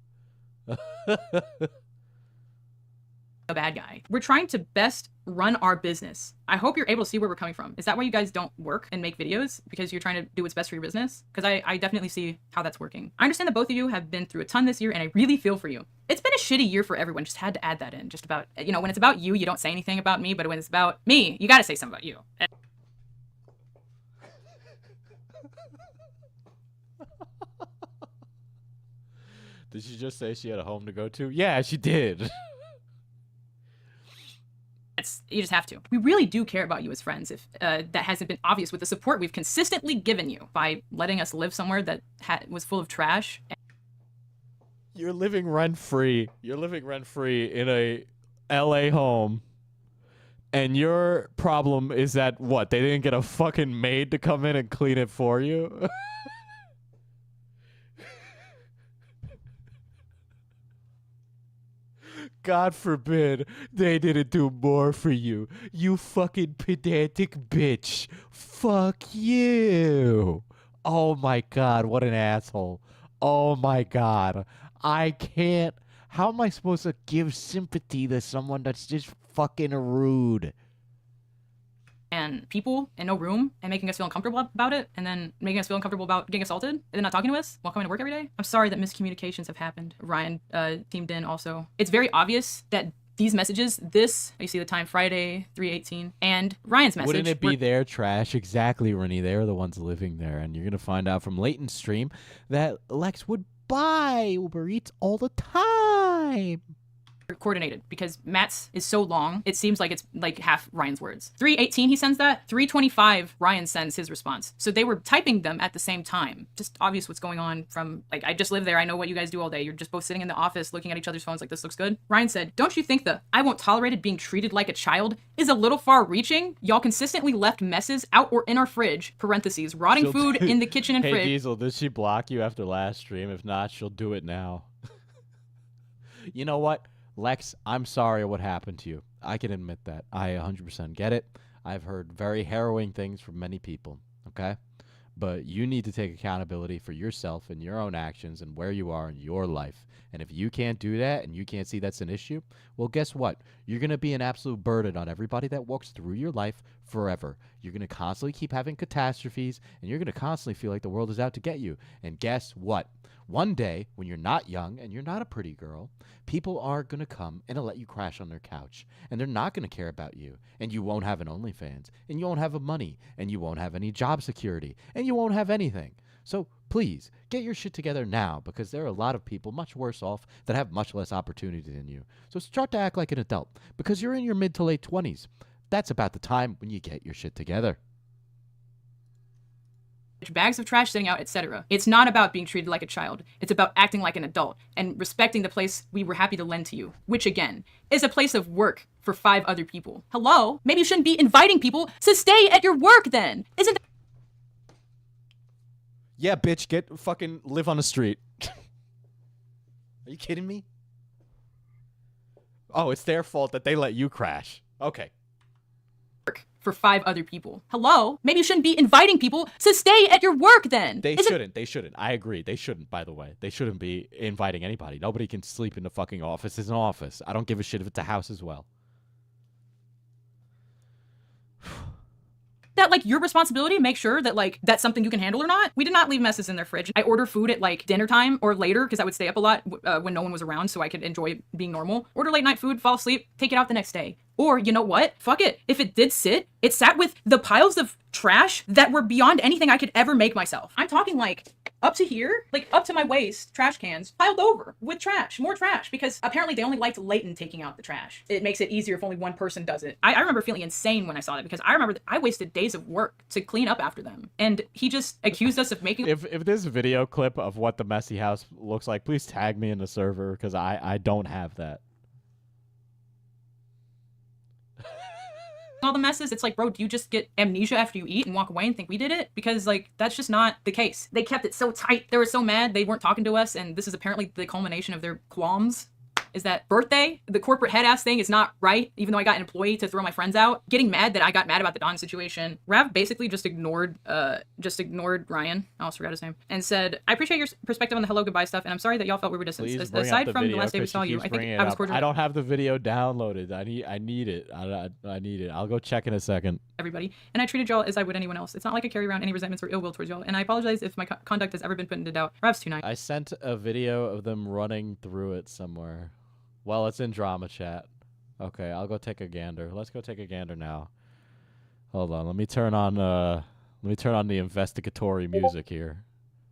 a bad guy. We're trying to best run our business. I hope you're able to see where we're coming from. Is that why you guys don't work and make videos? Because you're trying to do what's best for your business? Because I definitely see how that's working. I understand that both of you have been through a ton this year, and I really feel for you. It's been a shitty year for everyone. Just had to add that in. Just about, you know, when it's about you, you don't say anything about me, but when it's about me, you gotta say something about you. Did she just say she had a home to go to? Yeah, she did. You just have to. We really do care about you as friends. If that hasn't been obvious with the support we've consistently given you by letting us live somewhere that was full of trash. You're living rent-free. You're living rent-free in a LA home. And your problem is that, what, they didn't get a fucking maid to come in and clean it for you? God forbid they didn't do more for you. You fucking pedantic bitch. Fuck you. Oh my God, what an asshole. Oh my God. I can't. How am I supposed to give sympathy to someone that's just fucking rude? And people in no room and making us feel uncomfortable about it, and then making us feel uncomfortable about getting assaulted and then not talking to us while coming to work every day. I'm sorry that miscommunications have happened. Ryan teamed in also. It's very obvious that these messages, you see the time, Friday, 3:18, and Ryan's message. Wouldn't it be their trash? Exactly, Rennie. They're the ones living there. And you're going to find out from Leighton's stream that Lex would buy Uber Eats all the time. Coordinated, because Matt's is so long, it seems like it's like half Ryan's words. 3:18 he sends that, 3:25 Ryan sends his response. So they were typing them at the same time. Just obvious what's going on from, like, I just live there, I know what you guys do all day. You're just both sitting in the office looking at each other's phones like, this looks good. Ryan said, don't you think the I won't tolerate it being treated like a child is a little far reaching? Y'all consistently left messes out or in our fridge, parentheses, rotting food in the kitchen and hey, fridge. Hey Diesel, did she block you after last stream? If not, she'll do it now. You know what? Lex, I'm sorry what happened to you. I can admit that. I 100% get it. I've heard very harrowing things from many people, okay? But you need to take accountability for yourself and your own actions and where you are in your life. And if you can't do that and you can't see that's an issue, well, guess what? You're going to be an absolute burden on everybody that walks through your life forever. You're going to constantly keep having catastrophes, and you're going to constantly feel like the world is out to get you. And guess what? One day, when you're not young and you're not a pretty girl, people are going to come and let you crash on their couch. And they're not going to care about you. And you won't have an OnlyFans. And you won't have money. And you won't have any job security. And you won't have anything. So please, get your shit together now, because there are a lot of people much worse off that have much less opportunity than you. So start to act like an adult, because you're in your mid to late 20s. That's about the time when you get your shit together. Bags of trash sitting out, etc. It's not about being treated like a child. It's about acting like an adult and respecting the place we were happy to lend to you, which again is a place of work for 5 other people. Hello? Maybe you shouldn't be inviting people to stay at your work then. Isn't that— Yeah, bitch, get fucking live on the street. Are you kidding me? Oh, it's their fault that they let you crash. Okay. For 5 other people. Hello? Maybe you shouldn't be inviting people to stay at your work then. They shouldn't. I agree. They shouldn't, by the way. They shouldn't be inviting anybody. Nobody can sleep in the fucking office. It's an office. I don't give a shit if it's a house as well. That, like, your responsibility, make sure that, like, that's something you can handle or not. We did not leave messes in their fridge. I order food at, like, dinner time or later, because I would stay up a lot when no one was around so I could enjoy being normal. Order late night food, fall asleep, take it out the next day. Or, you know what? Fuck it. If it did sit, it sat with the piles of trash that were beyond anything I could ever make myself. I'm talking like up to here, like up to my waist, trash cans piled over with trash, more trash, because apparently they only liked Leighton taking out the trash. It makes it easier if only one person does it. I remember feeling insane when I saw that, because I remember that I wasted days of work to clean up after them. And he just accused us of making... If this video clip of what the messy house looks like, please tag me in the server, because I don't have that. all the messes, it's like, bro, do you just get amnesia after you eat and walk away and think we did it? Because like that's just not the case. They kept it so tight. They were so mad they weren't talking to us, and this is apparently the culmination of their qualms. Is that birthday, the corporate head ass thing is not right, even though I got an employee to throw my friends out. Getting mad that I got mad about the Don situation. Rav basically just ignored Ryan, I almost forgot his name, and said, I appreciate your perspective on the hello goodbye stuff, and I'm sorry that y'all felt we were distant. Aside from the last day we saw you, I think I was cordial. I don't have the video downloaded. I need it. I need it. I'll go check in a second. Everybody, and I treated y'all as I would anyone else. It's not like I carry around any resentments or ill will towards y'all, and I apologize if my conduct has ever been put into doubt. Rav's too nice. I sent a video of them running through it somewhere. Well, it's in drama chat. Okay, I'll go take a gander. Let's go take a gander now. Hold on, let me turn on the investigatory music here.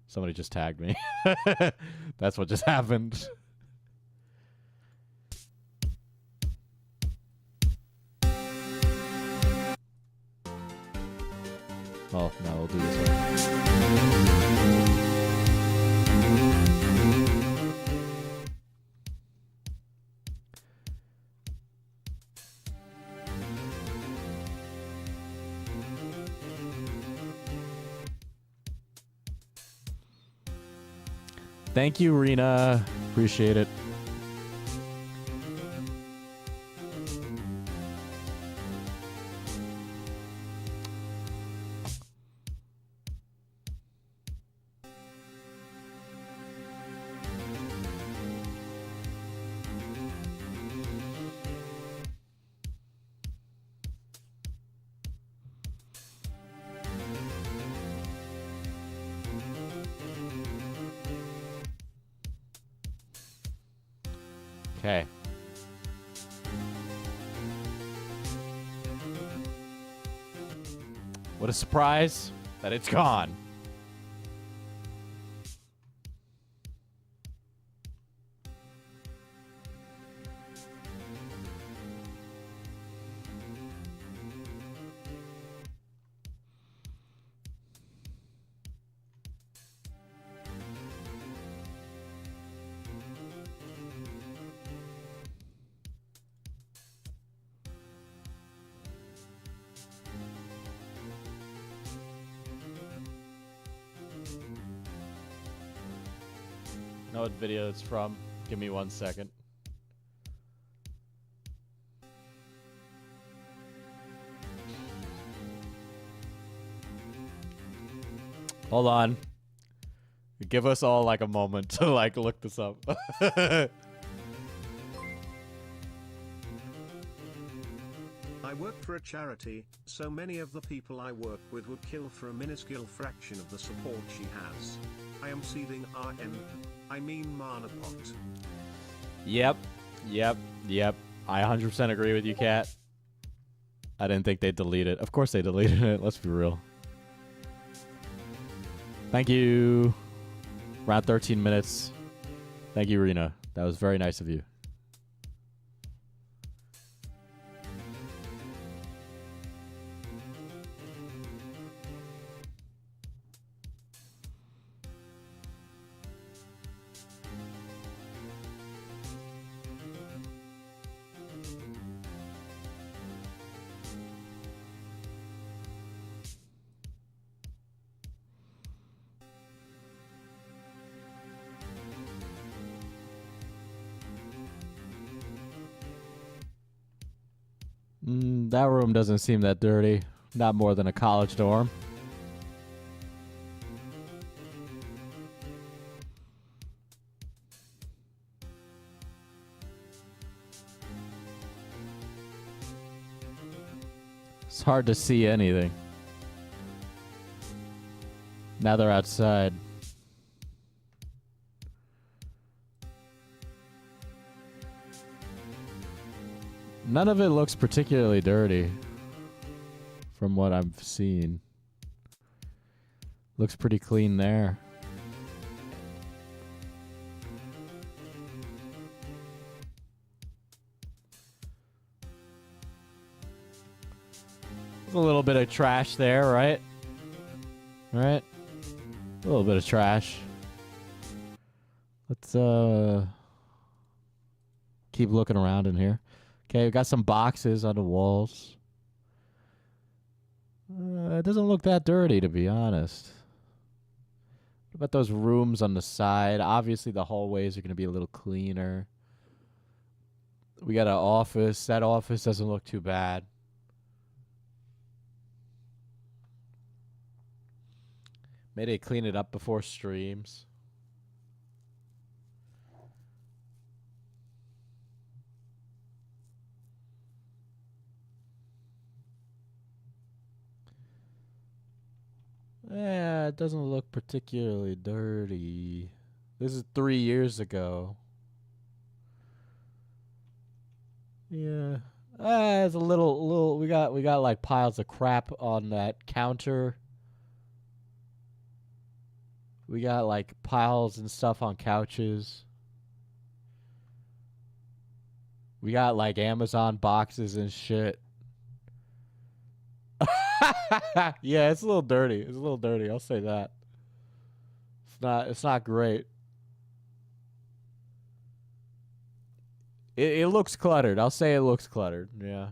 Somebody just tagged me. That's what just happened. Oh, no, we'll do this one. Thank you, Rena. Appreciate it. Okay. What a surprise that it's gone. Know what video it's from. Give me 1 second. Hold on. Give us all like a moment to like look this up. I work for a charity, so many of the people I work with would kill for a minuscule fraction of the support she has. I am seeding I mean Manapot. Yep. I 100% agree with you, Kat. I didn't think they'd delete it. Of course they deleted it. Let's be real. Thank you. Around 13 minutes. Thank you, Rena. That was very nice of you. That room doesn't seem that dirty. Not more than a college dorm. It's hard to see anything. Now they're outside. None of it looks particularly dirty from what I've seen. Looks pretty clean there. A little bit of trash there, right? Right? A little bit of trash. Let's keep looking around in here. Okay, we got some boxes on the walls. It doesn't look that dirty, to be honest. What about those rooms on the side? Obviously, the hallways are going to be a little cleaner. We got an office. That office doesn't look too bad. Maybe they clean it up before streams. Yeah, it doesn't look particularly dirty. This is 3 years ago. Yeah. It's a little we got like piles of crap on that counter. We got like piles and stuff on couches. We got like Amazon boxes and shit. Yeah, it's a little dirty. It's a little dirty. I'll say that. It's not great. It looks cluttered. I'll say it looks cluttered. Yeah.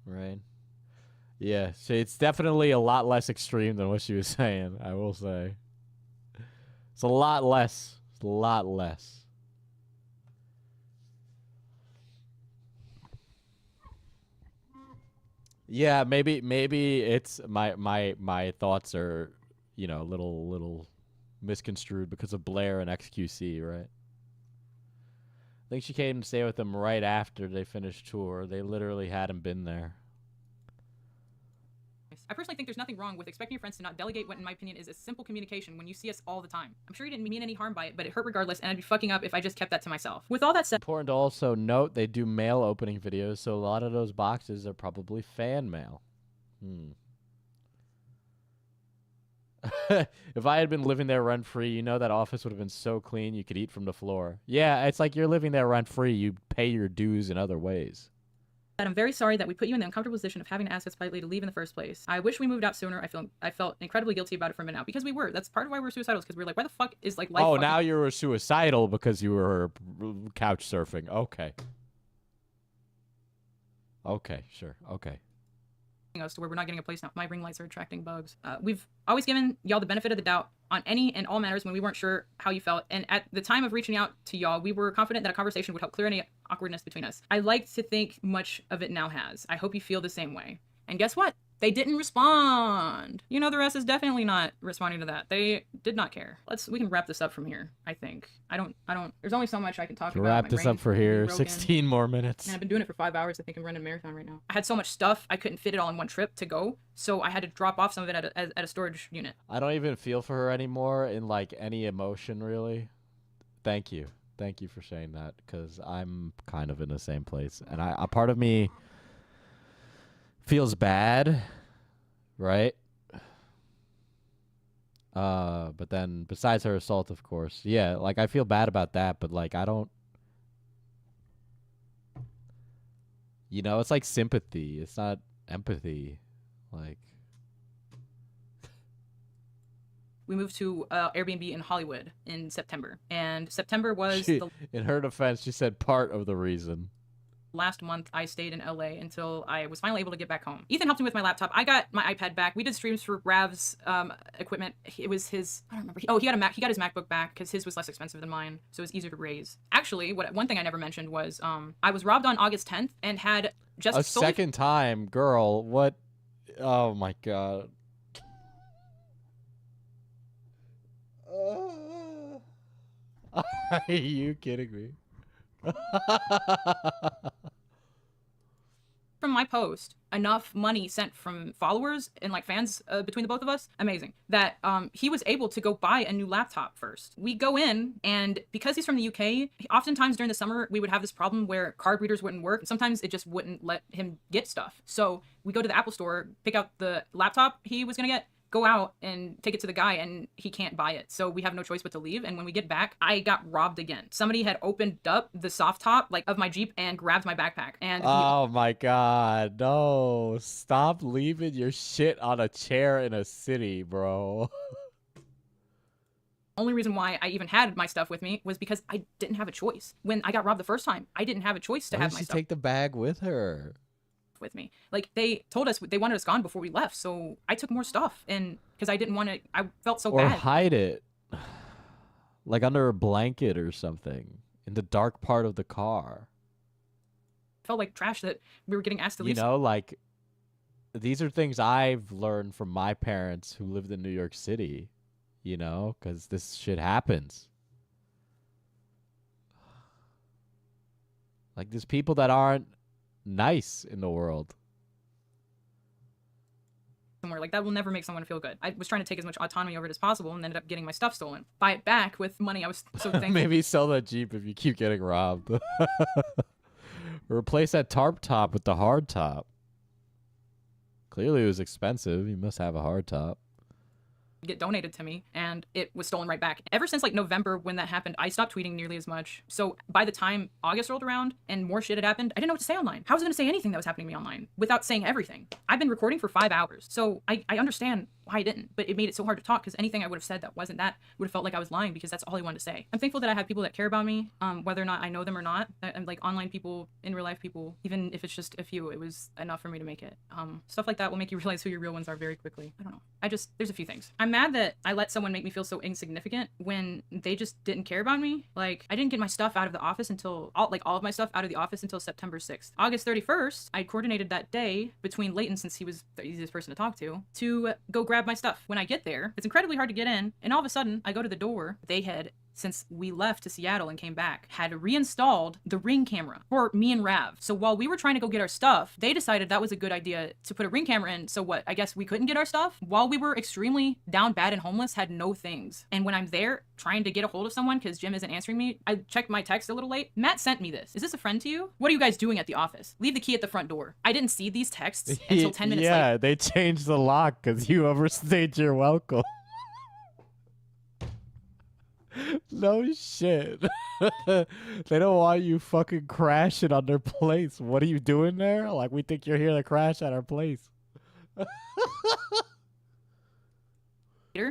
Right. Yeah. So it's definitely a lot less extreme than what she was saying, I will say. It's a lot less. It's a lot less. Yeah, maybe it's my thoughts are, you know, a little misconstrued because of Blair and XQC, right? I think she came to stay with them right after they finished tour. They literally hadn't been there. I personally think there's nothing wrong with expecting your friends to not delegate what, in my opinion, is a simple communication when you see us all the time. I'm sure you didn't mean any harm by it, but it hurt regardless, and I'd be fucking up if I just kept that to myself. With all that said, Important to also note they do mail opening videos, so a lot of those boxes are probably fan mail. If I had been living there rent-free, you know that office would have been so clean you could eat from the floor. Yeah, it's like you're living there rent-free. You pay your dues in other ways. I'm very sorry that we put you in the uncomfortable position of having to ask us politely to leave in the first place. I wish we moved out sooner. I felt incredibly guilty about it from now because we were. That's part of why we're suicidal, because we're like, why the fuck is like life? Oh, now you were suicidal because you were couch surfing. Okay. Okay, sure. Okay. Us to where we're not getting a place now. My ring lights are attracting bugs. We've always given y'all the benefit of the doubt on any and all matters when we weren't sure how you felt, and at the time of reaching out to y'all, we were confident that a conversation would help clear any awkwardness between us. I like to think much of it now has. I hope you feel the same way. And guess what? They didn't respond. You know, the rest is definitely not responding to that. They did not care. We can wrap this up from here, I think. I don't, there's only so much I can talk about. Wrap this up for here. 16 more minutes. And I've been doing it for 5 hours. I think I'm running a marathon right now. I had so much stuff, I couldn't fit it all in one trip to go. So I had to drop off some of it at a storage unit. I don't even feel for her anymore in like any emotion, really. Thank you. Thank you for saying that, because I'm kind of in the same place. And a part of me feels bad, right? But then besides her assault, of course, yeah, like I feel bad about that, but like I don't, you know, it's like sympathy. It's not empathy. Like, we moved to Airbnb in Hollywood in September, and September was in her defense, she said part of the reason. Last month, I stayed in LA until I was finally able to get back home. Ethan helped me with my laptop. I got my iPad back. We did streams for Rav's equipment. It was his, I don't remember. Oh, he got a Mac. He got his MacBook back because his was less expensive than mine, so it was easier to raise. Actually, one thing I never mentioned was I was robbed on August 10th and had just a second time, girl. What? Oh my god. Are you kidding me? from my post enough money sent from followers and like fans between the both of us, amazing, that he was able to go buy a new laptop first. We go in, and because he's from the UK, oftentimes during the summer we would have this problem where card readers wouldn't work. Sometimes it just wouldn't let him get stuff. So we go to the Apple store, pick out the laptop he was gonna get, go out and take it to the guy, and he can't buy it. So we have no choice but to leave. And when we get back, I got robbed again. Somebody had opened up the soft top like of my Jeep and grabbed my backpack. And oh my God, no. Stop leaving your shit on a chair in a city, bro. only reason why I even had my stuff with me was because I didn't have a choice. When I got robbed the first time, I didn't have a choice to have my stuff take the bag with her? with me. Like, they told us they wanted us gone before we left, so I took more stuff, and because I didn't want to, I felt so Or bad. hide it, like under a blanket or something, in the dark part of the car. Felt like trash that we were getting asked to leave. You know, like, these are things I've learned from my parents who lived in New York City, you know, because this shit happens. Like, there's people that aren't nice in the world. Somewhere like that will never make someone feel good. I was trying to take as much autonomy over it as possible and ended up getting my stuff stolen. Buy it back with money I was so thankful. Maybe sell that Jeep if you keep getting robbed. Replace that tarp top with the hard top. Clearly it was expensive. You must have a hard top. Get donated to me, and it was stolen right back. Ever since like November when that happened, I stopped tweeting nearly as much. So by the time August rolled around and more shit had happened, I didn't know what to say online. How was I going to say anything that was happening to me online without saying everything? I've been recording for 5 hours, so I understand why I didn't, but it made it so hard to talk because anything I would have said that wasn't that would have felt like I was lying because that's all I wanted to say. I'm thankful that I have people that care about me, whether or not I know them or not. I'm like online people, in real life people, even if it's just a few, it was enough for me to make it. Stuff like that will make you realize who your real ones are very quickly. I don't know. There's a few things. I'm mad that I let someone make me feel so insignificant when they just didn't care about me. Like, I didn't get my stuff out of the office until, all of my stuff out of the office until September 6th. August 31st, I coordinated that day between Leighton, since he was the easiest person to talk to go grab my stuff. When I get there, it's incredibly hard to get in, and all of a sudden, I go to the door. They had, since we left to Seattle and came back, had reinstalled the Ring camera for me and Rav. So while we were trying to go get our stuff, they decided that was a good idea to put a Ring camera in. So what, I guess we couldn't get our stuff? While we were extremely down bad and homeless, had no things. And when I'm there trying to get a hold of someone because Jim isn't answering me, I checked my text a little late. Matt sent me this. Is this a friend to you? What are you guys doing at the office? Leave the key at the front door. I didn't see these texts until 10 minutes late. Yeah, they changed the lock because you overstayed your welcome. No shit. They don't want you fucking crashing on their place. What are you doing there? Like, we think you're here to crash at our place.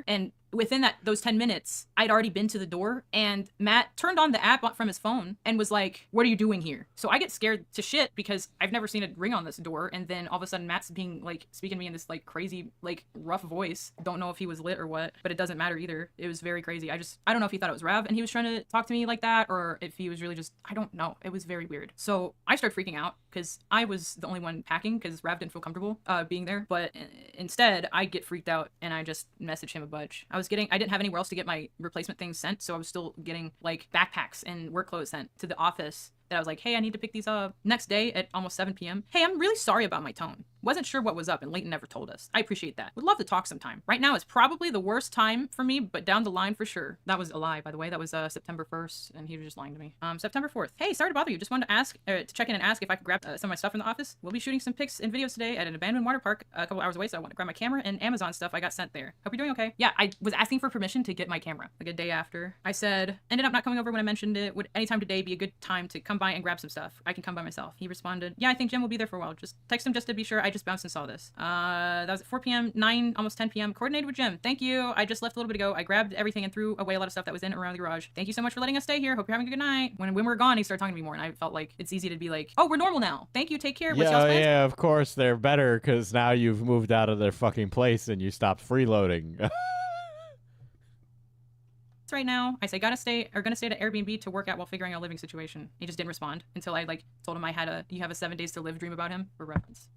And within those 10 minutes, I'd already been to the door, and Matt turned on the app from his phone and was like, "What are you doing here?" So I get scared to shit because I've never seen a ring on this door, and then all of a sudden Matt's being like speaking to me in this like crazy, like rough voice. Don't know if he was lit or what, but it doesn't matter either. It was very crazy. I don't know if he thought it was Rav and he was trying to talk to me like that, or if he was really just, I don't know. It was very weird. So I started freaking out because I was the only one packing because Rav didn't feel comfortable being there. But instead, I get freaked out and I just message him a bunch. I didn't have anywhere else to get my replacement things sent, so I was still getting like backpacks and work clothes sent to the office. That I was like, hey, I need to pick these up. Next day at almost 7 p.m. Hey, I'm really sorry about my tone. Wasn't sure what was up, and Leighton never told us. I appreciate that. Would love to talk sometime. Right now is probably the worst time for me, but down the line for sure. That was a lie, by the way. That was September 1st, and he was just lying to me. September 4th. Hey, sorry to bother you. Just wanted to ask, to check in and ask if I could grab some of my stuff from the office. We'll be shooting some pics and videos today at an abandoned water park a couple hours away, so I want to grab my camera and Amazon stuff I got sent there. Hope you're doing okay. Yeah, I was asking for permission to get my camera, like a day after. I said, ended up not coming over when I mentioned it. Would anytime today be a good time to come by and grab some stuff? I can come by myself. He responded, yeah, I think Jim will be there for a while. Just text him just to be sure. I just bounced and saw this. That was at 4 p.m., 9, almost 10 p.m. Coordinated with Jim. Thank you. I just left a little bit ago. I grabbed everything and threw away a lot of stuff that was in and around the garage. Thank you so much for letting us stay here. Hope you're having a good night. When we were gone, he started talking to me more, and I felt like it's easy to be like, oh, we're normal now. Thank you. Take care. What's y'all's plans? Yeah, of course they're better because now you've moved out of their fucking place and you stopped freeloading. Right now, I say gonna stay at Airbnb to work out while figuring out a living situation. He just didn't respond until I like told him you have a 7 days to live dream about him for reference.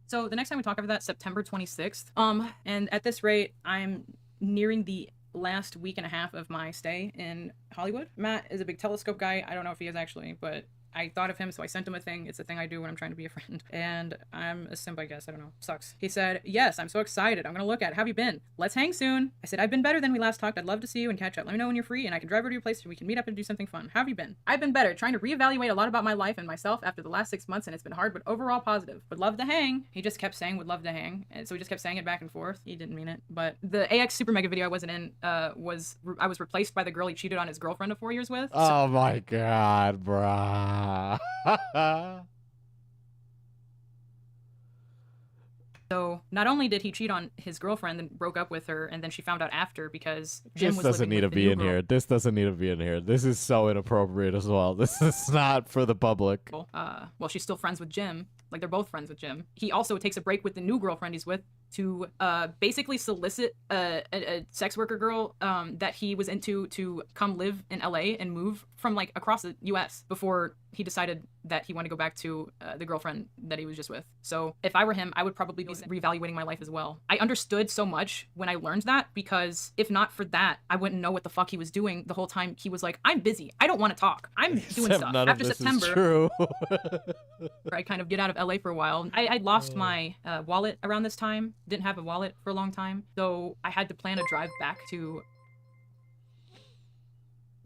So the next time we talk about that, September 26th. And at this rate, I'm nearing the last week and a half of my stay in Hollywood. Matt is a big telescope guy. I don't know if he is actually, but I thought of him, so I sent him a thing. It's a thing I do when I'm trying to be a friend. And I'm a simp, I guess. I don't know. Sucks. He said, yes, I'm so excited. I'm going to look at it. How have you been? Let's hang soon. I said, I've been better than we last talked. I'd love to see you and catch up. Let me know when you're free and I can drive over to your place and we can meet up and do something fun. How have you been? I've been better. Trying to reevaluate a lot about my life and myself after the last 6 months, and it's been hard, but overall positive. Would love to hang. He just kept saying would love to hang. And so we just kept saying it back and forth. He didn't mean it. But the AX SuperMega video I wasn't in I was replaced by the girl he cheated on his girlfriend of 4 years with. Oh my God, bruh. So not only did he cheat on his girlfriend and broke up with her, and then she found out after because Jim This was doesn't living need to with the be new in girl. here. This doesn't need to be in here. This is so inappropriate as well. This is not for the public. Well, she's still friends with Jim. Like, they're both friends with Jim. He also takes a break with the new girlfriend he's with to basically solicit a sex worker girl that he was into to come live in LA and move from like across the US before he decided that he wanted to go back to the girlfriend that he was just with. So if I were him, I would probably be reevaluating my life as well. I understood so much when I learned that, because if not for that, I wouldn't know what the fuck he was doing the whole time. He was like, I'm busy. I don't want to talk. I'm doing stuff. None After of this September, is true. I kind of get out of LA for a while. I'd lost my wallet around this time. Didn't have a wallet for a long time. So I had to plan a drive back to...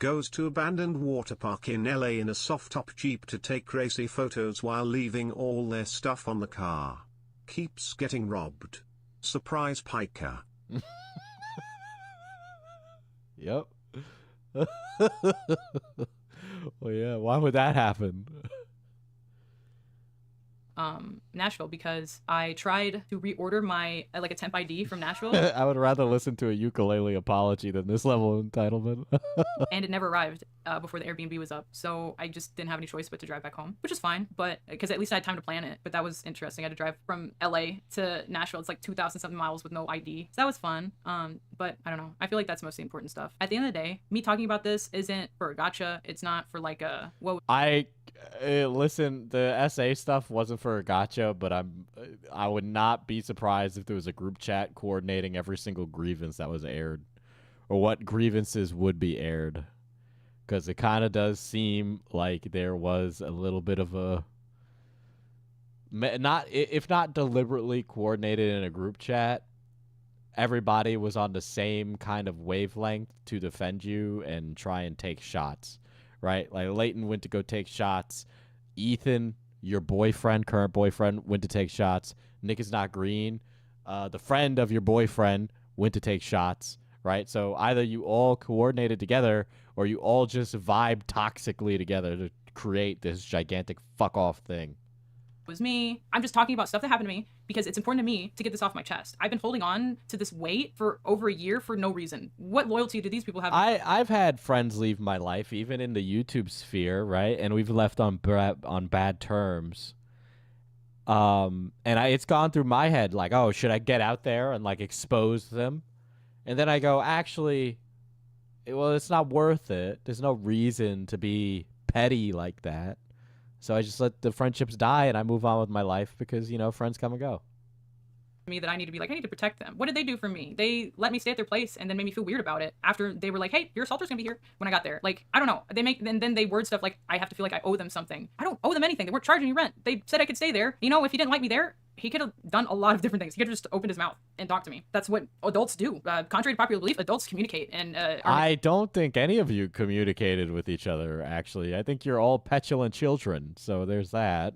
Goes to abandoned water park in LA in a soft-top Jeep to take crazy photos while leaving all their stuff on the car. Keeps getting robbed. Surprise piker. Yep. Well, yeah. Why would that happen? Nashville, because I tried to reorder my like a temp ID from Nashville I would rather listen to a ukulele apology than this level of entitlement. and it never arrived before the Airbnb was up, so I just didn't have any choice but to drive back home, which is fine, but because at least I had time to plan it. But that was interesting. I had to drive from LA to Nashville. It's like 2,000 something miles with no ID, so that was fun. But I don't know, I feel like that's mostly important stuff. At the end of the day, me talking about this isn't for a gotcha. It's not for like a listen, the SA stuff wasn't for a gotcha, but I would not be surprised if there was a group chat coordinating every single grievance that was aired, or what grievances would be aired, because it kind of does seem like there was a little bit of a if not deliberately coordinated in a group chat, everybody was on the same kind of wavelength to defend you and try and take shots. Right? Like Leighton went to go take shots. Ethan, your boyfriend, current boyfriend, went to take shots. Nick is not green. The friend of your boyfriend went to take shots. Right? So either you all coordinated together or you all just vibe toxically together to create this gigantic fuck off thing. Was me. I'm just talking about stuff that happened to me because it's important to me to get this off my chest. I've been holding on to this weight for over a year for no reason. What loyalty do these people have? I've had friends leave my life, even in the YouTube sphere, right? And we've left on bad terms. It's gone through my head like, oh, should I get out there and like expose them? And then I go, actually, well, it's not worth it. There's no reason to be petty like that. So I just let the friendships die and I move on with my life because, you know, friends come and go. Me that I need to be like, I need to protect them. What did they do for me? They let me stay at their place and then made me feel weird about it after they were like, hey, your assaulter's gonna be here when I got there. Like, I don't know. Then they word stuff like I have to feel like I owe them something. I don't owe them anything. They weren't charging me rent. They said I could stay there. You know, if he didn't like me there, he could have done a lot of different things. He could have just opened his mouth and talked to me. That's what adults do. Contrary to popular belief, adults communicate. And I don't think any of you communicated with each other, actually. I think you're all petulant children, so there's that.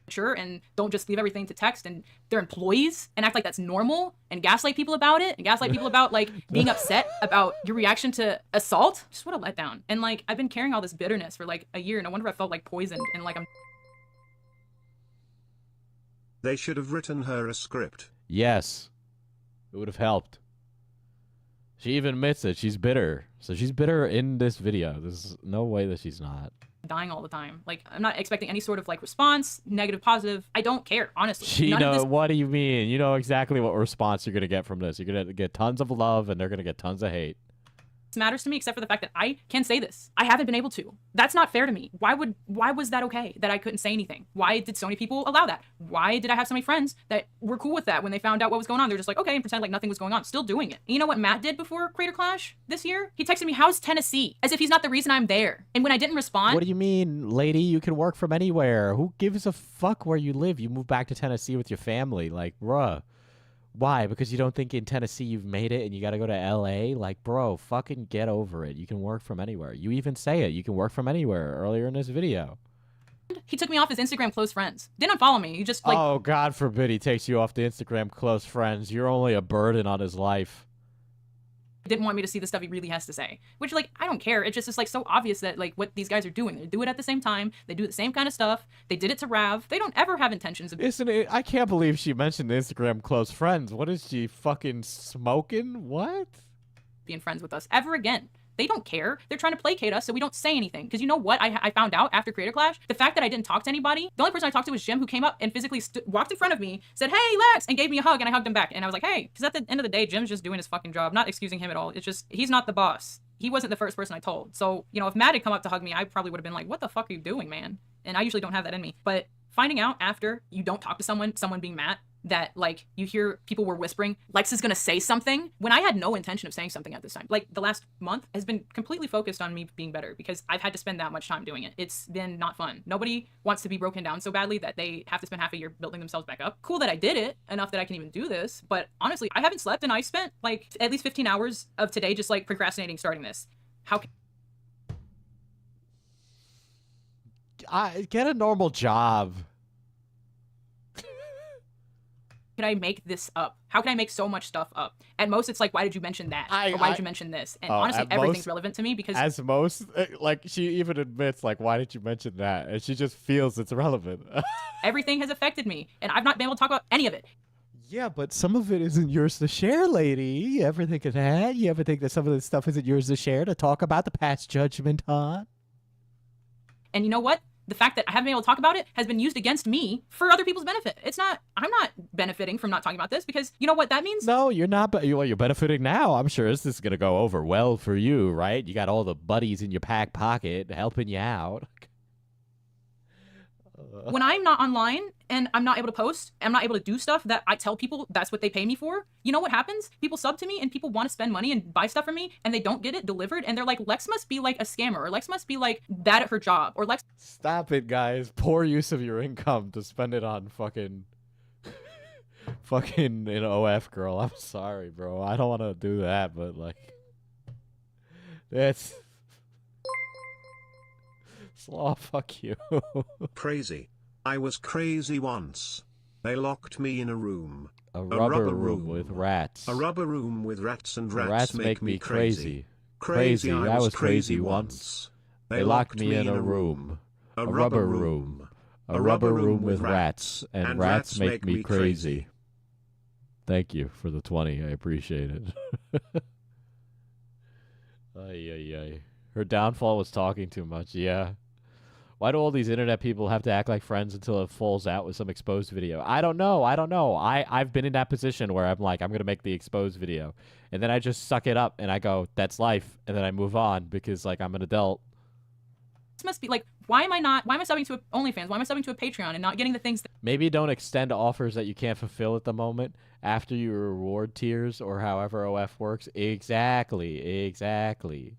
Sure, and don't just leave everything to text and their employees and act like that's normal and gaslight people about it and gaslight people about like being upset about your reaction to assault. Just what a letdown. And like I've been carrying all this bitterness for like a year and I wonder if I felt like poisoned and like I'm... They should have written her a script. Yes. It would have helped. She even admits it. She's bitter. So she's bitter in this video. There's no way that she's not. Dying all the time. Like I'm not expecting any sort of like response, negative, positive. I don't care, honestly. What do you mean? You know exactly what response you're gonna get from this. You're gonna get tons of love and they're gonna get tons of hate. matters to me except for the fact that I can say this. I haven't been able to. That's not fair to me. Why was that okay that I couldn't say anything? Why did so many people allow that? Why did I have so many friends that were cool with that when they found out what was going on? They're just like, okay, and pretend like nothing was going on, still doing it. And you know what Matt did before Creator Clash this year? He texted me, how's Tennessee? As if he's not the reason I'm there. And when I didn't respond. What do you mean, lady? You can work from anywhere. Who gives a fuck where you live? You move back to Tennessee with your family. Like, bruh. Why? Because you don't think in Tennessee you've made it and you got to go to LA? Like, bro, fucking get over it. You can work from anywhere. You even say it. You can work from anywhere earlier in this video. He took me off his Instagram close friends. Didn't unfollow me. He just like... Oh, God forbid he takes you off the Instagram close friends. You're only a burden on his life. Didn't want me to see the stuff he really has to say, which like I don't care. It's just like so obvious that like what these guys are doing, they do it at the same time, they do the same kind of stuff, they did it to Rav. They don't ever have intentions of... Isn't it? I can't believe she mentioned Instagram close friends. What is she fucking smoking? What? Being friends with us ever again. They don't care. They're trying to placate us so we don't say anything. Because you know what I found out after Creator Clash? The fact that I didn't talk to anybody. The only person I talked to was Jim, who came up and physically walked in front of me, said, hey, Lex, and gave me a hug, and I hugged him back. And I was like, hey, because at the end of the day, Jim's just doing his fucking job. Not excusing him at all. It's just, he's not the boss. He wasn't the first person I told. So, you know, if Matt had come up to hug me, I probably would have been like, what the fuck are you doing, man? And I usually don't have that in me. But finding out after you don't talk to someone being Matt, that like you hear people were whispering Lex is gonna say something when I had no intention of saying something at this time. Like the last month has been completely focused on me being better because I've had to spend that much time doing it. It's been not fun. Nobody wants to be broken down so badly that they have to spend half a year building themselves back up. Cool that I did it enough that I can even do this, but honestly I haven't slept and I spent like at least 15 hours of today just like procrastinating starting this. How can I get a normal job? could I make this up? How can I make so much stuff up? At most, it's like, why did you mention that? Or why did you mention this? And honestly, everything's relevant to me because... As most, like, she even admits, like, why did you mention that? And she just feels it's relevant. Everything has affected me, and I've not been able to talk about any of it. Yeah, but some of it isn't yours to share, lady. You ever think of that? You ever think that some of this stuff isn't yours to share, to talk about, the pass judgment on? And you know what? The fact that I haven't been able to talk about it has been used against me for other people's benefit. I'm not benefiting from not talking about this because you know what that means? No, you're not. You're benefiting now. I'm sure this is going to go over well for you, right? You got all the buddies in your back pocket helping you out. When I'm not online and I'm not able to post, I'm not able to do stuff that I tell people that's what they pay me for, you know what happens? People sub to me and people want to spend money and buy stuff from me and they don't get it delivered and they're like, Lex must be like a scammer or Lex must be like bad at her job or Lex... Stop it, guys. Poor use of your income to spend it on fucking an OF girl. I'm sorry, bro. I don't want to do that, but like... It's... Slaw, fuck you. Crazy. I was crazy once. They locked me in a room. A rubber room with rats. A rubber room with rats and rats, Rats make me crazy. Crazy, I was crazy once. They locked me in a room. A rubber room. A rubber room with rats. And rats make me crazy. Thank you for the 20. I appreciate it. Ay, ay, ay. Her downfall was talking too much. Yeah. Why do all these internet people have to act like friends until it falls out with some exposed video? I don't know. I've been in that position where I'm like, I'm going to make the exposed video. And then I just suck it up and I go, that's life. And then I move on because like I'm an adult. This must be like, why am I subbing to OnlyFans? Why am I subbing to a Patreon and not getting the things that... Maybe don't extend offers that you can't fulfill at the moment after your reward tiers or however OF works. Exactly.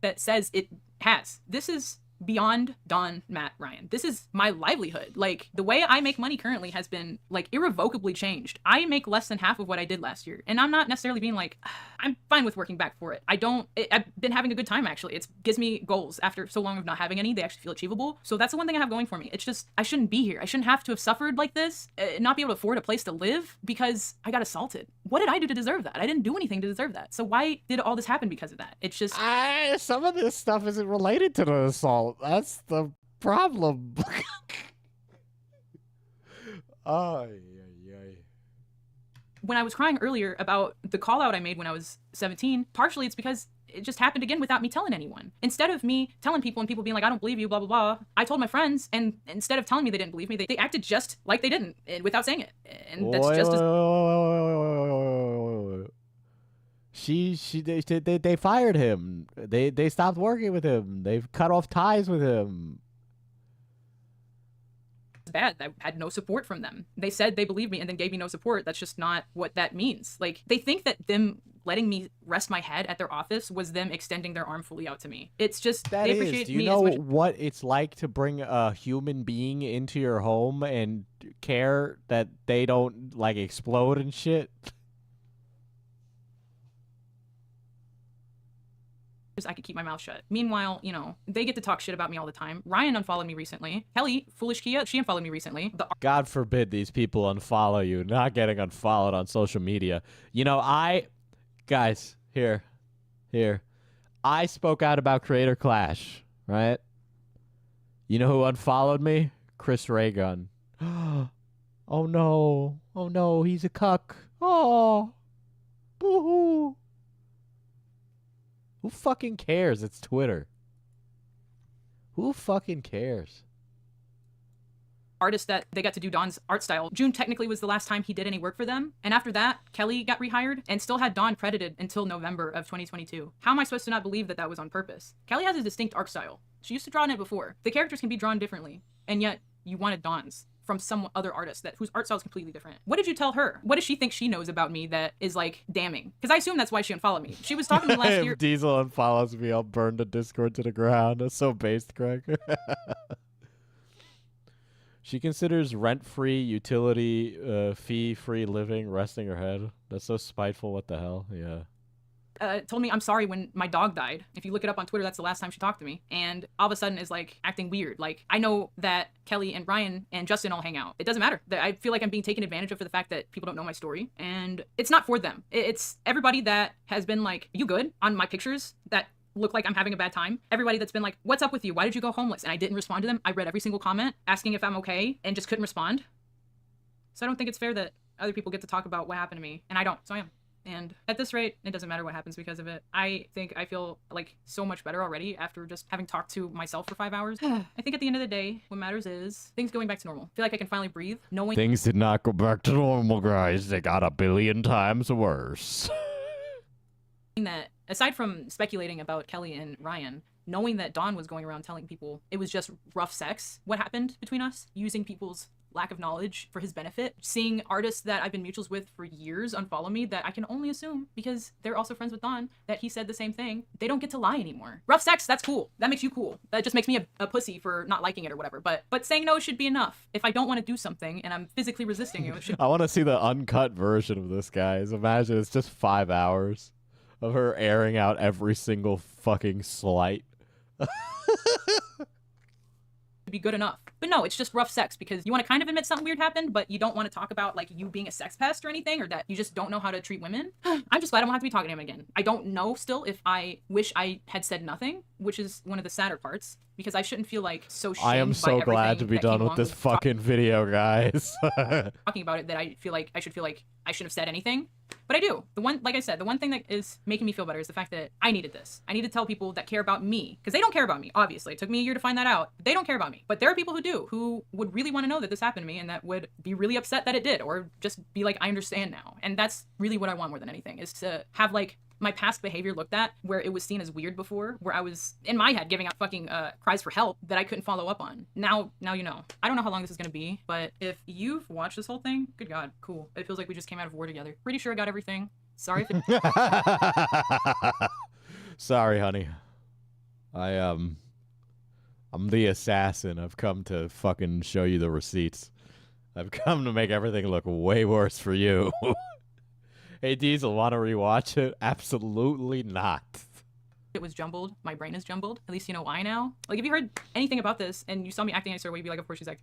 That says it has. This is beyond Don, Matt, Ryan. This is my livelihood. Like, the way I make money currently has been, like, irrevocably changed. I make less than half of what I did last year. And I'm not necessarily being like, I'm fine with working back for it. I've been having a good time, actually. It gives me goals after so long of not having any. They actually feel achievable. So that's the one thing I have going for me. It's just, I shouldn't be here. I shouldn't have to have suffered like this, not be able to afford a place to live because I got assaulted. What did I do to deserve that? I didn't do anything to deserve that. So why did all this happen because of that? It's just... some of this stuff isn't related to the assault. That's the problem. When I was crying earlier about the call out I made when I was 17, partially it's because it just happened again without me telling anyone. Instead of me telling people and people being like, I don't believe you, blah, blah, blah, I told my friends, and instead of telling me they didn't believe me, they acted just like they didn't without saying it. And that's just as... They fired him. They stopped working with him. They've cut off ties with him. Bad. I had no support from them. They said they believed me and then gave me no support. That's just not what that means. Like, they think that them letting me rest my head at their office was them extending their arm fully out to me. It's just That they is. appreciate Do you me know as much. what it's like to bring a human being into your home and care that they don't like explode and shit? I could keep my mouth shut. Meanwhile, you know, they get to talk shit about me all the time. Ryan unfollowed me recently. Kelly, foolish Kia, she unfollowed me recently. God forbid these people unfollow you. Not getting unfollowed on social media. You know, guys, here. I spoke out about Creator Clash, right? You know who unfollowed me? Chris Raygun. Oh no, he's a cuck. Oh, boo-hoo. Who fucking cares? It's Twitter. Who fucking cares? Artist that they got to do Don's art style. June technically was the last time he did any work for them. And after that, Kelly got rehired and still had Don credited until November of 2022. How am I supposed to not believe that that was on purpose? Kelly has a distinct art style. She used to draw in it before. The characters can be drawn differently. And yet, you wanted Don's from some other artist whose art style is completely different. What did you tell her? What does she think she knows about me that is like damning? Because I assume that's why she unfollowed me. She was talking to me last year. If Diesel unfollows me, I'll burn the Discord to the ground. That's so based, Craig. She considers rent-free, utility, fee-free living resting her head. That's so spiteful. What the hell? Yeah. Told me I'm sorry when my dog died. If you look it up on Twitter, that's the last time she talked to me. And all of a sudden is like acting weird. Like, I know that Kelly and Ryan and Justin all hang out. It doesn't matter. I feel like I'm being taken advantage of for the fact that people don't know my story. And it's not for them. It's everybody that has been like, you good? On my pictures that look like I'm having a bad time. Everybody that's been like, what's up with you? Why did you go homeless? And I didn't respond to them. I read every single comment asking if I'm okay and just couldn't respond. So I don't think it's fair that other people get to talk about what happened to me. And I don't. So I am. And at this rate, it doesn't matter what happens because of it. I think I feel like so much better already after just having talked to myself for 5 hours. I think at the end of the day, what matters is things going back to normal. I feel like I can finally breathe, knowing Things did not go back to normal, guys. They got a billion times worse. that aside from speculating about Kelly and Ryan, knowing that Dawn was going around telling people it was just rough sex, what happened between us, using people's lack of knowledge for his benefit, seeing artists that I've been mutuals with for years unfollow me that I can only assume because they're also friends with Don that he said the same thing. They don't get to lie anymore. Rough sex, that's cool. That makes you cool. That just makes me a pussy for not liking it or whatever. But saying no should be enough. If I don't want to do something and I'm physically resisting it should. I want to see the uncut version of this, guys. Imagine it's just 5 hours of her airing out every single fucking slight. Be good enough. But no, it's just rough sex because you want to kind of admit something weird happened, but you don't want to talk about like you being a sex pest or anything, or that you just don't know how to treat women. I'm just glad I won't have to be talking to him again. I don't know still if I wish I had said nothing, which is one of the sadder parts, because I shouldn't feel like so shamed. I am so glad to be done with this fucking video, guys. Talking about it that I feel like I shouldn't have said anything. But I do. Like I said, the one thing that is making me feel better is the fact that I needed this. I need to tell people that care about me, because they don't care about me, obviously. It took me a year to find that out. They don't care about me. But there are people who do, who would really want to know that this happened to me and that would be really upset that it did, or just be like, I understand now. And that's really what I want more than anything, is to have like my past behavior looked at where it was seen as weird before, where I was in my head giving out fucking cries for help that I couldn't follow up on. Now you know. I don't know how long this is gonna be, but if you've watched this whole thing, good God, cool. It feels like we just came out of war together. Pretty sure I got everything. Sorry if it Sorry, honey. I'm the assassin. I've come to fucking show you the receipts. I've come to make everything look way worse for you. Hey, Diesel, want to rewatch it? Absolutely not. It was jumbled. My brain is jumbled. At least you know why now. Like, if you heard anything about this and you saw me acting any sort of way, you'd be like, of course she's like,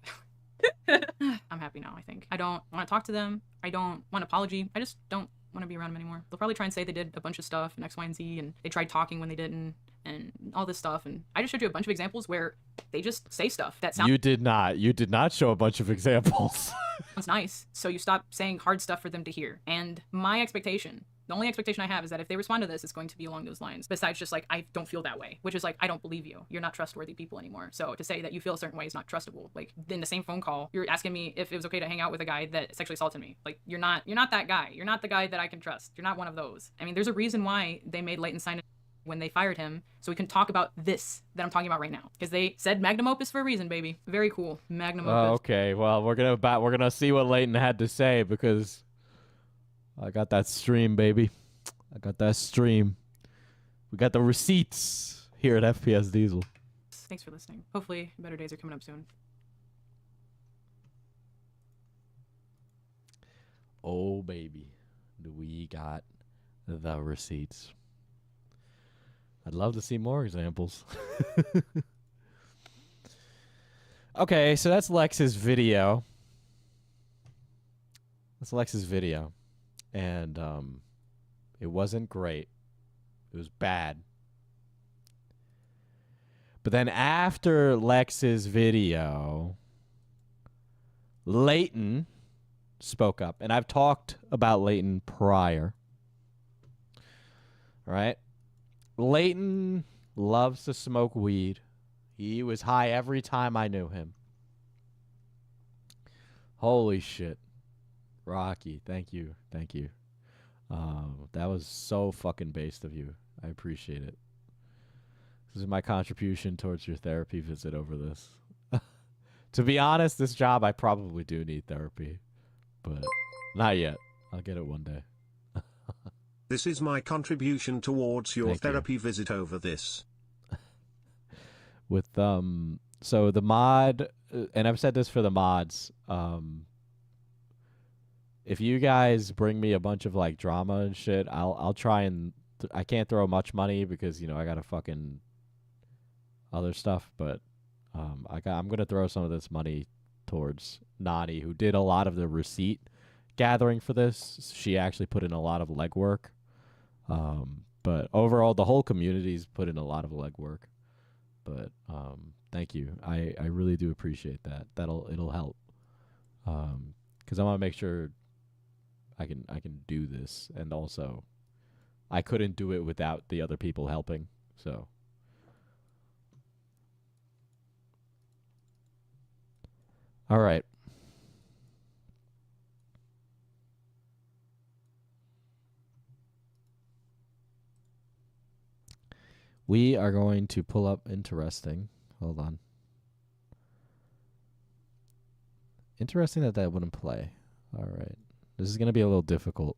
I'm happy now, I think. I don't want to talk to them. I don't want an apology. I just don't want to be around them anymore. They'll probably try and say they did a bunch of stuff and X, Y, and Z, and they tried talking when they didn't, and all this stuff. And I just showed you a bunch of examples where they just say stuff that sounds. You did not show a bunch of examples. Sounds nice. So you stop saying hard stuff for them to hear. And my expectation, The only expectation I have is that if they respond to this, it's going to be along those lines. Besides just like, I don't feel that way, which is like, I don't believe you. You're not trustworthy people anymore. So to say that you feel a certain way is not trustable. Like in the same phone call, you're asking me if it was okay to hang out with a guy that sexually assaulted me. Like you're not that guy. You're not the guy that I can trust. You're not one of those. I mean, there's a reason why they made Leighton sign it when they fired him, so we can talk about this that I'm talking about right now, because they said magnum opus for a reason, baby. Very cool, magnum opus. Okay, well we're gonna see what Leighton had to say, because I got that stream, baby. I got that stream. We got the receipts here at FPS Diesel. Thanks for listening. Hopefully better days are coming up soon. Oh baby, do we got the receipts? I'd love to see more examples. Okay, so that's Lex's video. And it wasn't great. It was bad. But then after Lex's video, Leighton spoke up. And I've talked about Leighton prior. All right? Leighton loves to smoke weed. He was high every time I knew him. Holy shit. Rocky, thank you. Thank you. That was so fucking based of you. I appreciate it. This is my contribution towards your therapy visit over this. To be honest, this job, I probably do need therapy. But not yet. I'll get it one day. This is my contribution towards your therapy visit over this. With so the mod, and I've said this for the mods, if you guys bring me a bunch of like drama and shit, I'll try and I can't throw much money because, you know, I got a fucking other stuff, but I'm gonna throw some of this money towards Nani, who did a lot of the receipt gathering for this. She actually put in a lot of legwork. But overall, the whole community's put in a lot of legwork. But thank you. I really do appreciate that. It'll help. Because I want to make sure I can do this, and also I couldn't do it without the other people helping. So. All right. We are going to pull up interesting. Hold on. Interesting that wouldn't play. All right. This is going to be a little difficult.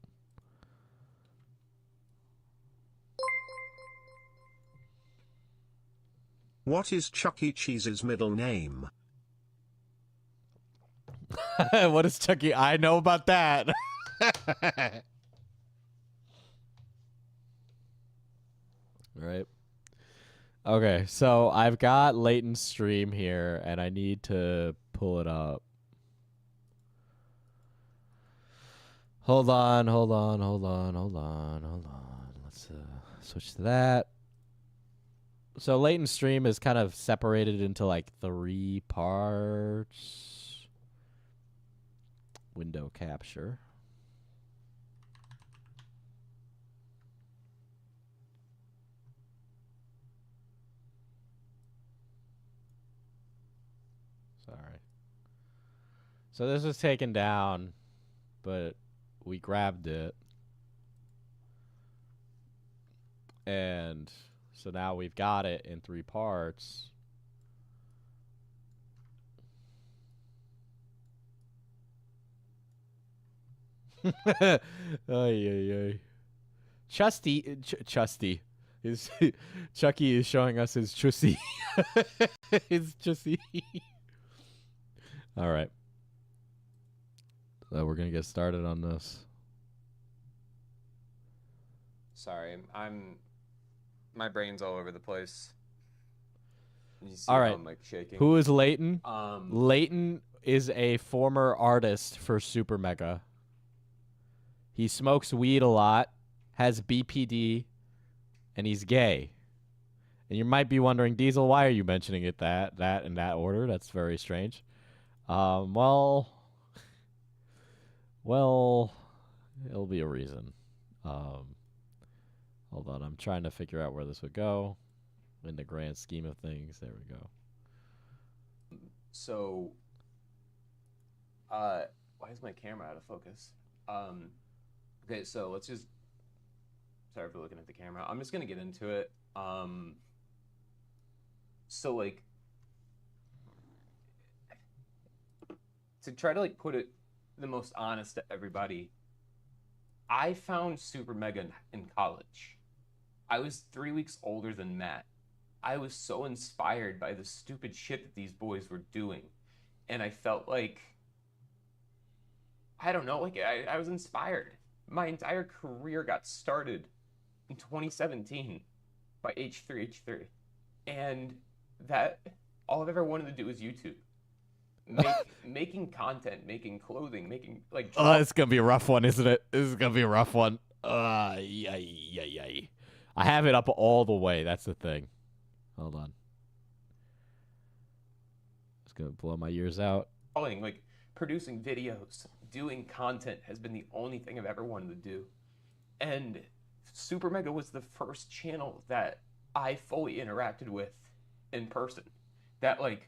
What is Chuck E. Cheese's middle name? What is Chuck E? I know about that. Right. Okay, so I've got Leighton's stream here, and I need to pull it up. Hold on. Let's switch to that. So Leighton's stream is kind of separated into like 3 parts. Window capture. Sorry. So this was taken down, but we grabbed it. And so now we've got it in 3 parts. Ay, ay, ay. Chusty. Chucky is showing us his chussy. His chussy. All right. So we're going to get started on this. Sorry, my brain's all over the place. You see all how right. I'm like shaking. Who is Leighton? Leighton is a former artist for SuperMega. He smokes weed a lot, has BPD, and he's gay. And you might be wondering, Diesel, why are you mentioning it that in that order? That's very strange. Well, it'll be a reason. Um, hold on, I'm trying to figure out where this would go in the grand scheme of things. There we go. So, why is my camera out of focus? Okay, so let's just. Sorry for looking at the camera. I'm just gonna get into it. So like, to try to like put it the most honest to everybody, I found SuperMega in college. I was 3 weeks older than Matt. I was so inspired by the stupid shit that these boys were doing. And I felt like, I don't know, like I was inspired. My entire career got started in 2017 by H3H3. And that, all I've ever wanted to do is YouTube. Making content, making clothing, making like. Oh, it's gonna be a rough one, isn't it? This is gonna be a rough one. Yeah. I have it up all the way. That's the thing. Hold on. It's gonna blow my ears out. Like producing videos, doing content has been the only thing I've ever wanted to do, and SuperMega was the first channel that I fully interacted with in person. That like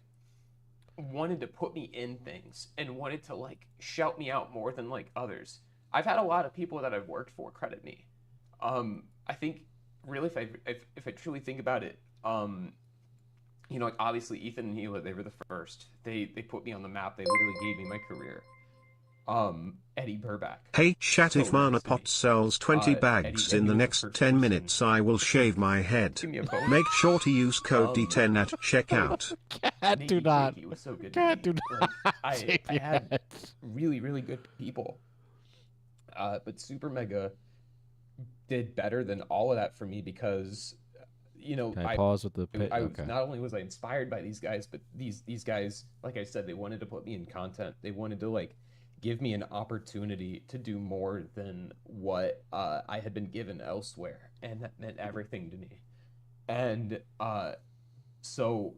wanted to put me in things and wanted to like shout me out more than like others. I've had a lot of people that I've worked for credit me. I think really if I truly think about it, you know, like obviously Ethan and Hila, they were the first. They put me on the map. They literally gave me my career. Eddie Burback. Hey chat, So if Mana Pot sells 20 bags Eddie in the was the next first 10 person. minutes, I will shave my head. Give me a bone. Make sure to use code D10 at checkout. Cat, do not. He was so good. Cat, to do me. not. Like, I had really, really good people. But SuperMega did better than all of that for me because, you know, Can I pause with the pit? I Okay. not only was I inspired by these guys, but these guys, like I said, they wanted to put me in content. They wanted to like give me an opportunity to do more than what I had been given elsewhere, and that meant everything to me. And so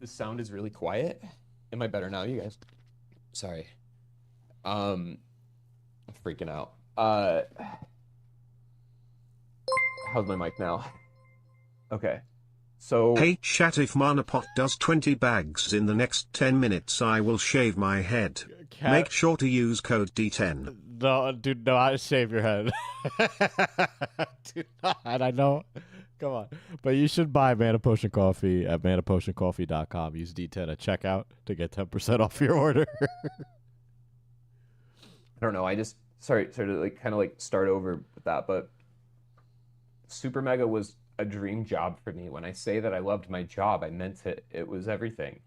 the sound is really quiet. Am I better now, you guys? Sorry. I'm freaking out. How's my mic now? Okay. So Hey chat, if Mana Pot does 20 bags in the next 10 minutes, I will shave my head. Cat, Make sure to use code D10. no, do not shave your head. Do not. I know. Come on. But you should buy Mana Potion Coffee at manapotioncoffee.com. Use D10 at checkout to get 10% off your order. I don't know. I just sorry to like kind of like start over with that, but SuperMega was a dream job for me. When I say that I loved my job, I meant it. It was everything.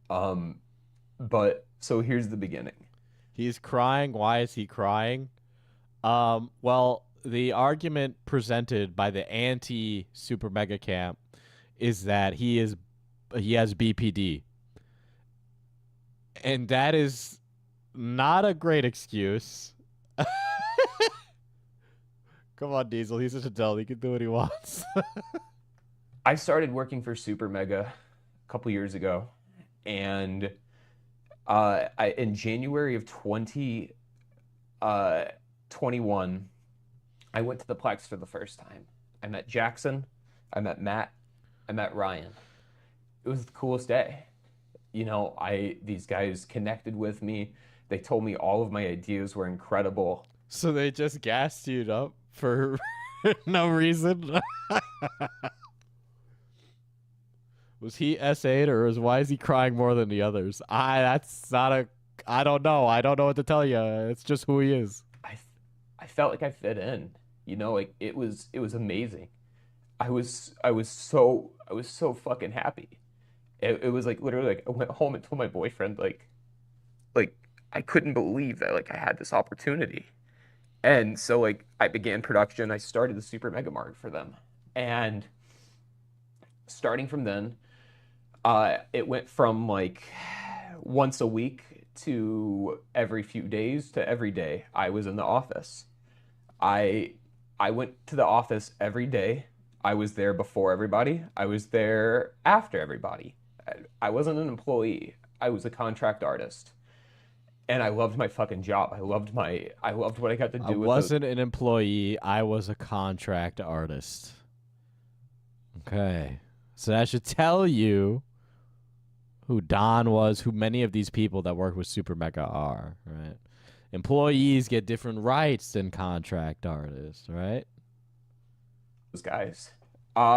But so here's the beginning. He's crying. Why is he crying? Well, the argument presented by the anti-Super Mega camp is that he has BPD. And that is not a great excuse. Come on, Diesel. He's an adult. He can do what he wants. I started working for SuperMega a couple years ago, and in January of 2021, I went to the Plex for the first time. I met Jackson, I met Matt, I met Ryan. It was the coolest day. You know, these guys connected with me. They told me all of my ideas were incredible. So they just gassed you up for no reason? Was he S8 or why is he crying more than the others? I don't know. I don't know what to tell you. It's just who he is. I felt like I fit in. You know, like it was amazing. I was so fucking happy. It was like literally like I went home and told my boyfriend like I couldn't believe that like I had this opportunity. And so like I began production. I started the Super Mega Mart for them. And starting from then, it went from like once a week to every few days to every day I was in the office. I went to the office every day. I was there before everybody. I was there after everybody. I wasn't an employee. I was a contract artist. and I loved my fucking job. I loved what I got to do. I wasn't an employee. I was a contract artist. Okay. So that should tell you who Don was, who many of these people that work with SuperMega are, right? Employees get different rights than contract artists, right? Those guys. I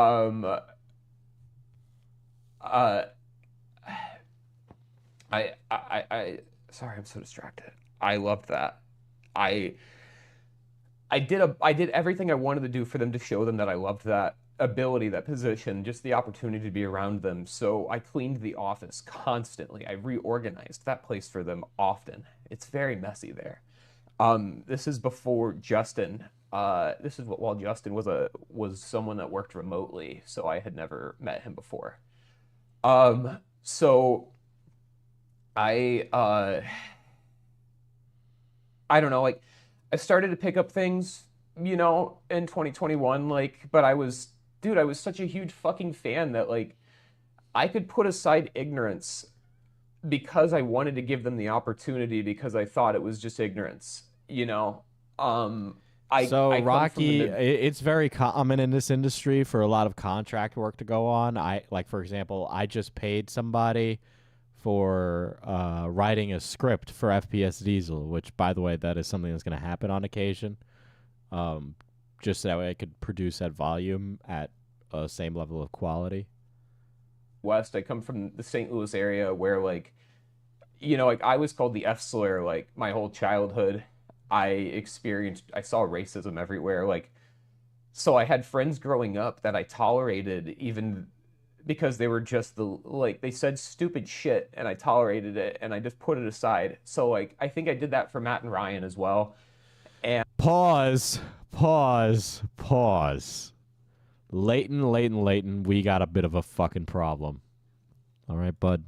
sorry, I'm so distracted. I loved that. I did everything I wanted to do for them to show them that I loved that ability, that position, just the opportunity to be around them. So I cleaned the office constantly. I reorganized that place for them often. It's very messy there. This is before Justin. This is while Justin was someone that worked remotely, so I had never met him before. So I don't know, like I started to pick up things, you know, in 2021, like, but I was such a huge fucking fan that like I could put aside ignorance because I wanted to give them the opportunity because I thought it was just ignorance, you know. I Rocky, it's very common in this industry for a lot of contract work to go on. For example, I just paid somebody for writing a script for FPS Diesel, which, by the way, that is something that's going to happen on occasion. Just so that way I could produce at volume at a same level of quality. West, I come from the St. Louis area where, like, you know, like I was called the F slur like my whole childhood. I saw racism everywhere. Like, so I had friends growing up that I tolerated even because they were just they said stupid shit and I tolerated it and I just put it aside. So like, I think I did that for Matt and Ryan as well. And Pause. Leighton, we got a bit of a fucking problem. All right, bud.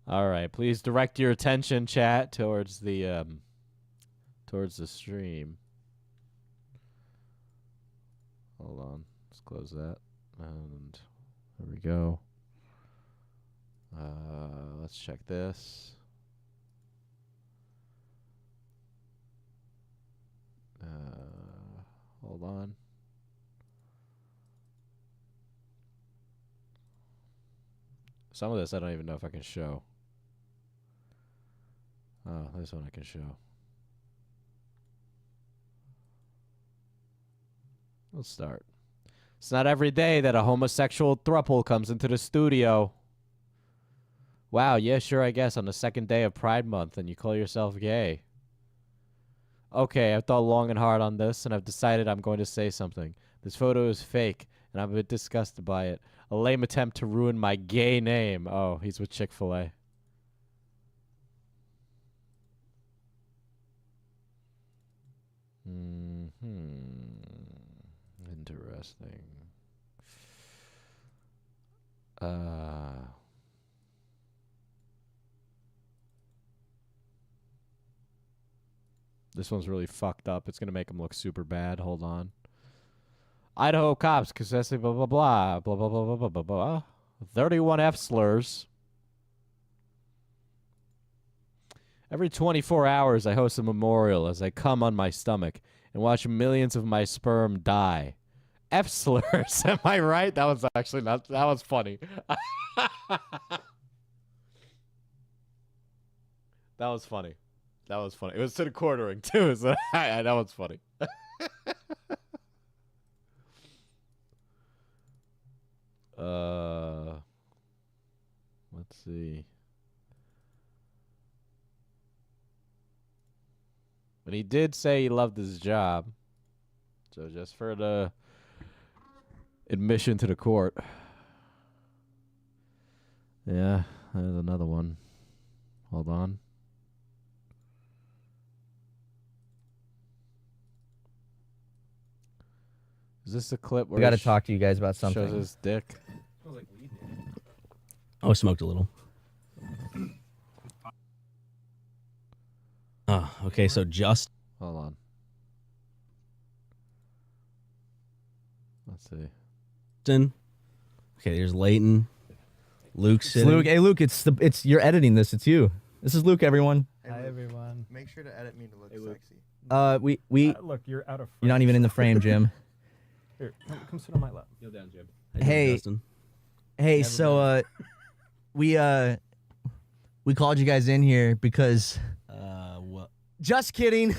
All right, please direct your attention, chat, towards the stream. Hold on. Let's close that. And there we go. Let's check this. Hold on. Some of this I don't even know if I can show. Oh, this one I can show. Let's start. It's not every day that a homosexual throuple comes into the studio. Wow, yeah, sure, I guess, on the second day of Pride Month, and you call yourself gay. Okay, I've thought long and hard on this, and I've decided I'm going to say something. This photo is fake, and I'm a bit disgusted by it. A lame attempt to ruin my gay name. Oh, he's with Chick-fil-A. Interesting. This one's really fucked up. It's gonna make him look super bad. Hold on. Idaho cops confessing blah blah blah blah blah blah blah blah blah. 31 F slurs. Every 24 hours, I host a memorial as I come on my stomach and watch millions of my sperm die. F slurs. Am I right? That was actually not. That was funny. That was funny. That was funny. It was to the quartering too. So that was funny. Let's see. But he did say he loved his job. So just for the admission to the court. Yeah, there's another one. Hold on. Is this the clip where we got to talk to you guys about something? Shows his dick. Oh, smoked a little. Oh, okay. So just hold on. Let's see. Okay, there's Leighton. Luke's sitting. Luke, hey Luke, it's you're editing this. It's you. This is Luke, everyone. Hey, Hi Luke, everyone. make sure to edit me to look sexy. We Look, you're out of. you're not even in the frame, Jim. Here, come sit on my lap. Kneel down, Jim. Hey. Justin. Hey, Never so we called you guys in here because What? just kidding.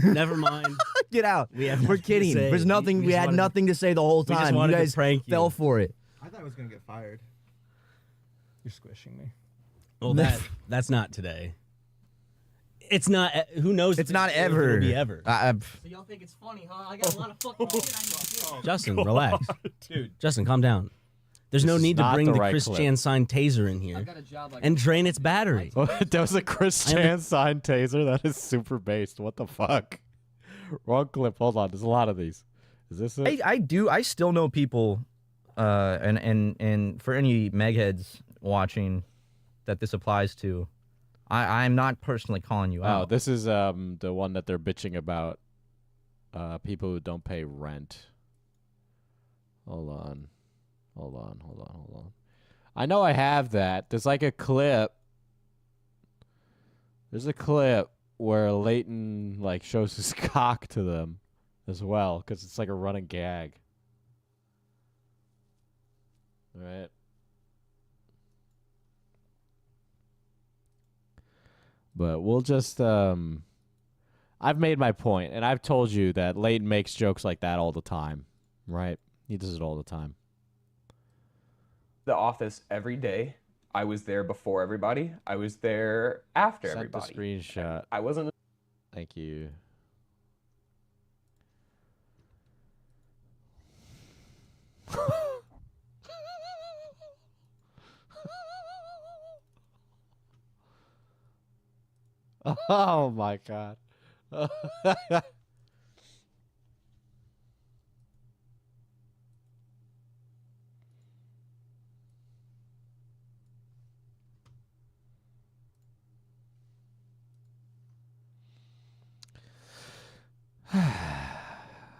Never mind. Get out. We have We're nothing to kidding. say. There's nothing. We We just had wanted to- nothing to say the whole We just time. You wanted to guys prank you. fell for it. I thought I was gonna get fired. You're squishing me. Well, that's not today. It's not. Who knows? It's if not if it'll ever. be ever. So y'all think it's funny, huh? I got a lot of fucking shit I need to do. Justin, relax. Dude. Justin, calm down. There's no This is need to not bring the the right Chris clip. Chan signed taser in I here got a job like and drain its battery. That was a Chris Chan signed taser. That is super based. What the fuck? Wrong clip. Hold on. There's a lot of these. Is this it? I still know people, and for any megheads watching, that this applies to. I'm not personally calling you Oh, out. this is the one that they're bitching about. People who don't pay rent. Hold on. I know I have that. There's like a clip. There's a clip where Leighton like shows his cock to them as well, because it's like a running gag. All right. But we'll just I've made my point, and I've told you that Leighton makes jokes like that all the time, right? He does it all the time. The office every day. I was there before everybody. I was there after Sent the everybody. screenshot. I wasn't. Thank you. Oh my god.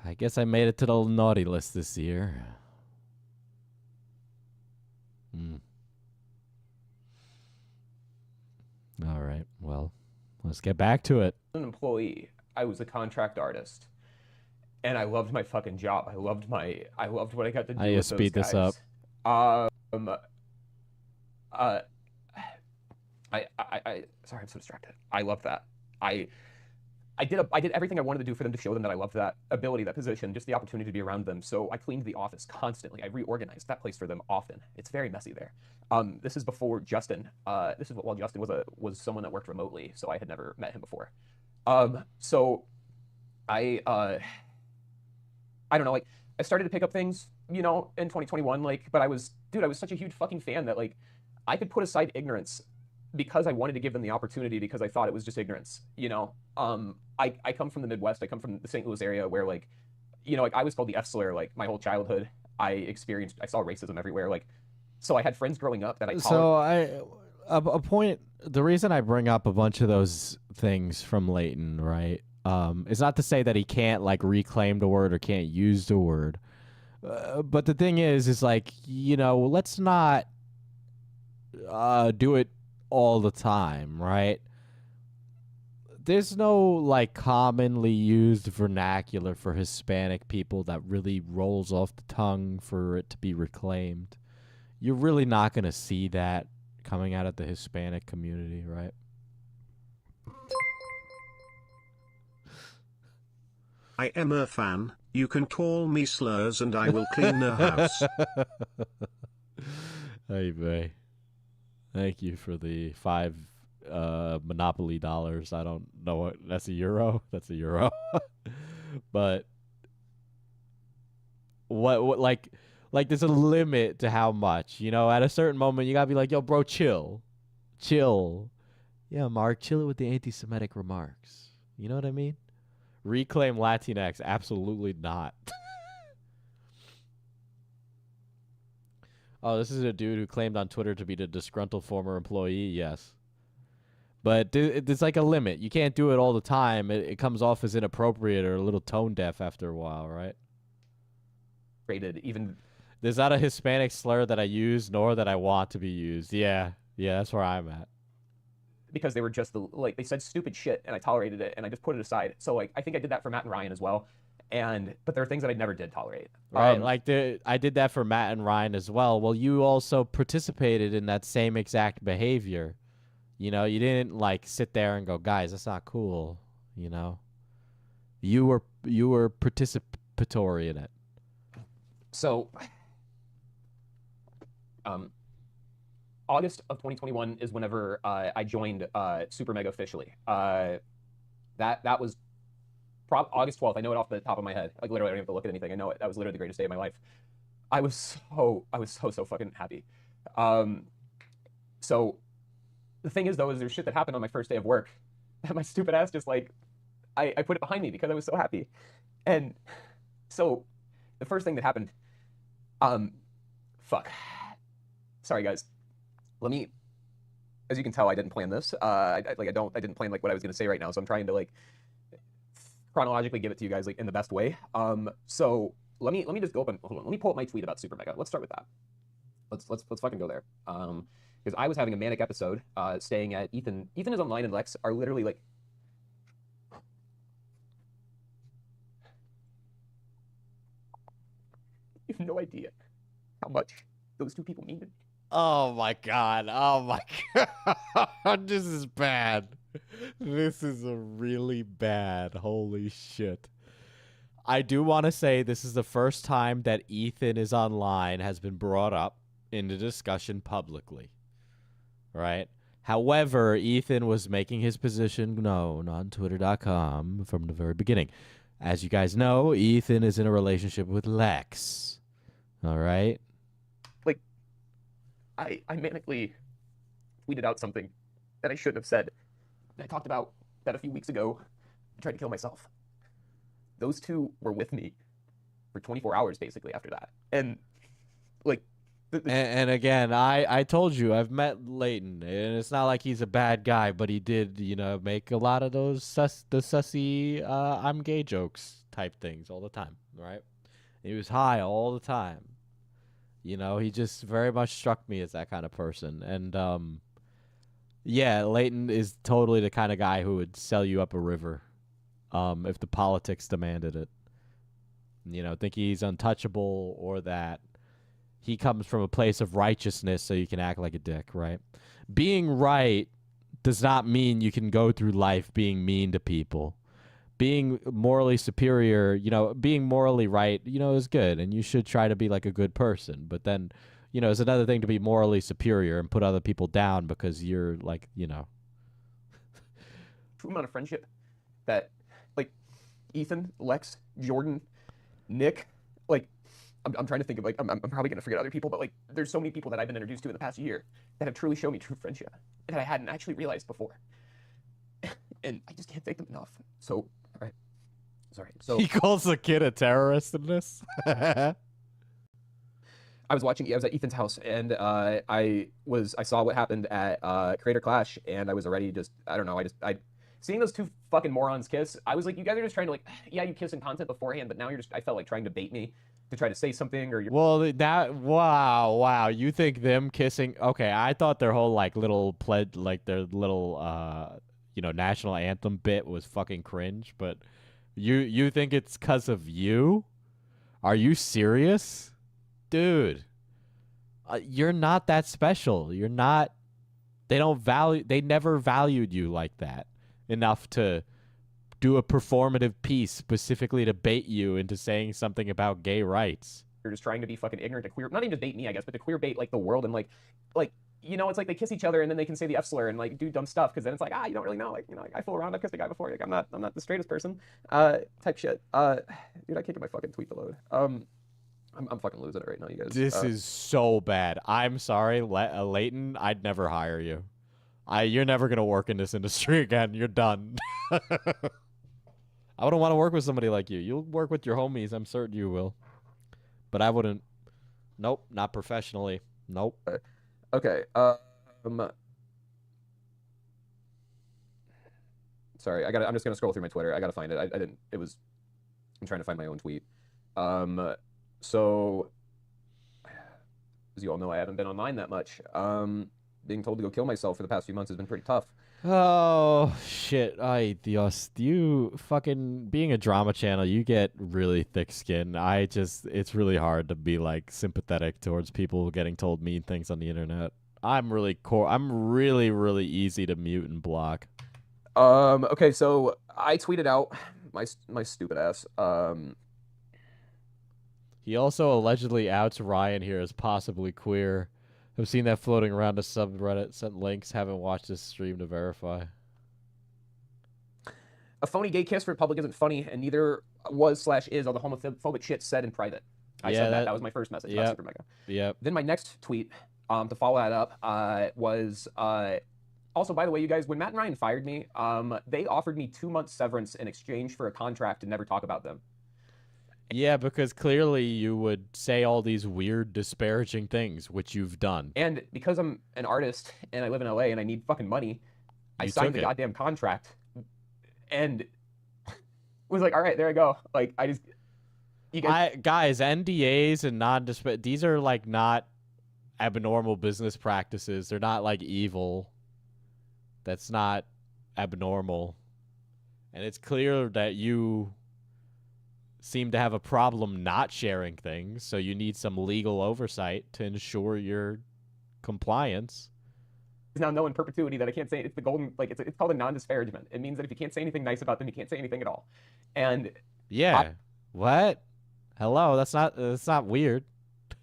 I guess I made it to the naughty list this year. All right. Well, let's get back to it. An employee. I was a contract artist, and I loved my fucking job. I loved what I got to do. I need to with those speed this guys. up. Sorry, I'm so distracted. I love that. I did everything I wanted to do for them to show them that I loved that ability, that position, just the opportunity to be around them. So I cleaned the office constantly. I reorganized that place for them often. It's very messy there. This is before Justin. This is while Justin was someone that worked remotely, so I had never met him before. So I don't know, like I started to pick up things, in 2021, but I was such a huge fucking fan that like I could put aside ignorance because I wanted to give them the opportunity because I thought it was just ignorance, I come from the Midwest. I come from the St. Louis area where I was called the F slur, my whole childhood. I saw racism everywhere. So I had friends growing up that I tolerated. So a point. The reason I bring up a bunch of those things from Leighton, right, is not to say that he can't reclaim the word or can't use the word, but the thing is let's not do it all the time, right? There's no commonly used vernacular for Hispanic people that really rolls off the tongue for it to be reclaimed. You're really not going to see that coming out of the Hispanic community, right? I am a fan. You can call me slurs and I will clean the house. Hey, Bay. Thank you for the 5 Monopoly dollars. I don't know what that's a euro. That's a euro. But what there's a limit to how much, at a certain moment you gotta be like, yo, bro, chill. Yeah, Mark, chill it with the anti-Semitic remarks. You know what I mean? Reclaim Latinx, absolutely not. Oh, this is a dude who claimed on Twitter to be the disgruntled former employee. Yes. But there's a limit. You can't do it all the time. It comes off as inappropriate or a little tone deaf after a while, right? Even There's not a Hispanic slur that I use nor that I want to be used. Yeah, that's where I'm at. because they were just like they said stupid shit and I tolerated it and I just put it aside. So like I think I did that for Matt and Ryan as well. But there are things that I never did tolerate. Right, I did that for Matt and Ryan as well. Well, you also participated in that same exact behavior. You know, you didn't like sit there and go, guys, that's not cool. You know, you were participatory in it. So, August of 2021 is whenever I joined SuperMega officially. That was August 12th. I know it off the top of my head. Like literally, I don't have to look at anything. I know it. That was literally the greatest day of my life. I was so fucking happy. So the thing is though, is there's shit that happened on my first day of work that my stupid ass just like I put it behind me because I was so happy. And so the first thing that happened, fuck. Sorry guys. As you can tell, I didn't plan this. I didn't plan like what I was gonna say right now. So I'm trying to like chronologically give it to you guys like in the best way. So let me just go up and hold on. Let me pull up my tweet about SuperMega. Let's start with that. Let's fucking go there. Because I was having a manic episode, staying at Ethan. Ethan is online and Lex are literally like. You have no idea how much those two people mean to me. Oh my god. Oh my god. This is bad. This is a really bad. Holy shit. I do want to say this is the first time that Ethan is online has been brought up in the discussion publicly. Right? However, Ethan was making his position known on Twitter.com from the very beginning. As you guys know, Ethan is in a relationship with Lex. All right? Like, I manically tweeted out something that I shouldn't have said. I talked about that a few weeks ago. I tried to kill myself. Those two were with me for 24 hours, basically, after that. And, like... And again, I told you, I've met Leighton, and it's not like he's a bad guy, but he did, you know, make a lot of those sussy, I'm gay jokes type things all the time, right? He was high all the time. You know, he just very much struck me as that kind of person. And, yeah, Leighton is totally the kind of guy who would sell you up a river if the politics demanded it. You know, think he's untouchable or that he comes from a place of righteousness so you can act like a dick, right? Being right does not mean you can go through life being mean to people. Being morally superior, you know, being morally right, you know, is good, and you should try to be like a good person. But then, you know, it's another thing to be morally superior and put other people down because you're like, you know. True amount of friendship that, like, Ethan, Lex, Jordan, Nick, like, I'm trying to think of, like, I'm probably going to forget other people, but, like, there's so many people that I've been introduced to in the past year that have truly shown me true friendship that I hadn't actually realized before. And I just can't thank them enough. So, all right. Sorry. So He calls the kid a terrorist in this? I was at Ethan's house, and I saw what happened at Creator Clash, and I was already just, I don't know, seeing those two fucking morons kiss, I was like, you guys are just trying to, like, yeah, you kiss in content beforehand, but now I felt like trying to bait me to try to say something, or you're... Well, wow, you think them kissing, okay, I thought their whole, like, little their little, you know, national anthem bit was fucking cringe, but you think it's because of you? Are you serious? Dude, you're not that special. You're not, they never valued you like that enough to do a performative piece specifically to bait you into saying something about gay rights. You're just trying to be fucking ignorant to queer, not even to bait me, I guess, but to queer bait, like, the world, and, like, you know, it's like they kiss each other and then they can say the F slur and, like, do dumb stuff, because then it's like, you don't really know, like, you know, like, I fool around, I've kissed a guy before, like, I'm not the straightest person, type shit. Dude, I can't get my fucking tweet to load. I'm fucking losing it right now, you guys. This is so bad. I'm sorry, Leighton, I'd never hire you. You're never gonna work in this industry again. You're done. I wouldn't want to work with somebody like you. You'll work with your homies. I'm certain you will. But I wouldn't. Nope, not professionally. Nope. Okay. Sorry, I'm just gonna scroll through my Twitter. I gotta find it. I'm trying to find my own tweet. So, as you all know, I haven't been online that much. being told to go kill myself for the past few months has been pretty tough. Oh shit! Ay Dios, you fucking being a drama channel, you get really thick skin. It's really hard to be like sympathetic towards people getting told mean things on the internet. I'm really really easy to mute and block. Okay, so I tweeted out my stupid ass. He also allegedly outs Ryan here as possibly queer. I've seen that floating around a subreddit. Sent links. Haven't watched this stream to verify. A phony gay kiss for public isn't funny, and neither was/is all the homophobic shit said in private. I said that. That was my first message. Yep. SuperMega. Yep. Then my next tweet, to follow that up, was also, by the way, you guys, when Matt and Ryan fired me, they offered me 2 months severance in exchange for a contract to never talk about them. Yeah, because clearly you would say all these weird, disparaging things, which you've done. And because I'm an artist and I live in LA and I need fucking money, I signed the goddamn contract and was like, all right, there I go. Like, guys, NDAs and these are like not abnormal business practices. They're not like evil. That's not abnormal. And it's clear that you seem to have a problem not sharing things, so you need some legal oversight to ensure your compliance. It's now known in perpetuity that I can't say it's the golden, like, it's called a non-disparagement. It means that if you can't say anything nice about them, you can't say anything at all. And yeah, what? Hello, that's not weird.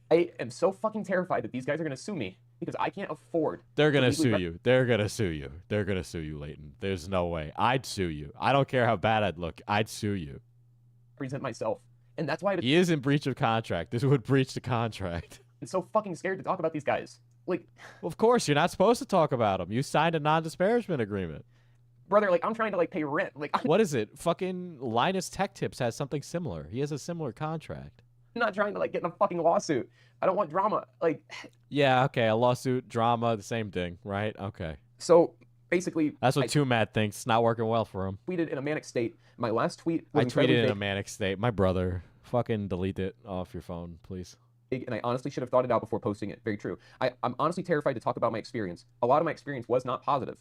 I am so fucking terrified that these guys are gonna sue me because I can't afford. They're gonna sue you. They're gonna sue you. They're gonna sue you, Leighton. There's no way. I'd sue you. I don't care how bad I'd look. I'd sue you. Present myself, and that's why he is in breach of contract. This would breach the contract. I'm so fucking scared to talk about these guys. Like, well, of course you're not supposed to talk about them. You signed a non-disparagement agreement, brother. Like, I'm trying to like pay rent. Like, what is it? Fucking Linus Tech Tips has something similar. He has a similar contract. I'm not trying to like get in a fucking lawsuit. I don't want drama. Like, yeah, okay, a lawsuit, drama, the same thing, right? Okay. So basically, that's what Too Mad thinks. It's not working well for him. Tweeted in a manic state. My last tweet was I tweeted in a manic state. My brother. Fucking delete it off your phone, please. And I honestly should have thought it out before posting it. Very true. I'm honestly terrified to talk about my experience. A lot of my experience was not positive.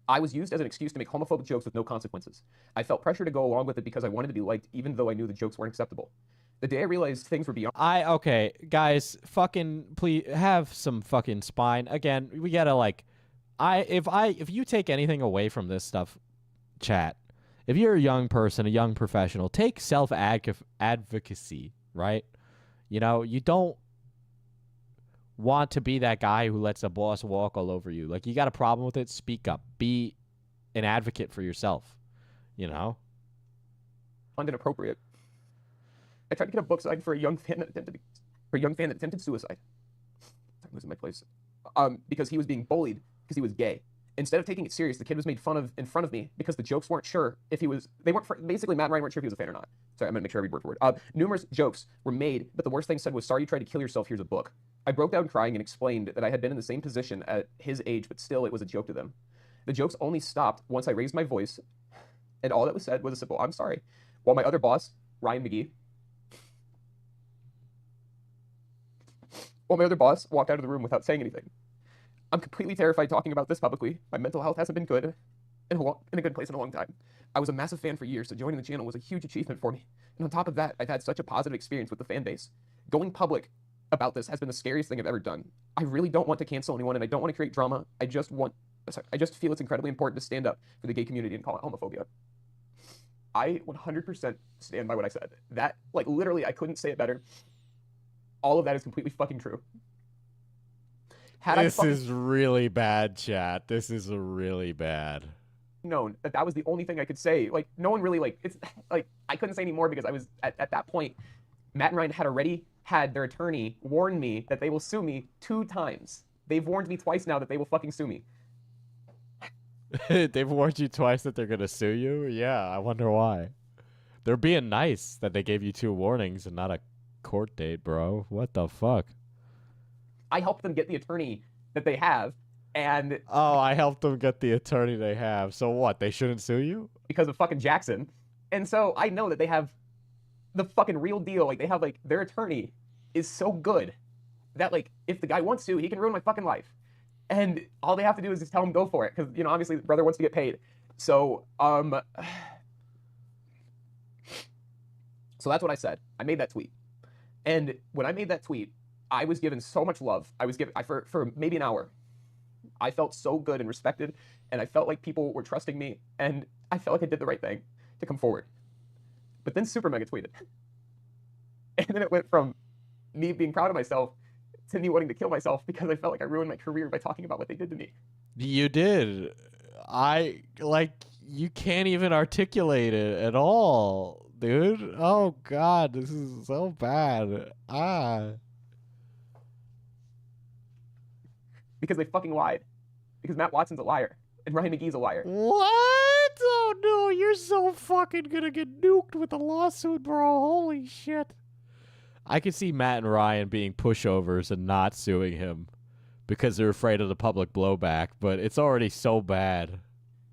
I was used as an excuse to make homophobic jokes with no consequences. I felt pressure to go along with it because I wanted to be liked, even though I knew the jokes weren't acceptable. The day I realized things were beyond. Okay, guys, fucking please have some fucking spine. Again, we gotta like, if you take anything away from this stuff, chat. If you're a young person, a young professional, take self-advocacy, right? You know, you don't want to be that guy who lets a boss walk all over you. Like, you got a problem with it, speak up. Be an advocate for yourself, you know? Inappropriate. I tried to get a book signed for a young fan that attempted suicide. I'm losing my place. Because he was being bullied because he was gay. Instead of taking it serious, the kid was made fun of in front of me because the jokes weren't sure if he was. Basically, Matt and Ryan weren't sure if he was a fan or not. Sorry, I'm gonna make sure I read word for word. Numerous jokes were made, but the worst thing said was, "Sorry you tried to kill yourself. Here's a book." I broke down crying and explained that I had been in the same position at his age, but still, it was a joke to them. The jokes only stopped once I raised my voice, and all that was said was a simple "I'm sorry," while my other boss, Ryan McGee, walked out of the room without saying anything. I'm completely terrified talking about this publicly. My mental health hasn't been good in a good place in a long time. I was a massive fan for years, so joining the channel was a huge achievement for me. And on top of that, I've had such a positive experience with the fan base. Going public about this has been the scariest thing I've ever done. I really don't want to cancel anyone, and I don't want to create drama. I just feel it's incredibly important to stand up for the gay community and call it homophobia. I 100% stand by what I said. That, like, literally, I couldn't say it better. All of that is completely fucking true. This is really bad, chat. This is really bad. Known that was the only thing I could say. Like, no one really, like, it's like I couldn't say any more because I was at that point. Matt and Ryan had already had their attorney warn me that they will sue me 2 times. They've warned me twice now that they will fucking sue me. They've warned you twice that they're gonna sue you? Yeah, I wonder why. They're being nice that they gave you 2 warnings and not a court date, bro. What the fuck? I helped them get the attorney that they have, and... Oh, I helped them get the attorney they have. So what, they shouldn't sue you? Because of fucking Jackson. And so I know that they have the fucking real deal. Like, they have, like, their attorney is so good that, like, if the guy wants to, he can ruin my fucking life. And all they have to do is just tell him go for it, because, you know, obviously the brother wants to get paid. So, so that's what I said. I made that tweet. And when I made that tweet, I was given so much love. I was given, for maybe an hour, I felt so good and respected, and I felt like people were trusting me, and I felt like I did the right thing to come forward. But then SuperMega tweeted. And then it went from me being proud of myself to me wanting to kill myself because I felt like I ruined my career by talking about what they did to me. You did. You can't even articulate it at all, dude. Oh, God, this is so bad. Because they fucking lied. Because Matt Watson's a liar. And Ryan McGee's a liar. What? Oh, no, you're so fucking gonna get nuked with a lawsuit, bro. Holy shit. I could see Matt and Ryan being pushovers and not suing him because they're afraid of the public blowback, but it's already so bad.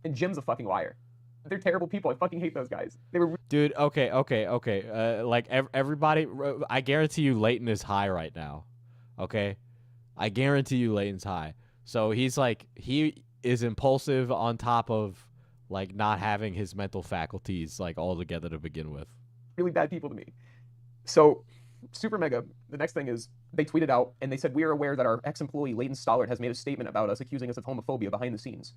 And Jim's a fucking liar. They're terrible people. I fucking hate those guys. They were... Dude, okay. Everybody, I guarantee you Leighton is high right now, okay? I guarantee you Leighton's high. So he's like, he is impulsive on top of, like, not having his mental faculties, like, all together to begin with. Really bad people to me. So... SuperMega, the next thing is, they tweeted out, and they said, we are aware that our ex-employee Leighton Stollard has made a statement about us accusing us of homophobia behind the scenes.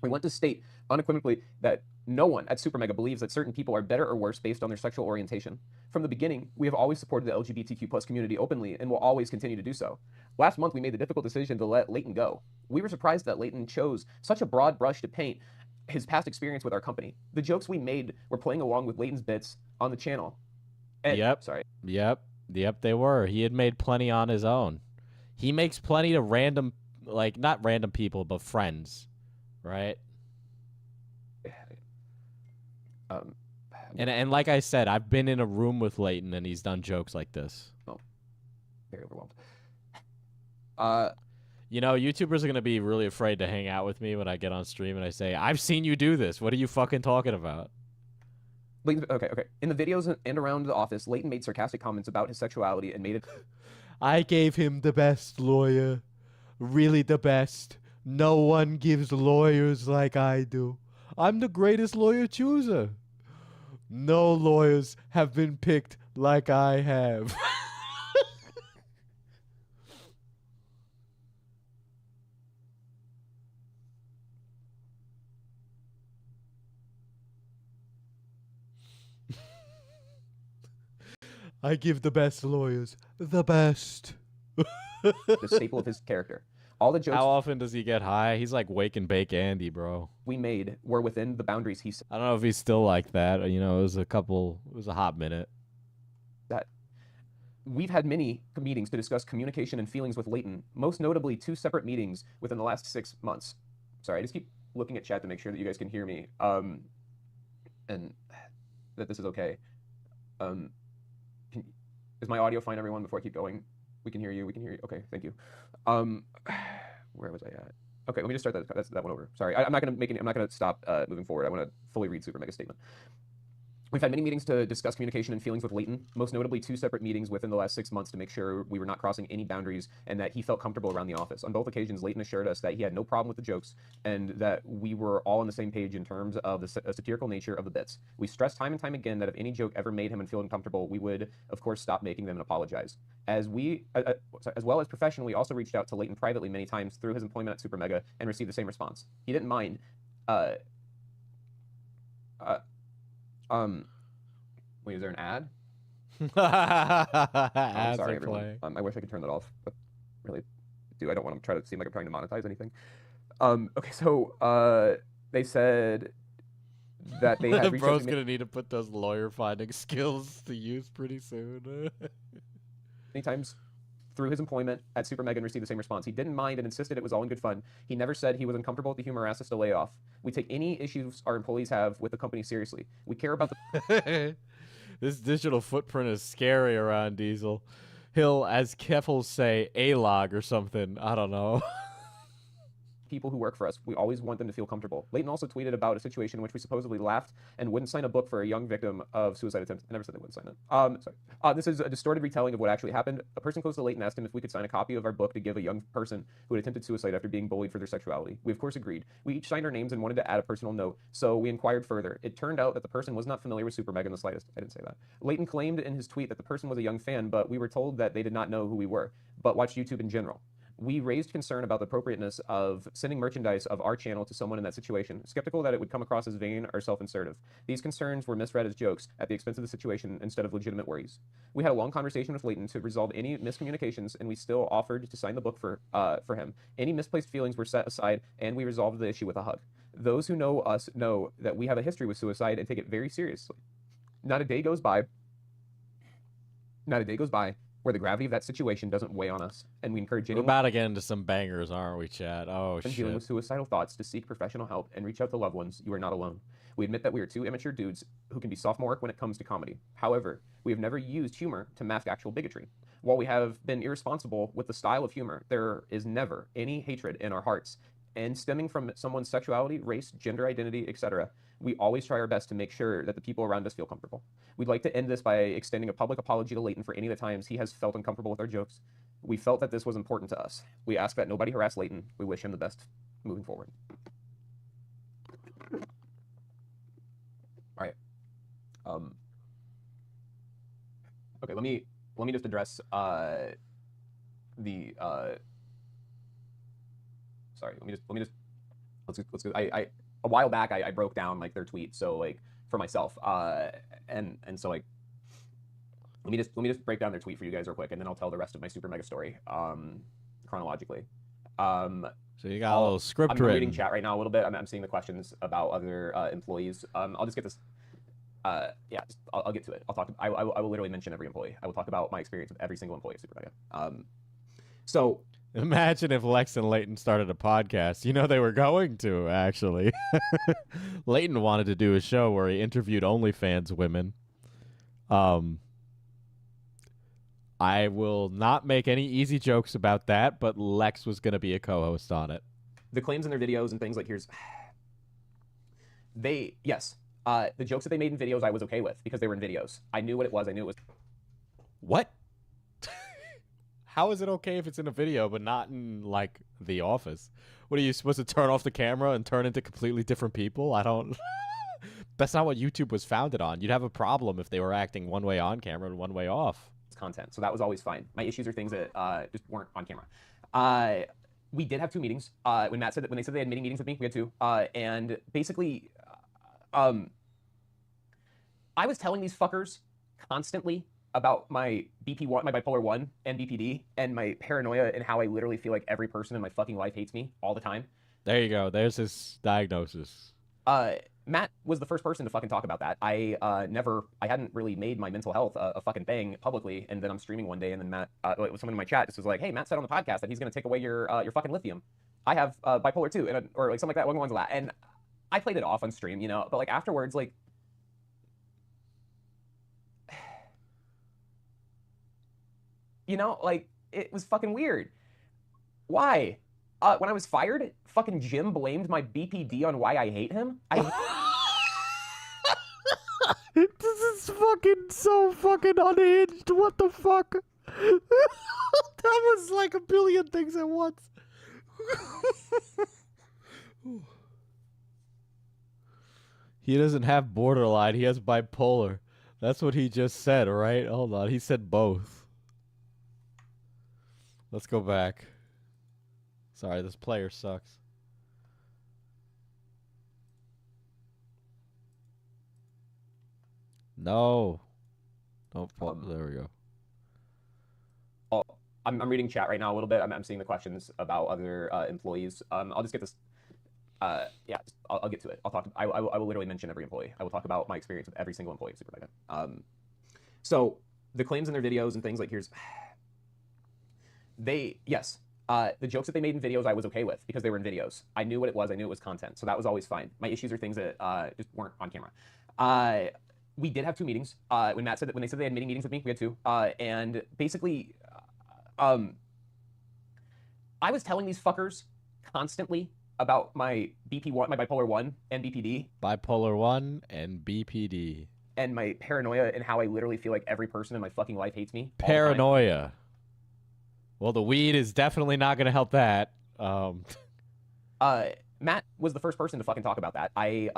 We want to state unequivocally that no one at SuperMega believes that certain people are better or worse based on their sexual orientation. From the beginning, we have always supported the LGBTQ+ community openly and will always continue to do so. Last month, we made the difficult decision to let Leighton go. We were surprised that Leighton chose such a broad brush to paint his past experience with our company. The jokes we made were playing along with Leighton's bits on the channel. And, Yep, they were. He had made plenty on his own. He makes plenty of random, like, not random people, but friends, right? And like I said, I've been in a room with Leighton, and he's done jokes like this. Oh, very overwhelmed. You know, YouTubers are going to be really afraid to hang out with me when I get on stream and I say, I've seen you do this. What are you fucking talking about? Okay. In the videos and around the office, Leighton made sarcastic comments about his sexuality and made it... I gave him the best lawyer. Really the best. No one gives lawyers like I do. I'm the greatest lawyer chooser. No lawyers have been picked like I have. I give the best lawyers the best. the staple of his character. All the jokes How often does he get high? He's like wake and bake Andy, bro. we made were within the boundaries he set. I don't know if he's still like that. You know, it was a hot minute. We've had many meetings to discuss communication and feelings with Leighton, most notably 2 separate meetings within the last 6 months. Sorry, I just keep looking at chat to make sure that you guys can hear me, and that this is okay. Is my audio fine, everyone, before I keep going? We can hear you. Okay, thank you. Where was I at? Okay, let me just start that one over. Sorry, I'm not gonna stop moving forward. I want to fully read SuperMega's statement. We've had many meetings to discuss communication and feelings with Leighton, most notably 2 separate meetings within the last 6 months to make sure we were not crossing any boundaries and that he felt comfortable around the office. On both occasions, Leighton assured us that he had no problem with the jokes and that we were all on the same page in terms of the satirical nature of the bits. We stressed time and time again that if any joke ever made him feel uncomfortable, we would, of course, stop making them and apologize. As well as professionally, we also reached out to Leighton privately many times through his employment at SuperMega and received the same response. He didn't mind. Wait, is there an ad? I'm sorry, everyone. I wish I could turn that off, but really, I don't want to try to seem like I'm trying to monetize anything. Okay, so they said that they had reached out Bro's gonna need to put those lawyer finding skills to use pretty soon. many times through his employment at SuperMega and received the same response. He didn't mind and insisted it was all in good fun. He never said he was uncomfortable with the humor or asked us to lay off. We take any issues our employees have with the company seriously. We care about the... This digital footprint is scary around Diesel. He'll, as Keffels say, A-log or something. I don't know. people who work for us. We always want them to feel comfortable. Leighton also tweeted about a situation in which we supposedly laughed and wouldn't sign a book for a young victim of suicide attempt. I never said they wouldn't sign it. Sorry. This is a distorted retelling of what actually happened. A person close to Leighton asked him if we could sign a copy of our book to give a young person who had attempted suicide after being bullied for their sexuality. We of course agreed. We each signed our names and wanted to add a personal note, so we inquired further. It turned out that the person was not familiar with SuperMega in the slightest. I didn't say that. Leighton claimed in his tweet that the person was a young fan, but we were told that they did not know who we were, but watched YouTube in general. We raised concern about the appropriateness of sending merchandise of our channel to someone in that situation, skeptical that it would come across as vain or self-insertive. These concerns were misread as jokes at the expense of the situation instead of legitimate worries. We had a long conversation with Leighton to resolve any miscommunications, and we still offered to sign the book for him. Any misplaced feelings were set aside, and we resolved the issue with a hug. Those who know us know that we have a history with suicide and take it very seriously. Not a day goes by where the gravity of that situation doesn't weigh on us, and we encourage We're anyone about to get into some bangers, aren't we, Chad? Oh, and dealing shit. with suicidal thoughts to seek professional help and reach out to loved ones. You are not alone. We admit that we are two immature dudes who can be sophomoric when it comes to comedy. However, we have never used humor to mask actual bigotry. While we have been irresponsible with the style of humor, there is never any hatred in our hearts. And stemming from someone's sexuality, race, gender identity, etc., we always try our best to make sure that the people around us feel comfortable. We'd like to end this by extending a public apology to Leighton for any of the times he has felt uncomfortable with our jokes. We felt that this was important to us. We ask that nobody harass Leighton. We wish him the best moving forward. All right. Okay, let me just address sorry, let's go. I a while back I broke down like their tweet, so like for myself, and so like let me just break down their tweet for you guys real quick, and then I'll tell the rest of my SuperMega story chronologically. So you got a little script I'm written. reading chat right now a little bit. I'm seeing the questions about other employees. I'll just get this. Yeah, I'll get to it. I will literally mention every employee. I will talk about my experience with every single employee of SuperMega. So Imagine if Lex and Leighton started a podcast. You know they were going to, actually. Leighton wanted to do a show where he interviewed OnlyFans women. I will not make any easy jokes about that, but Lex was going to be a co-host on it. the claims in their videos and things like the jokes that they made in videos I was okay with because they were in videos. I knew what it was. I knew it was. What? How is it okay if it's in a video but not in, like, The Office? What are you supposed to turn off the camera and turn into completely different people? I don't... That's not what YouTube was founded on. You'd have a problem if they were acting one way on camera and one way off. Content, so that was always fine. My issues are things that just weren't on camera. We did have two meetings. When they said they had meetings with me, we had two. And basically, I was telling these fuckers constantly about my BP1, my bipolar 1 and BPD, and my paranoia, and how I literally feel like every person in my fucking life hates me all the time. There you go. There's his diagnosis. Matt was the first person to fucking talk about that. I hadn't really made my mental health a fucking thing publicly, and then I'm streaming one day, and then Matt, someone in my chat just was like, "Hey, Matt said on the podcast that he's gonna take away your fucking lithium. I have bipolar 2, or like something like that, one of that." And I played it off on stream, you know, but like afterwards, like, you know, like it was fucking weird. Why? When I was fired, fucking Jim blamed my BPD on why I hate him. This is fucking so fucking unhinged. What the fuck? That was like a billion things at once. He doesn't have borderline. He has bipolar. That's what he just said, right? Hold on. He said both. Let's go back. Sorry, this player sucks. No. Don't fall. There we go. I'm reading chat right now a little bit. I'm seeing the questions about other employees. I'll just get this. I'll get to it. I will literally mention every employee. I will talk about my experience with every single employee of SuperMega. So the claims in their videos and things like the jokes that they made in videos I was okay with because they were in videos. I knew what it was. I knew it was content, so that was always fine. My issues are things that just weren't on camera. We did have two meetings. When they said they had meetings with me, we had two. And basically, I was telling these fuckers constantly about my BP1, my bipolar 1 and BPD, Bipolar 1 and BPD. and my paranoia and how I literally feel like every person in my fucking life hates me. all the time. Paranoia. Well, the weed is definitely not going to help that. Matt was the first person to fucking talk about that. I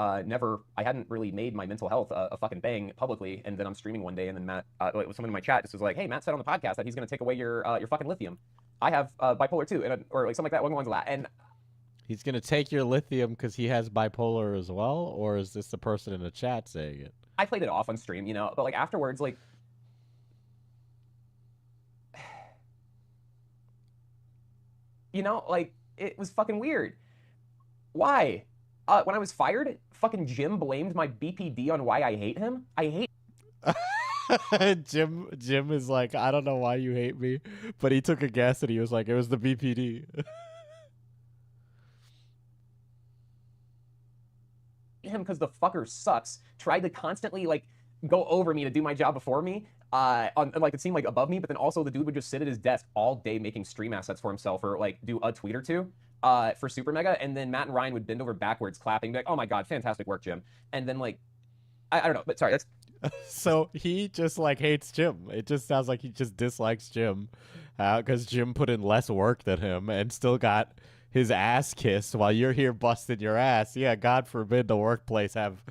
hadn't really made my mental health a fucking bang publicly, and then I'm streaming one day, and then Matt, someone in my chat just was like, "Hey, Matt said on the podcast that he's gonna take away your fucking lithium. I have bipolar 2, or like something like that. One one's that, and He's going to take your lithium because he has bipolar as well, or is this the person in the chat saying it? I played it off on stream, you know, but like afterwards, like, you know, like it was fucking weird. Why? When I was fired, fucking Jim blamed my BPD on why I hate him. I hate Jim is like, I don't know why you hate me, but he took a guess and he was like, it was the BPD. him because the fucker sucks. Tried to constantly like go over me to do my job before me. Like it seemed like above me, but then also the dude would just sit at his desk all day making stream assets for himself, or like do a tweet or two for SuperMega, and then Matt and Ryan would bend over backwards clapping, be like, "Oh my god, fantastic work, Jim." And then like, I don't know, but sorry, that's So he just like hates Jim. It just sounds like he just dislikes Jim because Jim put in less work than him and still got his ass kissed while you're here busting your ass. Yeah, God forbid the workplace have.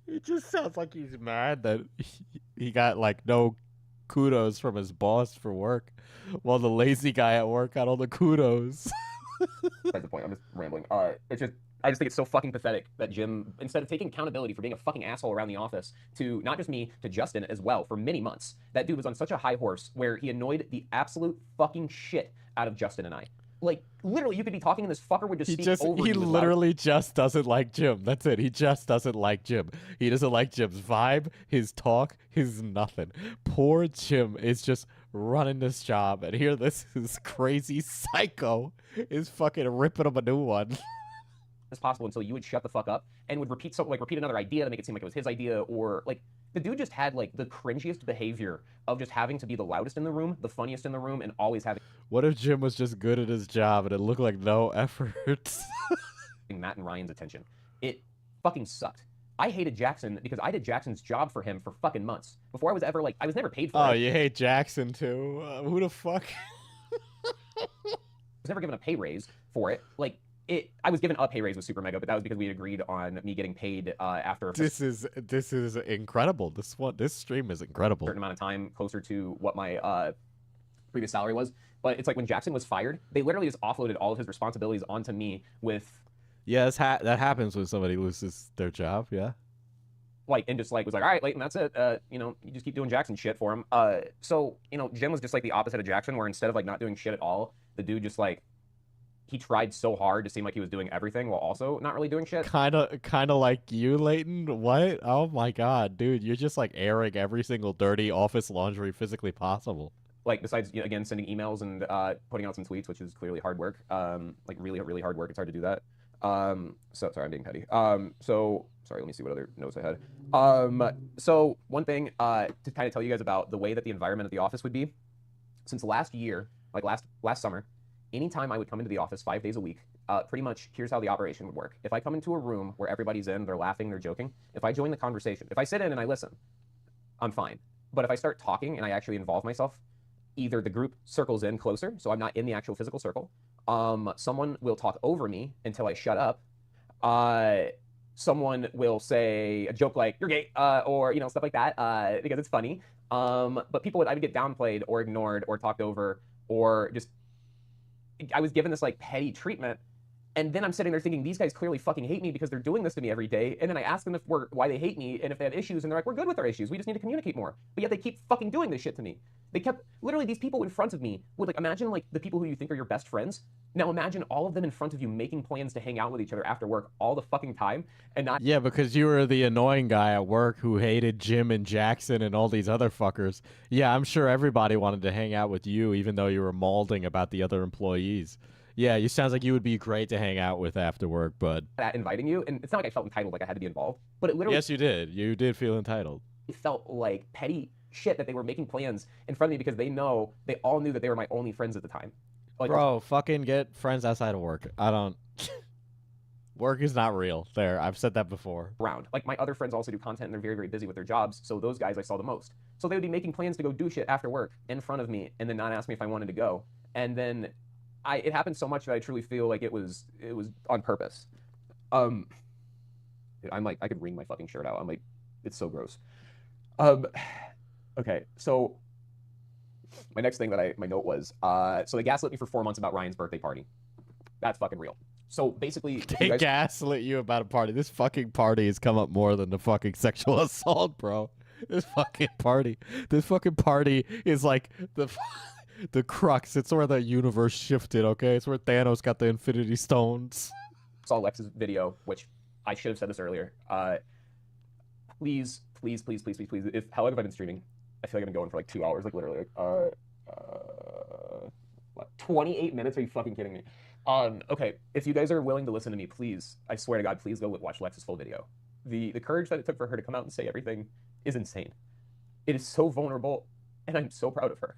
It just sounds like he's mad that he got like no kudos from his boss for work, while the lazy guy at work got all the kudos. that's the point. I'm just rambling. I just think it's so fucking pathetic that Jim, instead of taking accountability for being a fucking asshole around the office to not just me, to Justin as well for many months, that dude was on such a high horse where he annoyed the absolute fucking shit out of Justin and I. Like, literally, you could be talking and this fucker would just speak over you. He literally just doesn't like Jim. That's it. He just doesn't like Jim. He doesn't like Jim's vibe, his talk, his nothing. Poor Jim is just running this job, and here this crazy psycho is fucking ripping him a new one. As possible until you would shut the fuck up and would repeat another idea to make it seem like it was his idea, or like the dude just had like the cringiest behavior of just having to be the loudest in the room, the funniest in the room, and always having What if Jim was just good at his job and it looked like no effort? Matt and Ryan's attention. It fucking sucked. I hated Jackson because I did Jackson's job for him for fucking months before I was ever like, I was never paid for it. Oh, you hate Jackson too? Who the fuck? I was never given a pay raise for it. Like, I was given a pay raise with SuperMega, but that was because we agreed on me getting paid after This is incredible. This stream is incredible. a certain amount of time, closer to what my previous salary was. But it's like when Jackson was fired, they literally just offloaded all of his responsibilities onto me with Yeah, that happens when somebody loses their job. Yeah. like, and just like was like, all right, Leighton, that's it. You know, you just keep doing Jackson shit for him. So you know, Jim was just like the opposite of Jackson, where instead of like not doing shit at all, the dude just like he tried so hard to seem like he was doing everything while also not really doing shit. Kind of like you, Leighton. What? Oh my god, dude, you're just like airing every single dirty office laundry physically possible. Like besides, you know, again, sending emails and putting out some tweets, which is clearly hard work. Like really, really hard work. It's hard to do that. So sorry, I'm being petty. So sorry, let me see what other notes I had. So one thing to kind of tell you guys about the way that the environment at the office would be, since last year, like last summer, anytime I would come into the office 5 days a week, pretty much here's how the operation would work. If I come into a room where everybody's in, they're laughing, they're joking, if I join the conversation, if I sit in and I listen, I'm fine. But if I start talking and I actually involve myself, either the group circles in closer, so I'm not in the actual physical circle, someone will talk over me until I shut up, someone will say a joke like, you're gay, or, you know, stuff like that, because it's funny, but I would get downplayed or ignored or talked over, or just I was given this like petty treatment, and then I'm sitting there thinking these guys clearly fucking hate me because they're doing this to me every day. And then I ask them why they hate me and if they have issues, and they're like, we're good with our issues. We just need to communicate more. But yet they keep fucking doing this shit to me. They kept literally these people in front of me would like imagine like the people who you think are your best friends. Now imagine all of them in front of you making plans to hang out with each other after work all the fucking time and not. Yeah, because you were the annoying guy at work who hated Jim and Jackson and all these other fuckers. Yeah, I'm sure everybody wanted to hang out with you, even though you were mauling about the other employees. Yeah, you sounds like you would be great to hang out with after work, but Inviting you, and it's not like I felt entitled, like I had to be involved, but it literally. Yes, you did. You did feel entitled. It felt like petty shit that they were making plans in front of me because they all knew that they were my only friends at the time. Like, Bro, fucking get friends outside of work. I don't. Work is not real. There, I've said that before. around. Like, my other friends also do content and they're very, very busy with their jobs. So those guys I saw the most. So they would be making plans to go do shit after work in front of me and then not ask me if I wanted to go. And then it happened so much that I truly feel like it was on purpose. I'm like, I could wring my fucking shirt out. I'm like, it's so gross. Okay, so my next thing that my note was, so they gaslit me for 4 months about Ryan's birthday party. That's fucking real. So basically, They gaslit you about a party. This fucking party has come up more than the fucking sexual assault, bro. This fucking party is like the crux. It's where the universe shifted, okay? It's where Thanos got the Infinity Stones. saw Lex's video, which I should have said this earlier. Please, please, please, please, please, please. How long have I been streaming? I feel like I've been going for like 2 hours, like literally. What, 28 minutes? Are you fucking kidding me? Okay, if you guys are willing to listen to me, please, I swear to God, please go watch Lex's full video. The courage that it took for her to come out and say everything is insane. It is so vulnerable, and I'm so proud of her.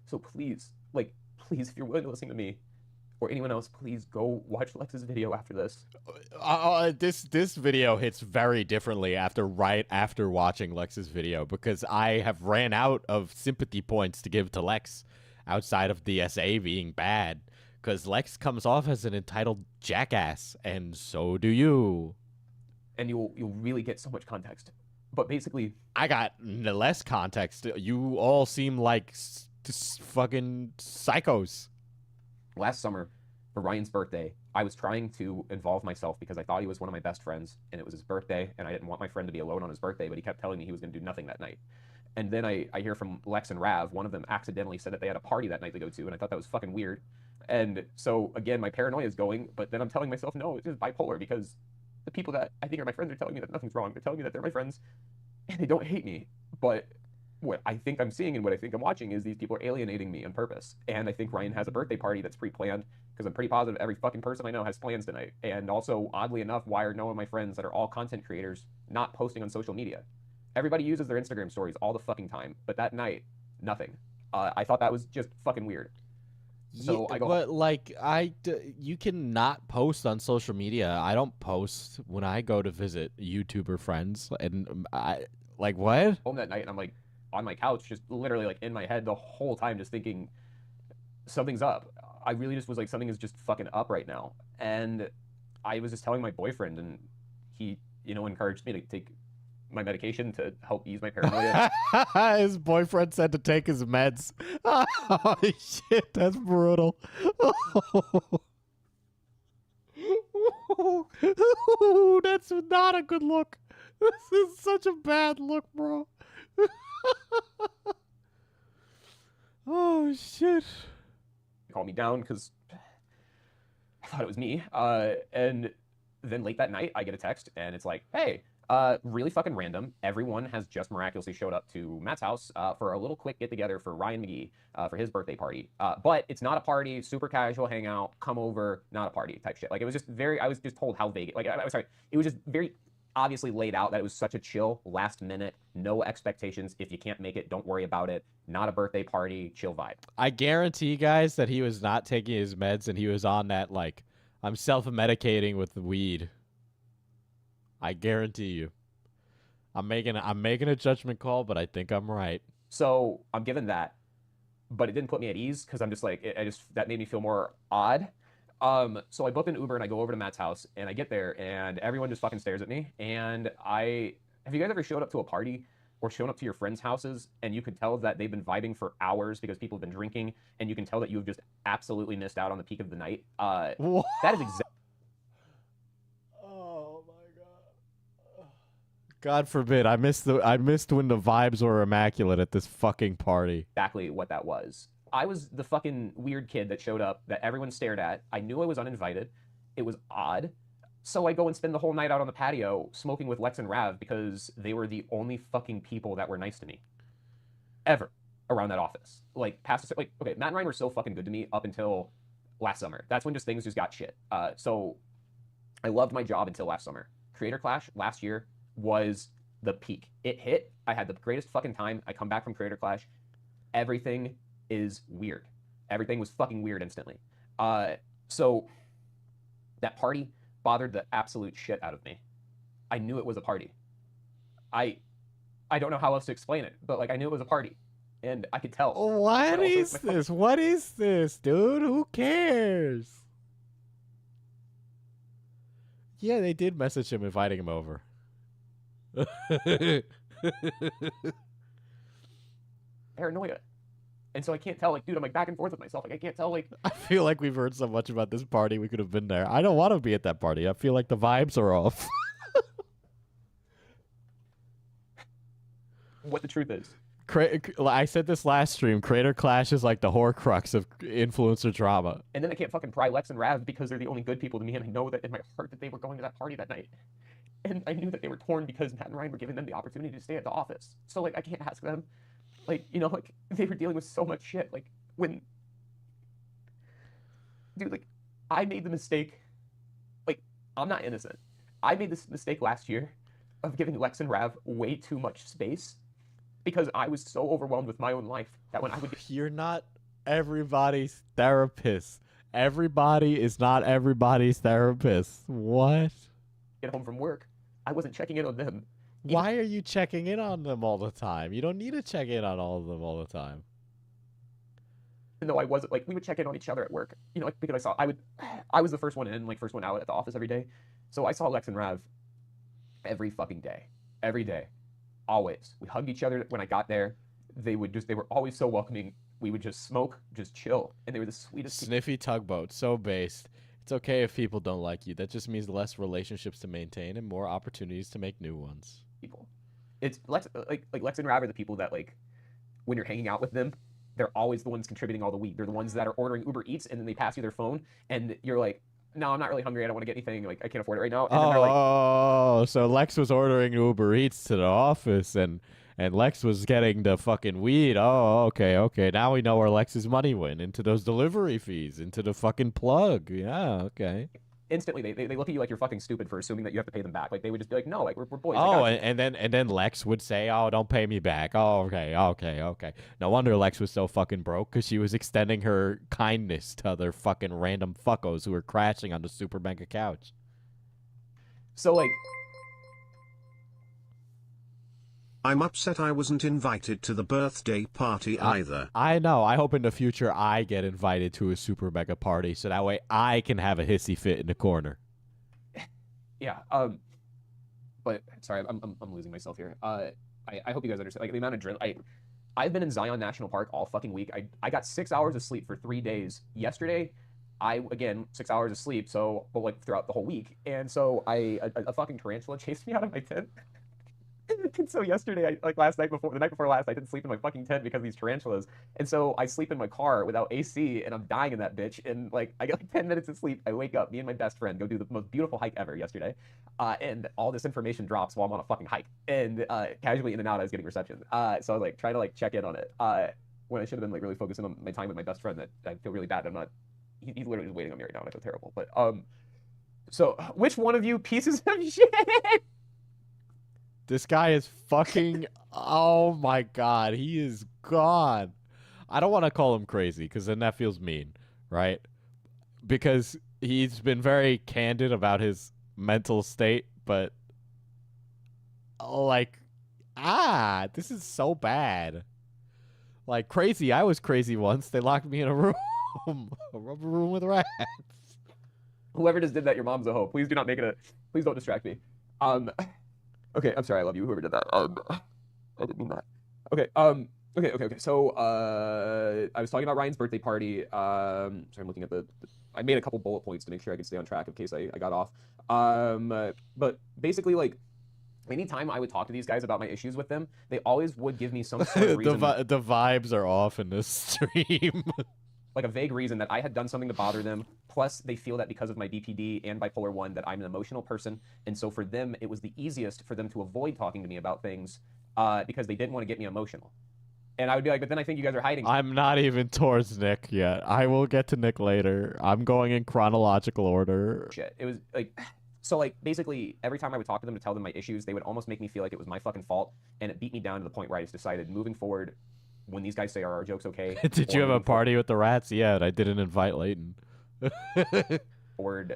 So please, like, please, if you're willing to listen to me, or anyone else, please go watch Lex's video after this. This video hits very differently right after watching Lex's video, because I have ran out of sympathy points to give to Lex outside of the SA being bad, because Lex comes off as an entitled jackass, and so do you. And you'll really get so much context. But basically, I got less context. You all seem like fucking psychos. last summer, for Ryan's birthday, I was trying to involve myself because I thought he was one of my best friends, and it was his birthday, and I didn't want my friend to be alone on his birthday, but he kept telling me he was going to do nothing that night. And then I hear from Lex and Rav, one of them accidentally said that they had a party that night to go to, and I thought that was fucking weird. And so, again, my paranoia is going, but then I'm telling myself, no, it's just bipolar, because the people that I think are my friends are telling me that nothing's wrong. They're telling me that they're my friends, and they don't hate me. But what I think I'm seeing and what I think I'm watching is these people are alienating me on purpose. And I think Ryan has a birthday party that's pre-planned, because I'm pretty positive every fucking person I know has plans tonight. And also, oddly enough, why are none of my friends that are all content creators not posting on social media? Everybody uses their Instagram stories all the fucking time, but that night, nothing. I thought that was just fucking weird. So yeah, I go, but like you can not post on social media. I don't post when I go to visit YouTuber friends, and I like what? home that night, and I'm like on my couch, just literally like in my head the whole time, just thinking something's up. I really just was like, something is just fucking up right now. And I was just telling my boyfriend, and he, encouraged me to take my medication to help ease my paranoia. His boyfriend said to take his meds. Oh shit, that's brutal. That's not a good look. This is such a bad look, bro. Oh shit. Call me down because I thought it was me. And then late that night, I get a text, and it's like, hey, really fucking random. Everyone has just miraculously showed up to Matt's house for a little quick get-together for Ryan McGee for his birthday party. But it's not a party, super casual hangout, come over, not a party type shit. Like, it was just I was just told how vague, like, I'm sorry, it was just very obviously laid out that it was such a chill, last minute, no expectations. If you can't make it, don't worry about it. Not a birthday party, chill vibe. I guarantee, guys, that he was not taking his meds, and he was on that, like, I'm self-medicating with the weed. I guarantee you. I'm making a judgment call, but I think I'm right. So I'm given that, but it didn't put me at ease because I'm just like, that made me feel more odd. So I booked an Uber and I go over to Matt's house, and I get there and everyone just fucking stares at me. And have you guys ever showed up to a party or shown up to your friends' houses and you could tell that they've been vibing for hours because people have been drinking, and you can tell that you've just absolutely missed out on the peak of the night? That is exactly. Oh my god. God forbid. I missed when the vibes were immaculate at this fucking party. Exactly what that was. I was the fucking weird kid that showed up that everyone stared at. I knew I was uninvited. It was odd. So I go and spend the whole night out on the patio smoking with Lex and Rav because they were the only fucking people that were nice to me ever around that office. Like, okay, Matt and Ryan were so fucking good to me up until last summer. That's when things just got shit. So I loved my job until last summer. Creator Clash last year was the peak. It hit. I had the greatest fucking time. I come back from Creator Clash. Everything is weird. Everything was fucking weird instantly. So that party bothered the absolute shit out of me. I knew it was a party. I don't know how else to explain it, but like I knew it was a party, and I could tell. What is this? What is this, dude? Who cares? Yeah, they did message him inviting him over. Paranoia. And so I can't tell, like, dude, I'm like back and forth with myself. Like, I can't tell, like, I feel like we've heard so much about this party. We could have been there. I don't want to be at that party. I feel like the vibes are off. what the truth is. I said this last stream. Creator Clash is like the Horcrux of influencer drama. And then I can't fucking pry Lex and Rav because they're the only good people to me, and I know that in my heart that they were going to that party that night. And I knew that they were torn because Matt and Ryan were giving them the opportunity to stay at the office. So, like, I can't ask them. Like, you know, like, they were dealing with so much shit. Like, when... Dude, like, I made the mistake... Like, I'm not innocent. I made this mistake last year of giving Lex and Rav way too much space because I was so overwhelmed with my own life that when I would... You're not everybody's therapist. Everybody is not everybody's therapist. What? Get home from work, I wasn't checking in on them. Why are you checking in on them all the time? You don't need to check in on all of them all the time. Even though I wasn't, like, we would check in on each other at work. You know, like, because I was the first one in, like, first one out at the office every day. So I saw Lex and Rav every fucking day. Every day. Always. We hugged each other when I got there. They were always so welcoming. We would just smoke, just chill. And they were the sweetest Sniffy tugboat, so based. It's okay if people don't like you. That just means less relationships to maintain and more opportunities to make new ones. people. It's Lex, like Lex and Rav are the people that, like, when you're hanging out with them, they're always the ones contributing all the week. They're the ones that are ordering Uber Eats, and then they pass you their phone, and you're like, no, I'm not really hungry. I don't want to get anything. Like, I can't afford it right now. And then they're like, so Lex was ordering Uber Eats to the office, and Lex was getting the fucking weed. Oh, okay. Now we know where Lex's money went. Into those delivery fees, into the fucking plug. Yeah, okay. instantly they look at you like you're fucking stupid for assuming that you have to pay them back. Like, they would just be like, no, like, we're boys. Oh, and then Lex would say, oh, don't pay me back. Oh, okay. No wonder Lex was so fucking broke, because she was extending her kindness to other fucking random fuckos who were crashing on the SuperMega couch. So, like, I'm upset I wasn't invited to the birthday party either. I know. I hope in the future I get invited to a SuperMega party, so that way I can have a hissy fit in the corner. yeah. But sorry, I'm losing myself here. I hope you guys understand. Like, the amount of drill. I've been in Zion National Park all fucking week. I got 6 hours of sleep for 3 days. Yesterday, again 6 hours of sleep. So, but like throughout the whole week, and so a fucking tarantula chased me out of my tent. And so yesterday, the night before last, I didn't sleep in my fucking tent because of these tarantulas. And so I sleep in my car without AC, and I'm dying in that bitch. And like, I get like 10 minutes of sleep. I wake up, me and my best friend go do the most beautiful hike ever yesterday. And all this information drops while I'm on a fucking hike. And casually in and out, I was getting reception. So I was like trying to like check in on it. When I should have been like really focusing on my time with my best friend. That I feel really bad. He's literally just waiting on me right now, and I feel terrible. But so which one of you pieces of shit? This guy is fucking... oh my god, he is gone. I don't want to call him crazy, because then that feels mean, right? Because he's been very candid about his mental state, but... like... this is so bad. Like, crazy, I was crazy once. They locked me in a room. A rubber room with rats. Whoever just did that, your mom's a hoe. Please do not make it a... Please don't distract me. Okay, I'm sorry, I love you, whoever did that. I didn't mean that. Okay, okay. So, I was talking about Ryan's birthday party. Sorry, I'm looking at I made a couple bullet points to make sure I could stay on track in case I got off. But basically, like, anytime I would talk to these guys about my issues with them, they always would give me some sort of reason. The vibes are off in this stream. Like a vague reason that I had done something to bother them. Plus, they feel that because of my BPD and bipolar 1 that I'm an emotional person. And so for them, it was the easiest for them to avoid talking to me about things because they didn't want to get me emotional. And I would be like, but then I think you guys are hiding. I'm not even towards Nick yet. I will get to Nick later. I'm going in chronological order. Shit. It was like... So, like, basically, every time I would talk to them to tell them my issues, they would almost make me feel like it was my fucking fault. And it beat me down to the point where I just decided, moving forward, when these guys say, "Are our jokes okay?" Did you have a party with the rats? Yeah, and I didn't invite Leighton. Or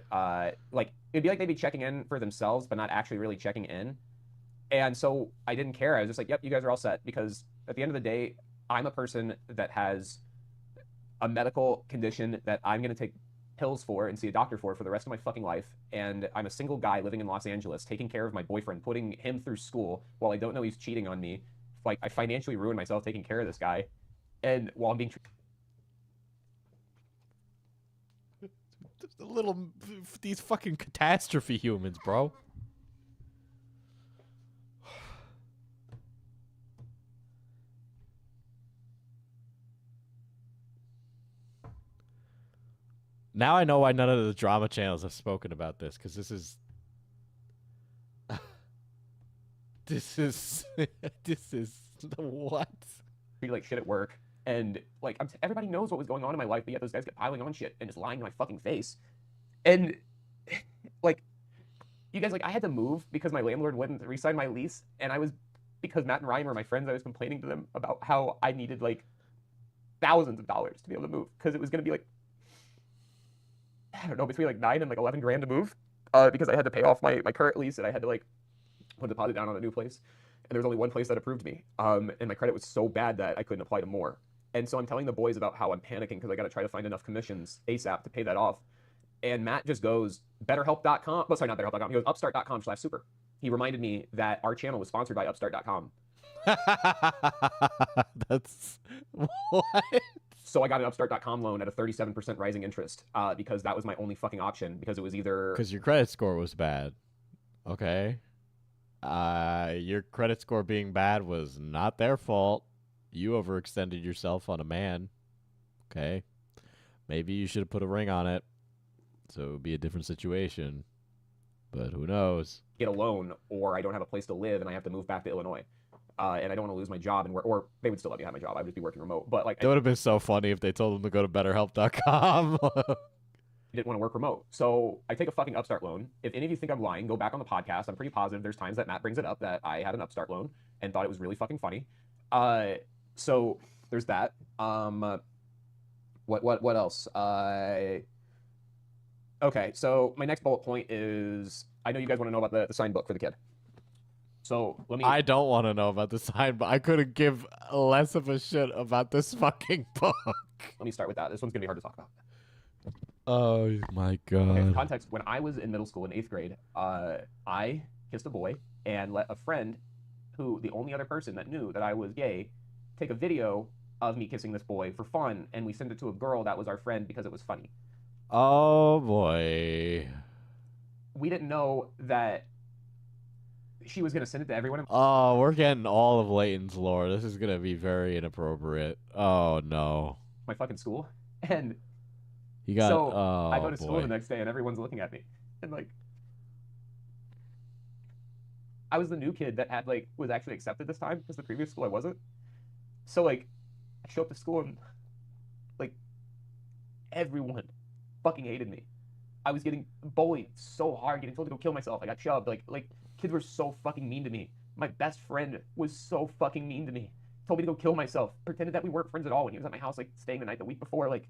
like it'd be like they'd be checking in for themselves, but not actually really checking in. And so I didn't care. I was just like, "Yep, you guys are all set." Because at the end of the day, I'm a person that has a medical condition that I'm going to take pills for and see a doctor for the rest of my fucking life. And I'm a single guy living in Los Angeles, taking care of my boyfriend, putting him through school while I don't know he's cheating on me. Like, I financially ruined myself taking care of this guy. And while I'm being these fucking catastrophe humans, bro. Now I know why none of the drama channels have spoken about this, because this is this is what? treat like shit at work. And like everybody knows what was going on in my life, but yet those guys get piling on shit and just lying in my fucking face. And like, you guys, like, I had to move because my landlord wouldn't re-sign my lease, and because Matt and Ryan were my friends, I was complaining to them about how I needed like thousands of dollars to be able to move, because it was going to be like, I don't know, between like 9 and like 11 grand to move, because I had to pay off my current lease, and I had to like put a deposit down on a new place, and there was only one place that approved me, and my credit was so bad that I couldn't apply to more. And so I'm telling the boys about how I'm panicking because I got to try to find enough commissions ASAP to pay that off. And Matt just goes, betterhelp.com. Oh, sorry, not betterhelp.com. He goes, upstart.com/super. He reminded me that our channel was sponsored by upstart.com. That's what? So I got an upstart.com loan at a 37% rising interest, because that was my only fucking option, because it was either... Because your credit score was bad. Okay. Your credit score being bad was not their fault. You overextended yourself on a man. Okay. Maybe you should have put a ring on it, so it would be a different situation. But who knows? Get a loan, or I don't have a place to live and I have to move back to Illinois. And I don't want to lose my job, and or they would still let me have my job. I would just be working remote. But like, it would have been so funny if they told them to go to betterhelp.com. I didn't want to work remote. So I take a fucking Upstart loan. If any of you think I'm lying, go back on the podcast. I'm pretty positive there's times that Matt brings it up that I had an Upstart loan and thought it was really fucking funny. So there's that. What else? Okay, so my next bullet point is, I know you guys want to know about the sign book for the kid. So let me... I don't want to know about the sign, but I couldn't give less of a shit about this fucking book. Let me start with that. This one's going to be hard to talk about. Oh my god. Okay, for context, when I was in middle school in 8th grade, I kissed a boy and let a friend, who the only other person that knew that I was gay, take a video of me kissing this boy for fun, and we sent it to a girl that was our friend because it was funny. Oh boy. We didn't know that she was going to send it to everyone. Oh, we're getting all of Leighton's lore. This is going to be very inappropriate. Oh no. My fucking school. And you got, so oh, I go to school boy. the next day and everyone's looking at me. And like, I was the new kid that was actually accepted this time, because the previous school I wasn't. So like, I show up to school and like, everyone fucking hated me. I was getting bullied so hard, getting told to go kill myself. I got shoved. Like kids were so fucking mean to me. My best friend was so fucking mean to me. Told me to go kill myself. Pretended that we weren't friends at all when he was at my house, like staying the night the week before. Like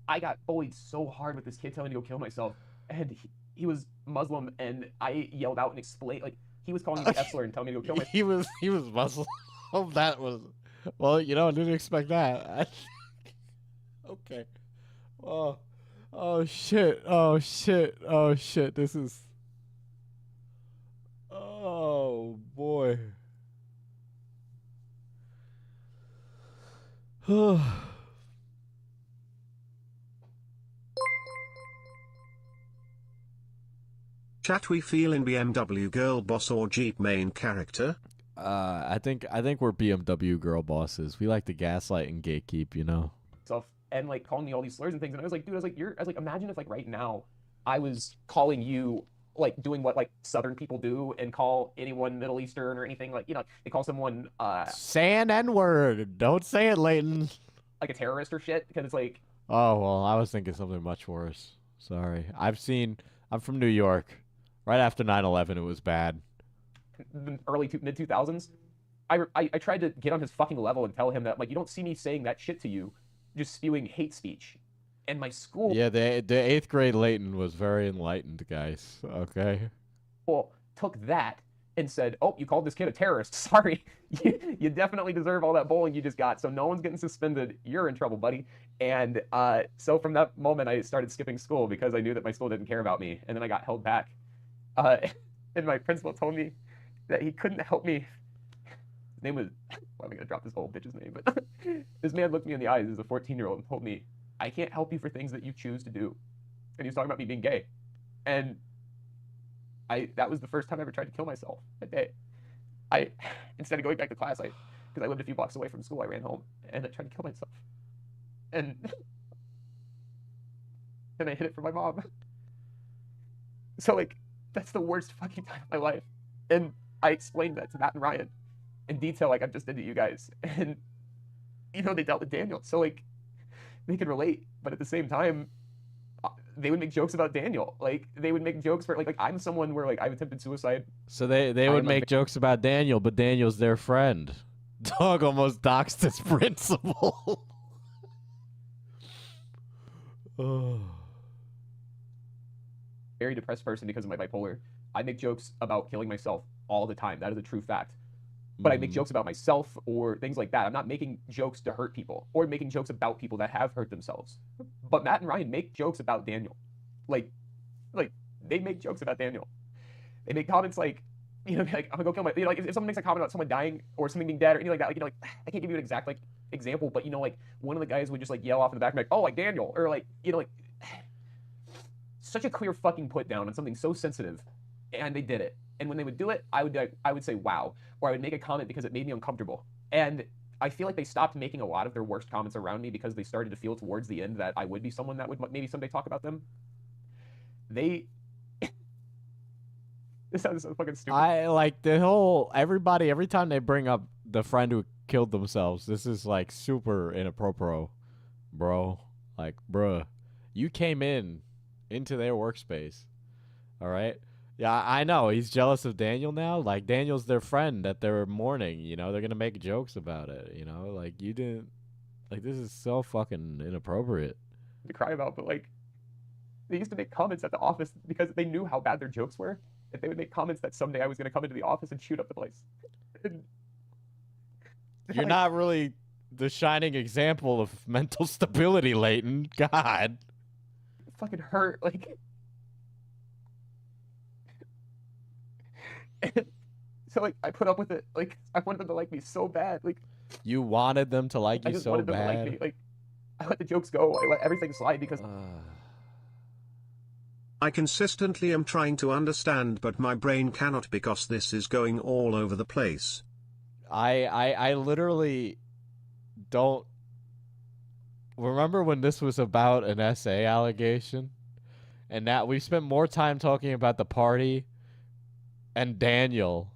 I got bullied so hard with this kid telling me to go kill myself. And he was Muslim, and I yelled out and explained, like, he was calling me the F slur and telling me to go kill myself. He was Muslim. That was, well, you know, I didn't expect that. Okay. Oh shit. Oh shit. Oh shit. This is, oh boy. Chat, we feel in BMW girl boss or Jeep main character? I think we're BMW girl bosses. We like to gaslight and gatekeep, you know. And like calling me all these slurs and things, and I was like, dude, I was like, imagine if like right now I was calling you, like doing what like Southern people do and call anyone Middle Eastern or anything, like, you know, they call someone say an N-word. Don't say it, Leighton. Like a terrorist or shit, because it's like, oh well, I was thinking something much worse. Sorry. I'm from New York. Right after 9/11, it was bad. the mid 2000s, I tried to get on his fucking level and tell him that, like, you don't see me saying that shit to you, just spewing hate speech. And my school Yeah, the 8th grade Leighton was very enlightened, guys. Okay. took that and said, oh, you called this kid a terrorist. Sorry. You definitely deserve all that bullying you just got. So no one's getting suspended. You're in trouble, buddy. And so from that moment, I started skipping school because I knew that my school didn't care about me. And then I got held back. And my principal told me that he couldn't help me. His name was, well, I'm going to drop this old bitch's name, but this man looked me in the eyes as a 14-year-old and told me, I can't help you for things that you choose to do. And he was talking about me being gay. And that was the first time I ever tried to kill myself that day. Instead of going back to class, because I lived a few blocks away from school, I ran home and I tried to kill myself. And then I hid it from my mom. So, like, that's the worst fucking time of my life. And I explained that to Matt and Ryan in detail, like I've just did to you guys. And, you know, they dealt with Daniel. So, like, they could relate. But at the same time, they would make jokes about Daniel. Like, they would make jokes for, like I'm someone where, like, I've attempted suicide. So they would make jokes about Daniel, but Daniel's their friend. Dog almost doxed his principal. Oh. Very depressed person because of my bipolar. I make jokes about killing myself all the time. That is a true fact. But I make jokes about myself or things like that. I'm not making jokes to hurt people or making jokes about people that have hurt themselves. But Matt and Ryan make jokes about Daniel. Like they make jokes about Daniel. They make comments like, you know, like, I'm gonna go kill my, you know, like if someone makes a comment about someone dying or something being dead or anything like that, like, you know, like, I can't give you an exact, like, example, but, you know, like, one of the guys would just, like, yell off in the back and be like, oh, like Daniel, or, like, you know, like, such a clear fucking put down on something so sensitive, and they did it. And when they would do it, I would say wow, or I would make a comment because it made me uncomfortable. And I feel like they stopped making a lot of their worst comments around me because they started to feel towards the end that I would be someone that would maybe someday talk about them. This sounds so fucking stupid. I like the whole everybody every time they bring up the friend who killed themselves. This is like super inappropriate, bro. Like, bruh, you came into their workspace. All right. Yeah, I know he's jealous of Daniel now. Like, Daniel's their friend that they're mourning. You know, they're gonna make jokes about it. You know, like, you didn't. Like, this is so fucking inappropriate to cry about, but like, they used to make comments at the office because they knew how bad their jokes were. That they would make comments that someday I was gonna come into the office and shoot up the place. And You're not really the shining example of mental stability, Leighton. God. It fucking hurt. Like, and so, like, I put up with it. Like, I wanted them to like me so bad. Like, you wanted them to like you I just so wanted bad. them to like me. Like, I let the jokes go. I let everything slide because I consistently am trying to understand, but my brain cannot because this is going all over the place. I literally don't remember when this was about an essay allegation, and that we spent more time talking about the party and Daniel.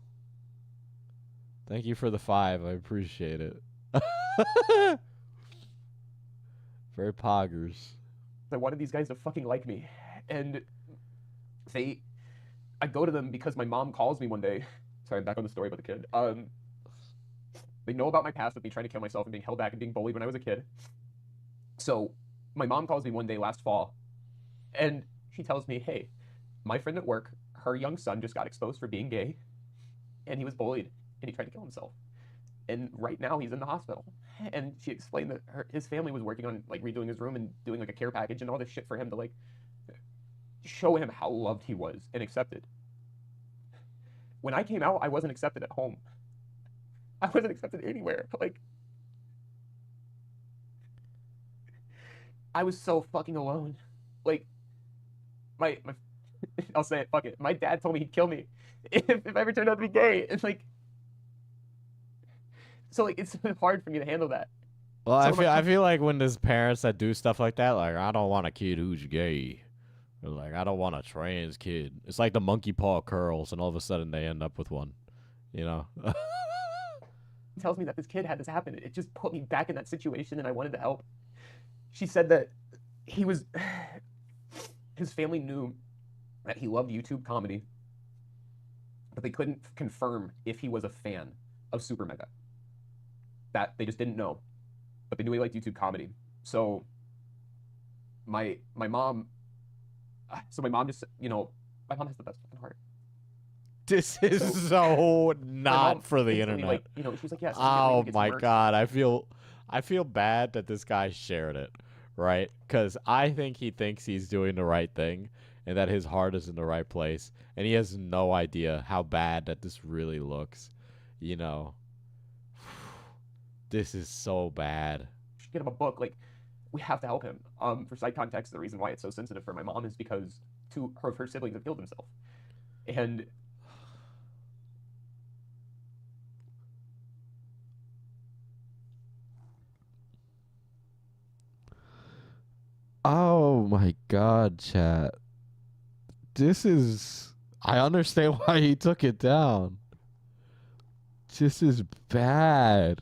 Thank you for the 5. I appreciate it. Very poggers. I wanted these guys to fucking like me. And I go to them because my mom calls me one day. Sorry, I'm back on the story about the kid. They know about my past with me trying to kill myself and being held back and being bullied when I was a kid. So my mom calls me one day last fall, and she tells me, hey, my friend at work, her young son just got exposed for being gay, and he was bullied, and he tried to kill himself. And right now he's in the hospital. And she explained that his family was working on, like, redoing his room and doing, like, a care package and all this shit for him to, like, show him how loved he was and accepted. When I came out, I wasn't accepted at home. I wasn't accepted anywhere. Like, I was so fucking alone. Like, my I'll say it, fuck it. My dad told me he'd kill me if I ever turned out to be gay. It's like, so, like, it's hard for me to handle that. Well, So I feel like when there's parents that do stuff like that, like, I don't want a kid who's gay. Or like, I don't want a trans kid. It's like the monkey paw curls, and all of a sudden they end up with one. You know? Tells me that this kid had this happen. It just put me back in that situation, and I wanted to help. She said that his family knew that he loved YouTube comedy, but they couldn't confirm if he was a fan of SuperMega that they just didn't know, but they knew he liked YouTube comedy. So my mom just, you know, my mom has the best fucking heart. This is so not for the instantly, internet. like, you know, she was like, yeah, Oh my god, I feel bad that this guy shared it, right? Because I think he thinks he's doing the right thing and that his heart is in the right place, and he has no idea how bad that this really looks. You know, this is so bad. Get him a book. Like, we have to help him. For side context, the reason why it's so sensitive for my mom is because two of her siblings have killed themselves, and Oh my god, chat. This is... I understand why he took it down. This is bad.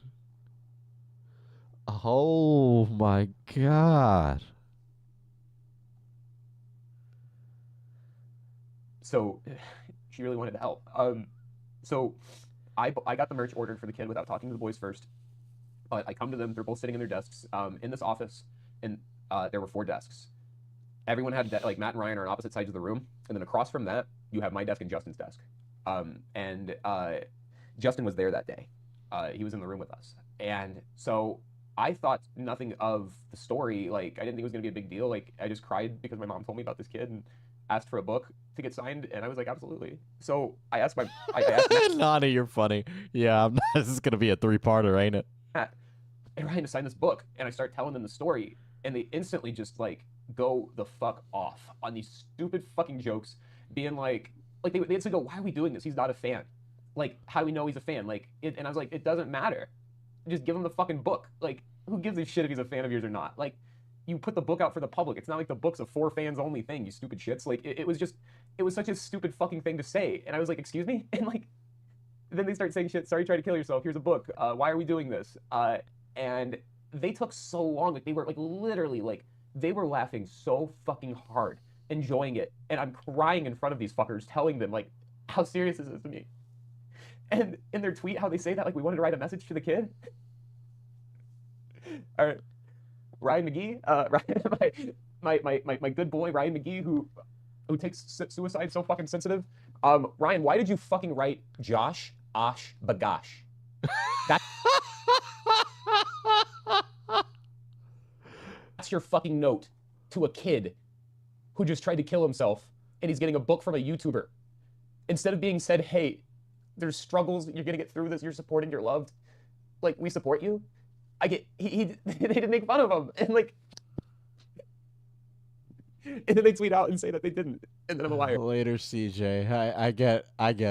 Oh my god. so she really wanted to help. So I got the merch ordered for the kid without talking to the boys first. I come to them. They're both sitting in their desks in this office, and there were 4 desks. Everyone had like Matt and Ryan are on opposite sides of the room, and then across from that you have my desk and Justin's desk. And Justin was there that day. He was in the room with us, and so I thought nothing of the story. Like, I didn't think it was gonna be a big deal. Like, I just cried because my mom told me about this kid and asked for a book to get signed, and I was like, absolutely. So I asked I asked Matt, Nani, you're funny. Yeah, this is gonna be a 3-parter, ain't it? and Ryan to sign this book, and I start telling them the story, and they instantly just like go the fuck off on these stupid fucking jokes, being like they instantly go, why are we doing this? He's not a fan. Like, how do we know he's a fan? Like, and I was like, it doesn't matter. Just give him the fucking book. Like, who gives a shit if he's a fan of yours or not? Like, you put the book out for the public. It's not like the book's a for fans only thing, you stupid shits. Like, it was such a stupid fucking thing to say. And I was like, excuse me? And like, then they start saying shit, sorry, try to kill yourself, here's a book, why are we doing this? And they took so long. Like, they were like literally like, they were laughing so fucking hard, enjoying it. And I'm crying in front of these fuckers, telling them like, how serious is this to me? And in their tweet, how they say that, like, we wanted to write a message to the kid. All right, Ryan McGee, my good boy Ryan McGee, who takes suicide so fucking sensitive. Ryan, why did you fucking write Josh Osh Bagash? That's your fucking note to a kid who just tried to kill himself, and he's getting a book from a YouTuber. Instead of being said, hey, there's struggles, you're gonna get through this, you're supported, you're loved, like, we support you. They didn't make fun of him, and like, and then they tweet out and say that they didn't, and then I'm a liar. Later, CJ. I get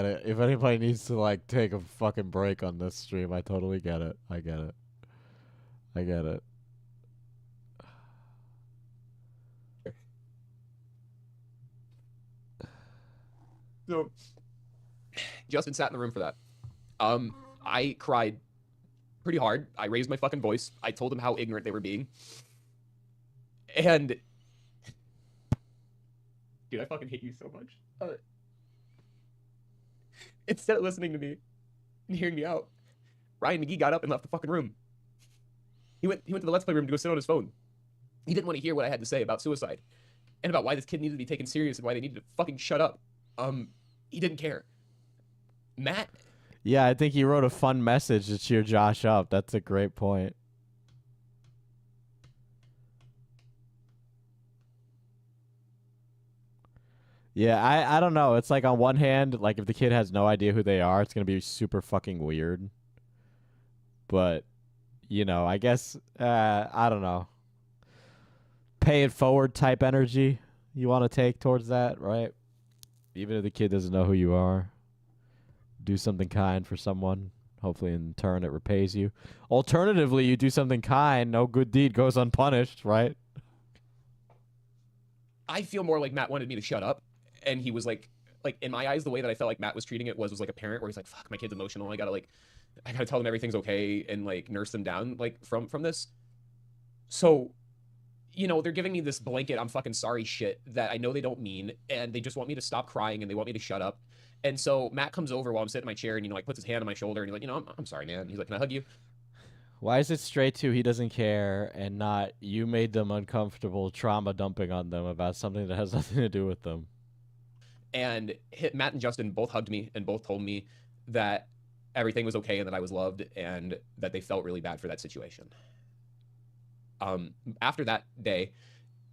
it. If anybody needs to like take a fucking break on this stream, I totally get it. I get it. So Justin sat in the room for that. I cried pretty hard. I raised my fucking voice. I told them how ignorant they were being. And dude, I fucking hate you so much. Instead of listening to me and hearing me out, Ryan McGee got up and left the fucking room. He went to the Let's Play room to go sit on his phone. He didn't want to hear what I had to say about suicide and about why this kid needed to be taken serious and why they needed to fucking shut up. He didn't care. Matt? Yeah, I think he wrote a fun message to cheer Josh up. That's a great point. Yeah, I don't know. It's like on one hand, like if the kid has no idea who they are, it's going to be super fucking weird. But, you know, I guess, I don't know. Pay it forward type energy you want to take towards that, right? Even if the kid doesn't know who you are. Do something kind for someone. Hopefully in turn it repays you. Alternatively, you do something kind, no good deed goes unpunished, right? I feel more like Matt wanted me to shut up. And he was like in my eyes, the way that I felt like Matt was treating it was like a parent where he's like, fuck, my kid's emotional. I gotta tell them everything's okay and like nurse them down like from this. So, you know, they're giving me this blanket I'm fucking sorry shit that I know they don't mean, and they just want me to stop crying and they want me to shut up. And so Matt comes over while I'm sitting in my chair and, like, puts his hand on my shoulder and he's like, I'm sorry, man. He's like, can I hug you? Why is it straight to he doesn't care and not you made them uncomfortable trauma dumping on them about something that has nothing to do with them? And Matt and Justin both hugged me and both told me that everything was okay and that I was loved and that they felt really bad for that situation. After that day,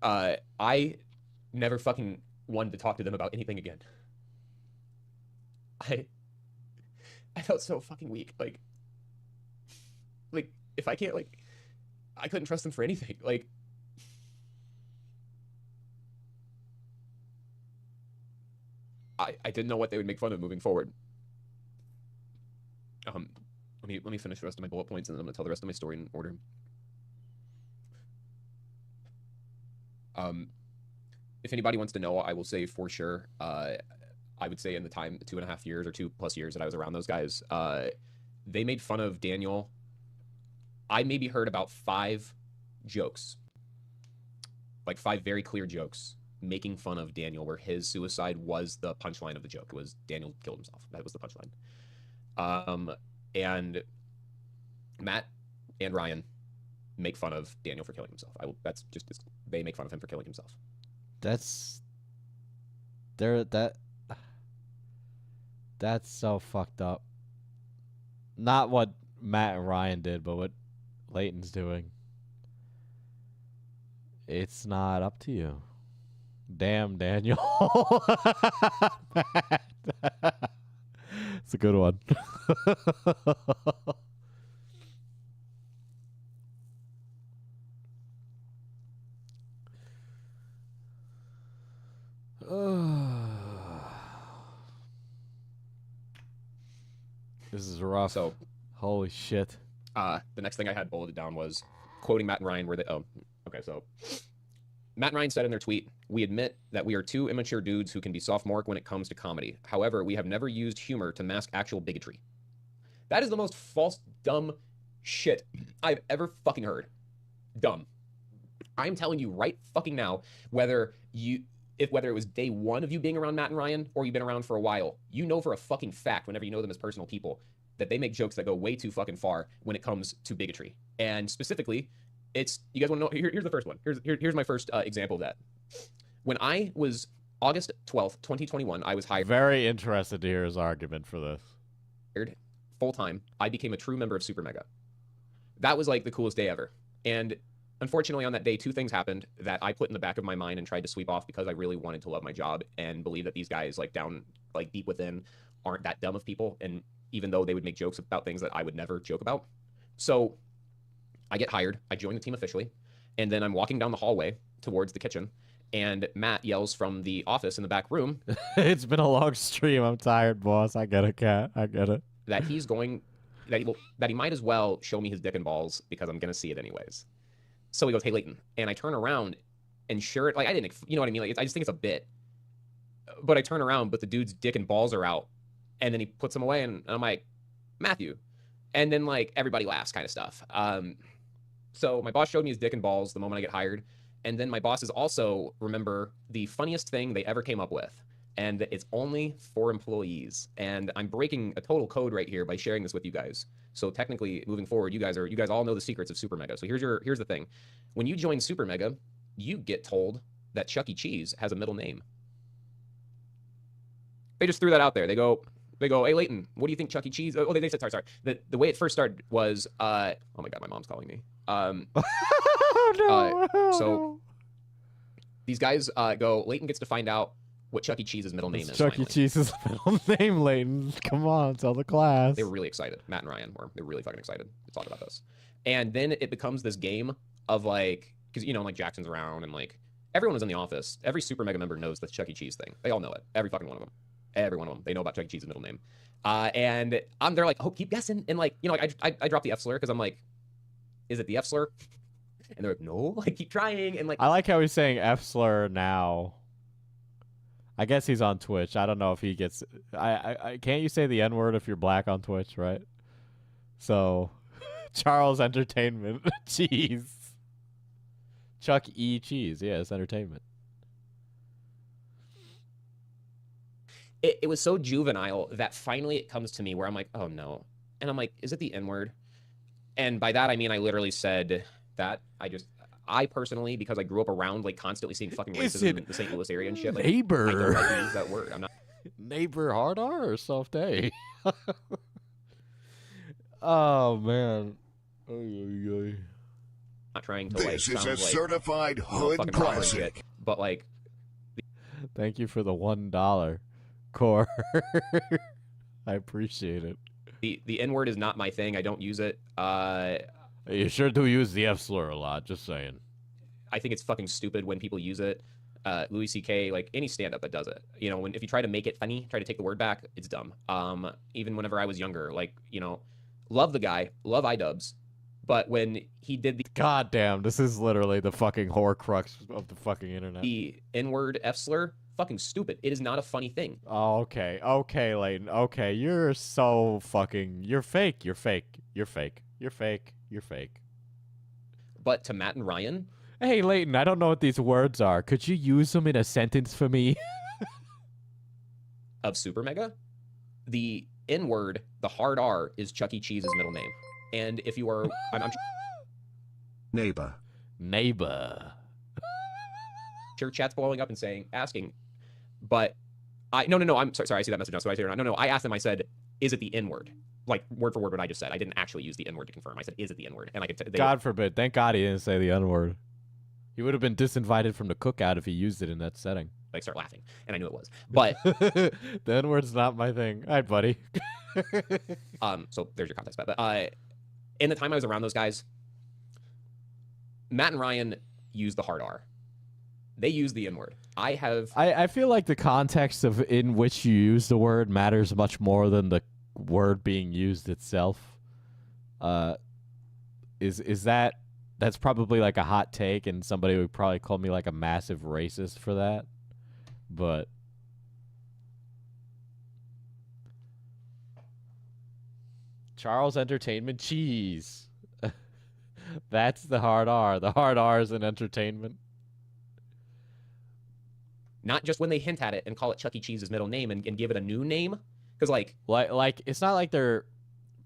I never fucking wanted to talk to them about anything again. I felt so fucking weak. Like if I can't, like, I couldn't trust them for anything. Like, I didn't know what they would make fun of moving forward. Let me finish the rest of my bullet points and then I'm gonna tell the rest of my story in order. If anybody wants to know, I will say for sure, I would say in the 2.5 years or 2+ years that I was around those guys, they made fun of Daniel. I maybe heard about 5 jokes, like 5 very clear jokes making fun of Daniel where his suicide was the punchline of the joke. It was Daniel killed himself. That was the punchline. And Matt and Ryan make fun of Daniel for killing himself. They make fun of him for killing himself. That's so fucked up. Not what Matt and Ryan did, but what Leighton's doing. It's not up to you. Damn, Daniel. It's a good one. This is rough. So, holy shit. The next thing I had bulleted down was quoting Matt and Ryan where they, so Matt and Ryan said in their tweet, "We admit that we are 2 immature dudes who can be sophomoric when it comes to comedy. However, we have never used humor to mask actual bigotry." That is the most false, dumb shit I've ever fucking heard. Dumb. I'm telling you right fucking now, whether it was day 1 of you being around Matt and Ryan or you've been around for a while, you know for a fucking fact, whenever you know them as personal people, that they make jokes that go way too fucking far when it comes to bigotry. And specifically, you guys want to know? Here's the first one. Here's my first example of that. When I was August 12th, 2021, I was hired. Very interested to hear his argument for this. Full time. I became a true member of SuperMega. That was like the coolest day ever. And unfortunately, on that day, 2 things happened that I put in the back of my mind and tried to sweep off because I really wanted to love my job and believe that these guys, like down, like deep within, aren't that dumb of people. And even though they would make jokes about things that I would never joke about. So I get hired. I join the team officially. And then I'm walking down the hallway towards the kitchen. And Matt yells from the office in the back room. It's been a long stream. I'm tired, boss. I get it, cat. I get it. That he might as well show me his dick and balls because I'm going to see it anyways. So he goes, "Hey, Leighton." And I turn around and sure, like I didn't, you know what I mean? Like I just think it's a bit. But I turn around, but the dude's dick and balls are out. And then he puts them away and I'm like, "Matthew." And then like everybody laughs kind of stuff. So my boss showed me his dick and balls the moment I get hired. And then my bosses also remember the funniest thing they ever came up with. And it's only for employees. And I'm breaking a total code right here by sharing this with you guys. So technically, moving forward, you guys all know the secrets of SuperMega. So here's the thing. When you join SuperMega, you get told that Chuck E. Cheese has a middle name. They just threw that out there. They go, "Hey, Leighton, what do you think Chuck E. Cheese?" Oh, they said, sorry. The way it first started was, oh my God, my mom's calling me. So these guys go, "Leighton gets to find out what Chuck E. Cheese's middle name is." Chuck E. Cheese's middle name, Leighton. Come on, tell the class. They were really excited. Matt and Ryan they were really fucking excited to talk about this. And then it becomes this game of like, because like Jackson's around and like everyone was in the office. Every SuperMega member knows the Chuck E. Cheese thing. They all know it. Every fucking one of them. Every one of them. They know about Chuck E. Cheese's middle name. And they're like, "Oh, keep guessing." And like, like I dropped the F slur because I'm like, "Is it the F slur?" And they're like, "No, like keep trying." And like, I like how he's saying F slur now. I guess he's on Twitch. I don't know if he gets. I can't you say the N word if you're black on Twitch, right? So, Charles Entertainment Cheese. Chuck E. Cheese. Yeah, it's entertainment. it was so juvenile that finally it comes to me where I'm like, oh no. And I'm like, is it the N-word? And by that, I mean, I literally said that. I personally, because I grew up around like constantly seeing fucking racism in the St. Louis area and shit, like, neighbor? I don't like to use that word. I'm not neighbor hard R or soft A. Oh man. not trying to like This is sound a like certified hood fucking robbery classic. shit, but like Thank you for the $1 core. I appreciate it. the N-word is not my thing. I don't use it. You sure do use the F slur a lot, just saying. I think it's fucking stupid when people use it. Louis C.K., like any stand-up that does it. You know, if you try to make it funny, try to take the word back, it's dumb. Even whenever I was younger, like, you know, love the guy, love iDubbbz, but when he did the God damn, this is literally the fucking horcrux of the fucking internet. the N-word F slur, fucking stupid. It is not a funny thing. Oh, okay. Okay, Leighton. Okay, you're so fucking... You're fake. You're fake. You're fake. You're fake. You're fake. But to Matt and Ryan, Hey, Leighton, I don't know what these words are. Could you use them in a sentence for me? of SuperMega, the N-word, the hard R, is Chuck E. Cheese's middle name. And if you are... I'm Neighbor. Neighbor. sure chat's blowing up and asking, but no, I'm sorry, I see that message now, so I say no, I asked them, I said, is it the N-word? Like, word for word what I just said. I didn't actually use the N-word to confirm. I said, is it the N-word? And like, God forbid. Thank God he didn't say the N-word. He would have been disinvited from the cookout if he used it in that setting. like start laughing, and I knew it was. But the N-word's not my thing. All right, buddy. so there's your context. But in the time I was around those guys, Matt and Ryan used the hard R. They use the N-word. I feel like the context of in which you use the word matters much more than the word being used itself. That's probably like a hot take, and somebody would probably call me like a massive racist for that. But Charles Entertainment Cheese. That's the hard R. The hard R is an entertainment. Not just when they hint at it and call it Chuck E. Cheese's middle name and give it a new name. Because like it's not like they're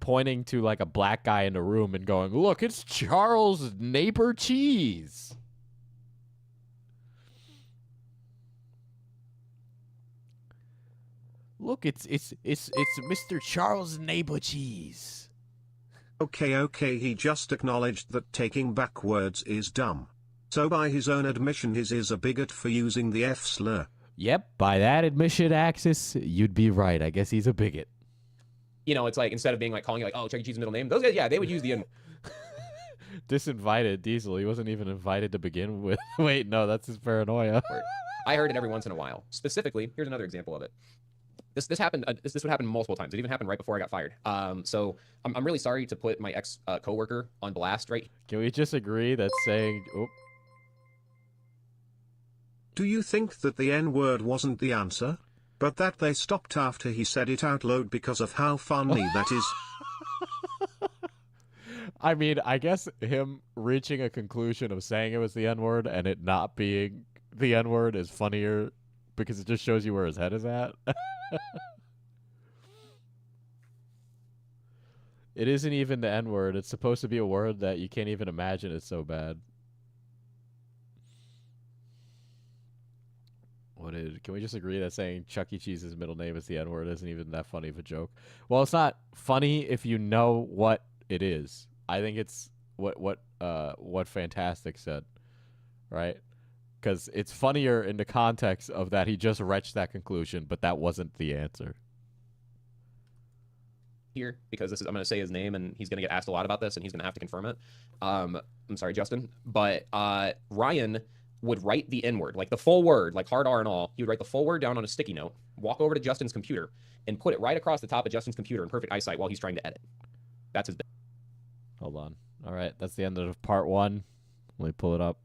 pointing to like a black guy in the room and going, look, it's Charles Neighbor Cheese. Look, it's Mr. Charles Neighbor Cheese. Okay, he just acknowledged that taking back words is dumb. So by his own admission, his is a bigot for using the F slur. Yep, by that admission, Axis, you'd be right. I guess he's a bigot. You know, it's like, instead of being like calling it like, oh, Chuck E. Cheese's middle name, those guys, yeah, they would use the N. Disinvited Diesel. He wasn't even invited to begin with. Wait, no, that's his paranoia. I heard it every once in a while. Specifically, here's another example of it. This happened. This would happen multiple times. It even happened right before I got fired. So I'm really sorry to put my ex coworker on blast. Right? Can we just agree that saying? Oh. Do you think that the N-word wasn't the answer? But that they stopped after he said it out loud because of how funny that is? I mean, I guess him reaching a conclusion of saying it was the N-word and it not being the N-word is funnier because it just shows you where his head is at. It isn't even the N-word. It's supposed to be a word that you can't even imagine. It's so bad. Can we just agree that saying Chuck E. Cheese's middle name is the N-word isn't even that funny of a joke? Well, it's not funny if you know what it is. I think it's what Fantastic said, right? Because it's funnier in the context of that he just reached that conclusion, but that wasn't the answer. Here, because I'm going to say his name, and he's going to get asked a lot about this, and he's going to have to confirm it. I'm sorry, Justin, but Ryan would write the N-word, like the full word, like hard R and all. He would write the full word down on a sticky note, walk over to Justin's computer, and put it right across the top of Justin's computer in perfect eyesight while he's trying to edit. That's his. Hold on. All right, that's the end of part 1. Let me pull it up.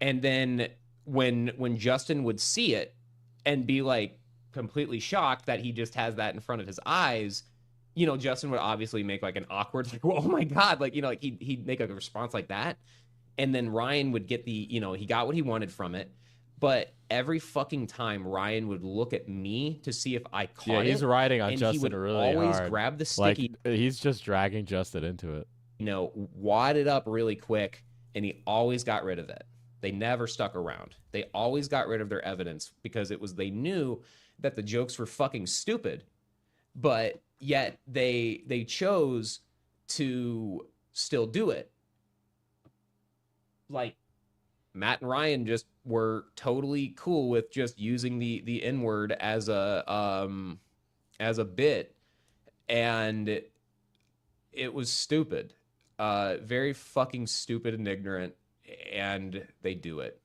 And then when Justin would see it and be like completely shocked that he just has that in front of his eyes, you know, Justin would obviously make like an awkward, like, oh my God, like, you know, like he'd make a response like that. And then Ryan would get he got what he wanted from it. but every fucking time Ryan would look at me to see if I caught Yeah, he's riding on and he Justin would really always hard. grab the Like sticky, he's just dragging Justin into it. wad it up really quick, and he always got rid of it. They never stuck around. They always got rid of their evidence because they knew that the jokes were fucking stupid, but yet they chose to still do it. Like Matt and Ryan just were totally cool with just using the N-word as a bit, and it was stupid. Very fucking stupid and ignorant, and they do it.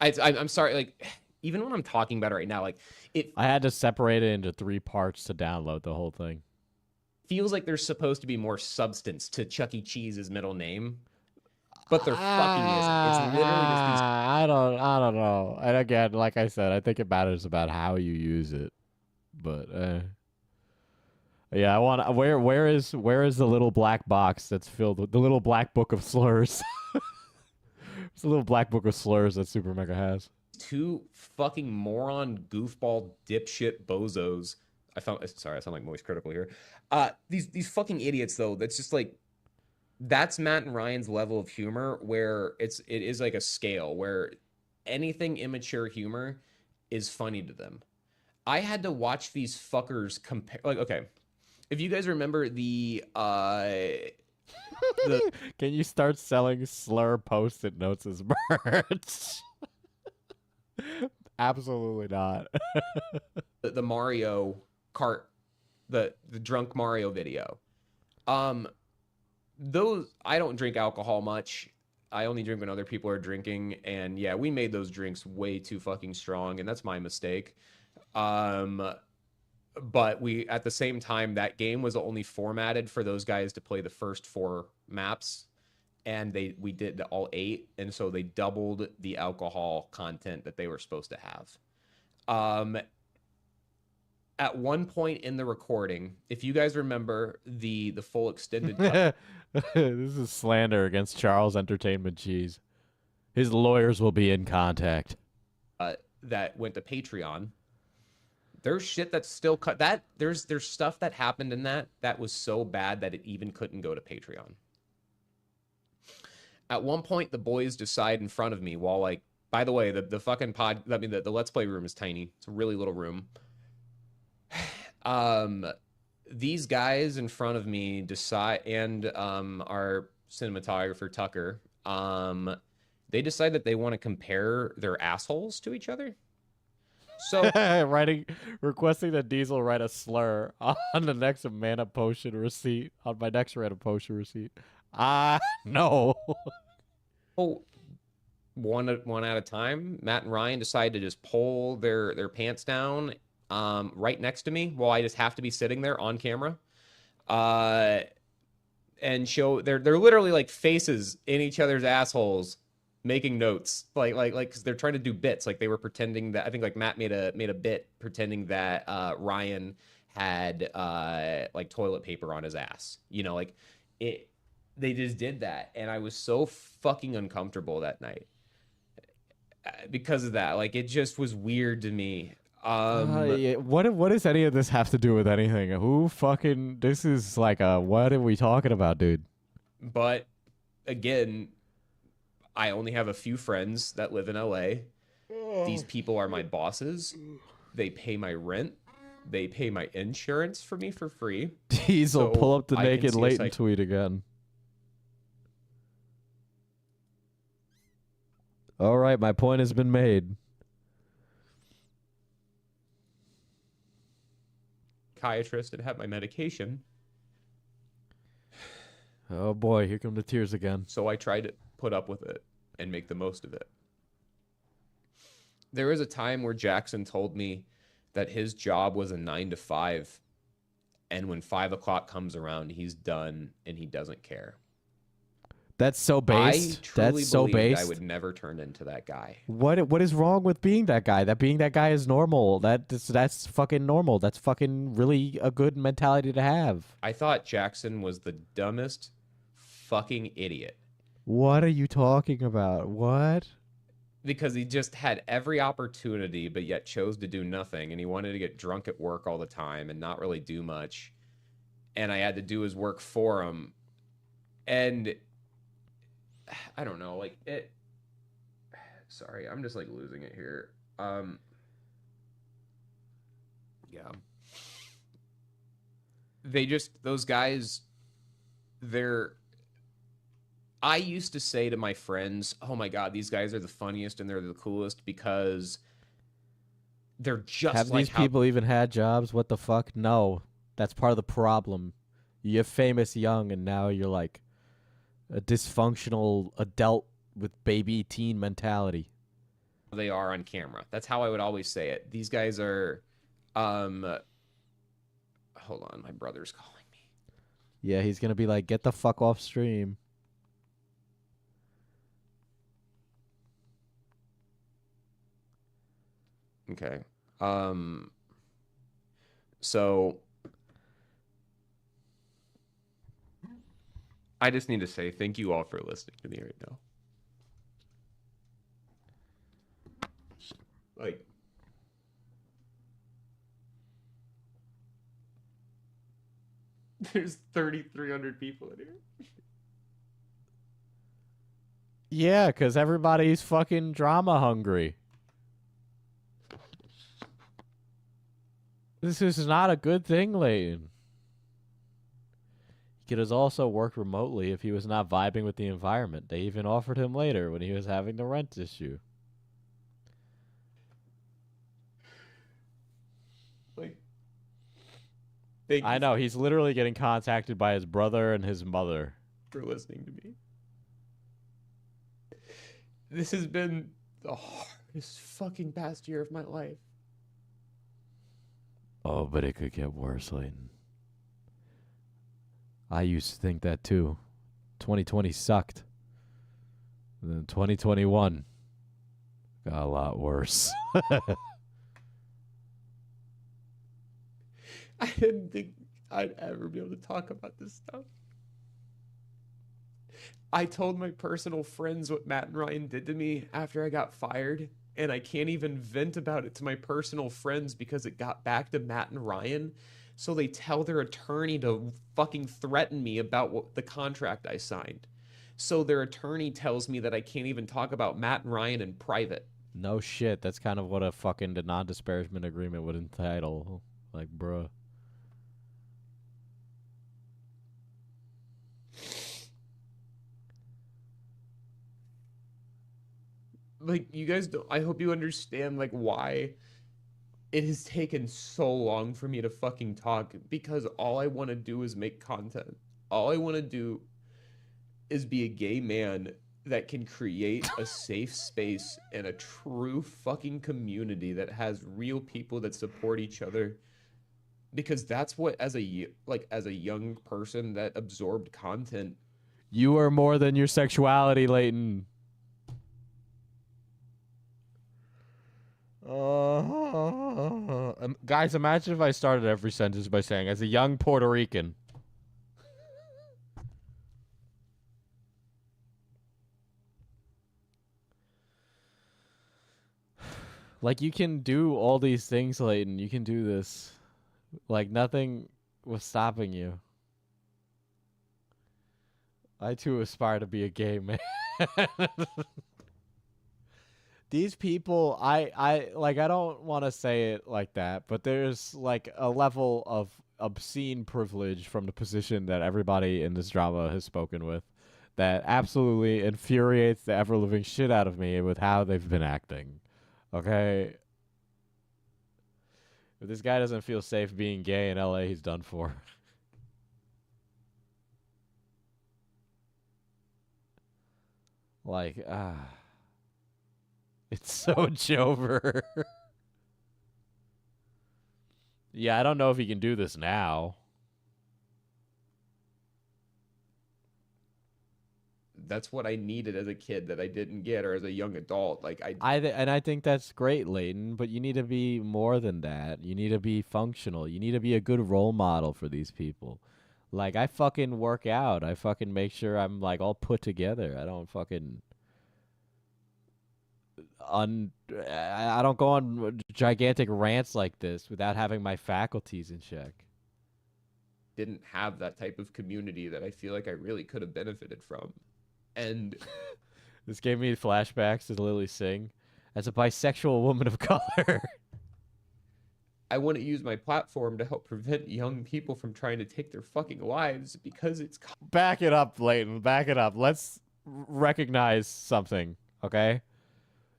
I'm sorry, like, even when I'm talking about it right now, like, I had to separate it into 3 parts to download the whole thing. Feels like there's supposed to be more substance to Chuck E. Cheese's middle name, but there fucking isn't. It's literally just these. I don't know. And again, like I said, I think it matters about how you use it. But yeah, I want. Where is the little black box that's filled with the little black book of slurs? It's a little black book of slurs that SuperMega has. 2 fucking moron, goofball, dipshit bozos. Sorry, I sound like Moist Critical here. These fucking idiots though. That's just like, that's Matt and Ryan's level of humor, where it is like a scale where anything immature humor is funny to them. I had to watch these fuckers compare. Like, okay, if you guys remember the Can you start selling slur post-it notes as merch? Absolutely not. the Mario Kart, the drunk Mario video. Those, I don't drink alcohol much. I only drink when other people are drinking, and yeah, we made those drinks way too fucking strong, and that's my mistake. But we, at the same time, that game was only formatted for those guys to play the first 4 maps, and we did all 8, and so they doubled the alcohol content that they were supposed to have. At one point in the recording, if you guys remember the full extended cut, this is slander against Charles Entertainment Cheese. His lawyers will be in contact. That went to Patreon. There's shit that's still cut. That there's stuff that happened in that was so bad that it even couldn't go to Patreon. At one point, the boys decide in front of me while, like, by the way, the fucking the Let's Play room is tiny. It's a really little room. These guys in front of me decide, and our cinematographer Tucker, they decide that they want to compare their assholes to each other. So requesting that Diesel write a slur on the next mana potion receipt, on my next mana potion receipt. No. Oh, one at a time. Matt and Ryan decide to just pull their pants down right next to me while I just have to be sitting there on camera. And show they're literally like faces in each other's assholes, making notes, like because they're trying to do bits. Like they were pretending that, I think like Matt made a bit pretending that Ryan had like toilet paper on his ass. Like it. They just did that, and I was so fucking uncomfortable that night because of that. Like it just was weird to me. Yeah. What does any of this have to do with anything? Who fucking? This is like what are we talking about, dude? But again, I only have a few friends that live in LA. These people are my bosses. They pay my rent. They pay my insurance for me for free. Diesel, So pull up the I can naked see a Leighton tweet again. All right, my point has been made. Psychiatrist and have my medication. Oh boy, here come the tears again. So I tried to put up with it and make the most of it. There was a time where Jackson told me that his job was a 9 to 5, and when 5 o'clock comes around, he's done and he doesn't care. That's so based. I truly That's so believed based. I would never turn into that guy. What is wrong with being that guy? That being that guy is normal. That's fucking normal. That's fucking really a good mentality to have. I thought Jackson was the dumbest fucking idiot. What are you talking about? What? Because he just had every opportunity, but yet chose to do nothing. And he wanted to get drunk at work all the time and not really do much. And I had to do his work for him. And I don't know, like it. Sorry, I'm just like losing it here. Yeah. Those guys, I used to say to my friends, oh my God, these guys are the funniest and they're the coolest because they're just Have like these people even had jobs? What the fuck? No. That's part of the problem. You're famous young and now you're like a dysfunctional adult with baby teen mentality. they are on camera. That's how I would always say it. These guys are, hold on, my brother's calling me. Yeah, he's going to be like, get the fuck off stream. Okay. So I just need to say thank you all for listening to me right now. Like, there's 3,300 people in here. Yeah, because everybody's fucking drama hungry. This is not a good thing, Leighton. He could have also worked remotely if he was not vibing with the environment. They even offered him later when he was having the rent issue. Like, I know, he's literally getting contacted by his brother and his mother. For listening to me. This has been the hardest fucking past year of my life. Oh, but it could get worse, Leighton. I used to think that too. 2020 sucked. And then 2021 got a lot worse. I didn't think I'd ever be able to talk about this stuff. I told my personal friends what Matt and Ryan did to me after I got fired, and I can't even vent about it to my personal friends because it got back to Matt and Ryan. So they tell their attorney to fucking threaten me about the contract I signed. So their attorney tells me that I can't even talk about Matt and Ryan in private. No shit. That's kind of what a fucking non-disparagement agreement would entitle. Like, bruh. Like, you guys don't, I hope you understand, like, why it has taken so long for me to fucking talk, because all I want to do is make content. All I want to do is be a gay man that can create a safe space and a true fucking community that has real people that support each other. Because that's what, as a young person that absorbed content. You are more than your sexuality, Leighton. Guys, imagine if I started every sentence by saying, as a young Puerto Rican. Like, you can do all these things, Leighton. You can do this. Like, nothing was stopping you. I, too, aspire to be a gay man. These people, I don't want to say it like that, but there's, like, a level of obscene privilege from the position that everybody in this drama has spoken with that absolutely infuriates the ever-living shit out of me with how they've been acting. Okay? If this guy doesn't feel safe being gay in LA, he's done for. Like, it's so Jover. Yeah, I don't know if he can do this now. That's what I needed as a kid that I didn't get, or as a young adult. Like, I think that's great, Leighton, but you need to be more than that. You need to be functional. You need to be a good role model for these people. Like, I fucking work out. I fucking make sure I'm, like, all put together. I don't fucking... I don't go on gigantic rants like this without having my faculties in check. Didn't have that type of community that I feel like I really could have benefited from. And This gave me flashbacks to Lily Singh as a bisexual woman of color. I want to use my platform to help prevent young people from trying to take their fucking lives because it's... Back it up, Leighton. Back it up. Let's recognize something, okay?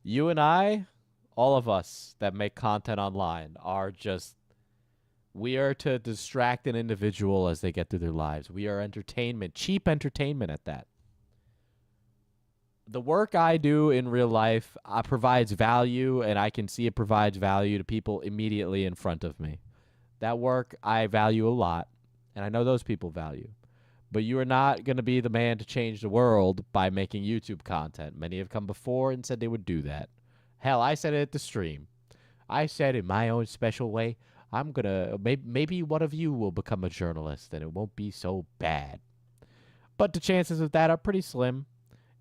You and I, all of us that make content online, are just... We are to distract an individual as they get through their lives. We are entertainment, cheap entertainment at that. The work I do in real life provides value, and I can see it provides value to people immediately in front of me. That work I value a lot, and I know those people value. But you are not going to be the man to change the world by making YouTube content. Many have come before and said they would do that. Hell, I said it at the stream. I said in my own special way, I'm going to, maybe one of you will become a journalist, and it won't be so bad. But the chances of that are pretty slim.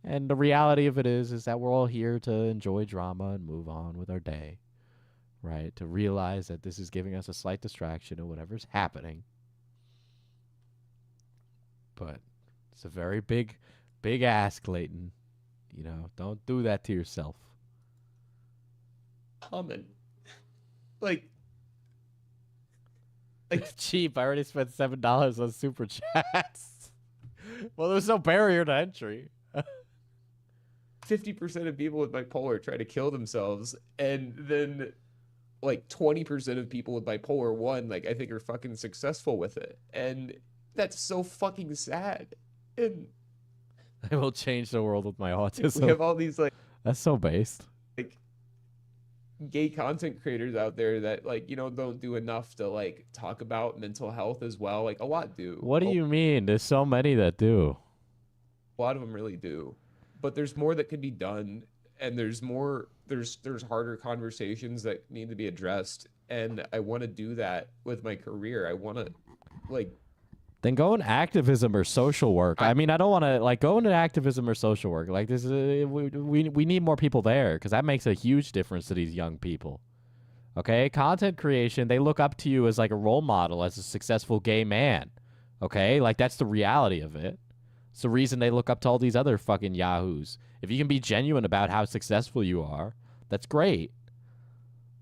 And the reality of it is that we're all here to enjoy drama and move on with our day, right? To realize that this is giving us a slight distraction of whatever's happening. But it's a very big ask, Leighton. You know, don't do that to yourself. Common. Like cheap. I already spent $7 on super chats. Well, there's no barrier to entry. 50% of people with bipolar try to kill themselves, and then like 20% of people with bipolar 1, like, I think are fucking successful with it. And that's so fucking sad. And I will change the world with my autism. we have all these like That's so based. like gay content creators out there that, like, you know, don't do enough to like talk about mental health as well. Like, a lot do. What do you mean? There's so many that do. A lot of them really do. But there's more that could be done, and there's harder conversations that need to be addressed, and I want to do that with my career. I want to, like... Then go in activism or social work. I mean, I don't want to, like, go into activism or social work. Like, this is, we need more people there, because that makes a huge difference to these young people. Okay? Content creation, they look up to you as, like, a role model, as a successful gay man. Okay? Like, that's the reality of it. It's the reason they look up to all these other fucking yahoos. If you can be genuine about how successful you are, that's great.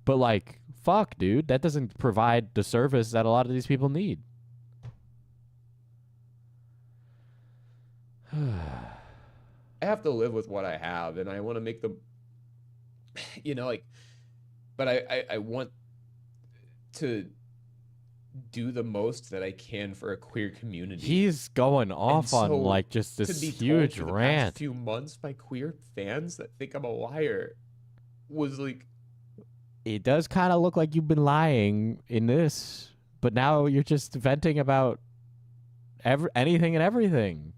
But, like, fuck, dude, that doesn't provide the service that a lot of these people need. I have to live with what I have, and I want to make them, you know, like, but I want to do the most that I can for a queer community. He's going off on, like, just to this be told huge for the rant. past few months by queer fans that think I'm a liar was like... It does kind of look like you've been lying in this, but now you're just venting about anything and everything.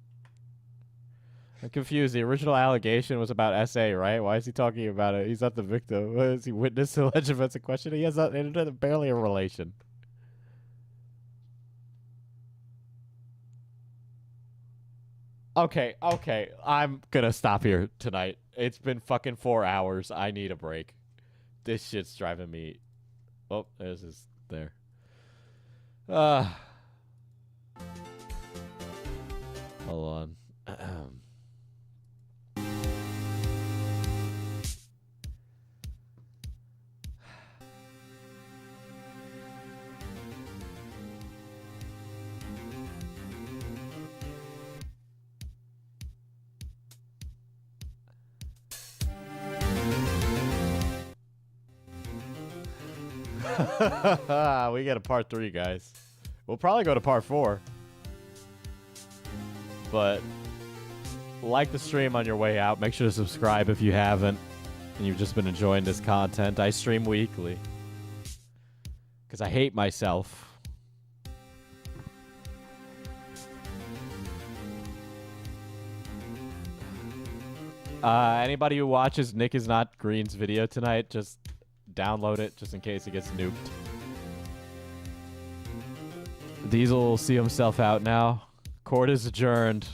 I'm confused. The original allegation was about SA, right? Why is he talking about it? He's not the victim. Is he witness to alleged events in question? He has barely a relation. Okay, I'm gonna stop here tonight. It's been fucking 4 hours. I need a break. This shit's driving me... Oh, there's his... There. Hold on. We got a part 3, guys. We'll probably go to part 4. But like the stream on your way out. Make sure to subscribe if you haven't and you've just been enjoying this content. I stream weekly because I hate myself. Anybody who watches Nick is Not Green's video tonight, just download it just in case it gets nuked. Diesel will see himself out now. Court is adjourned.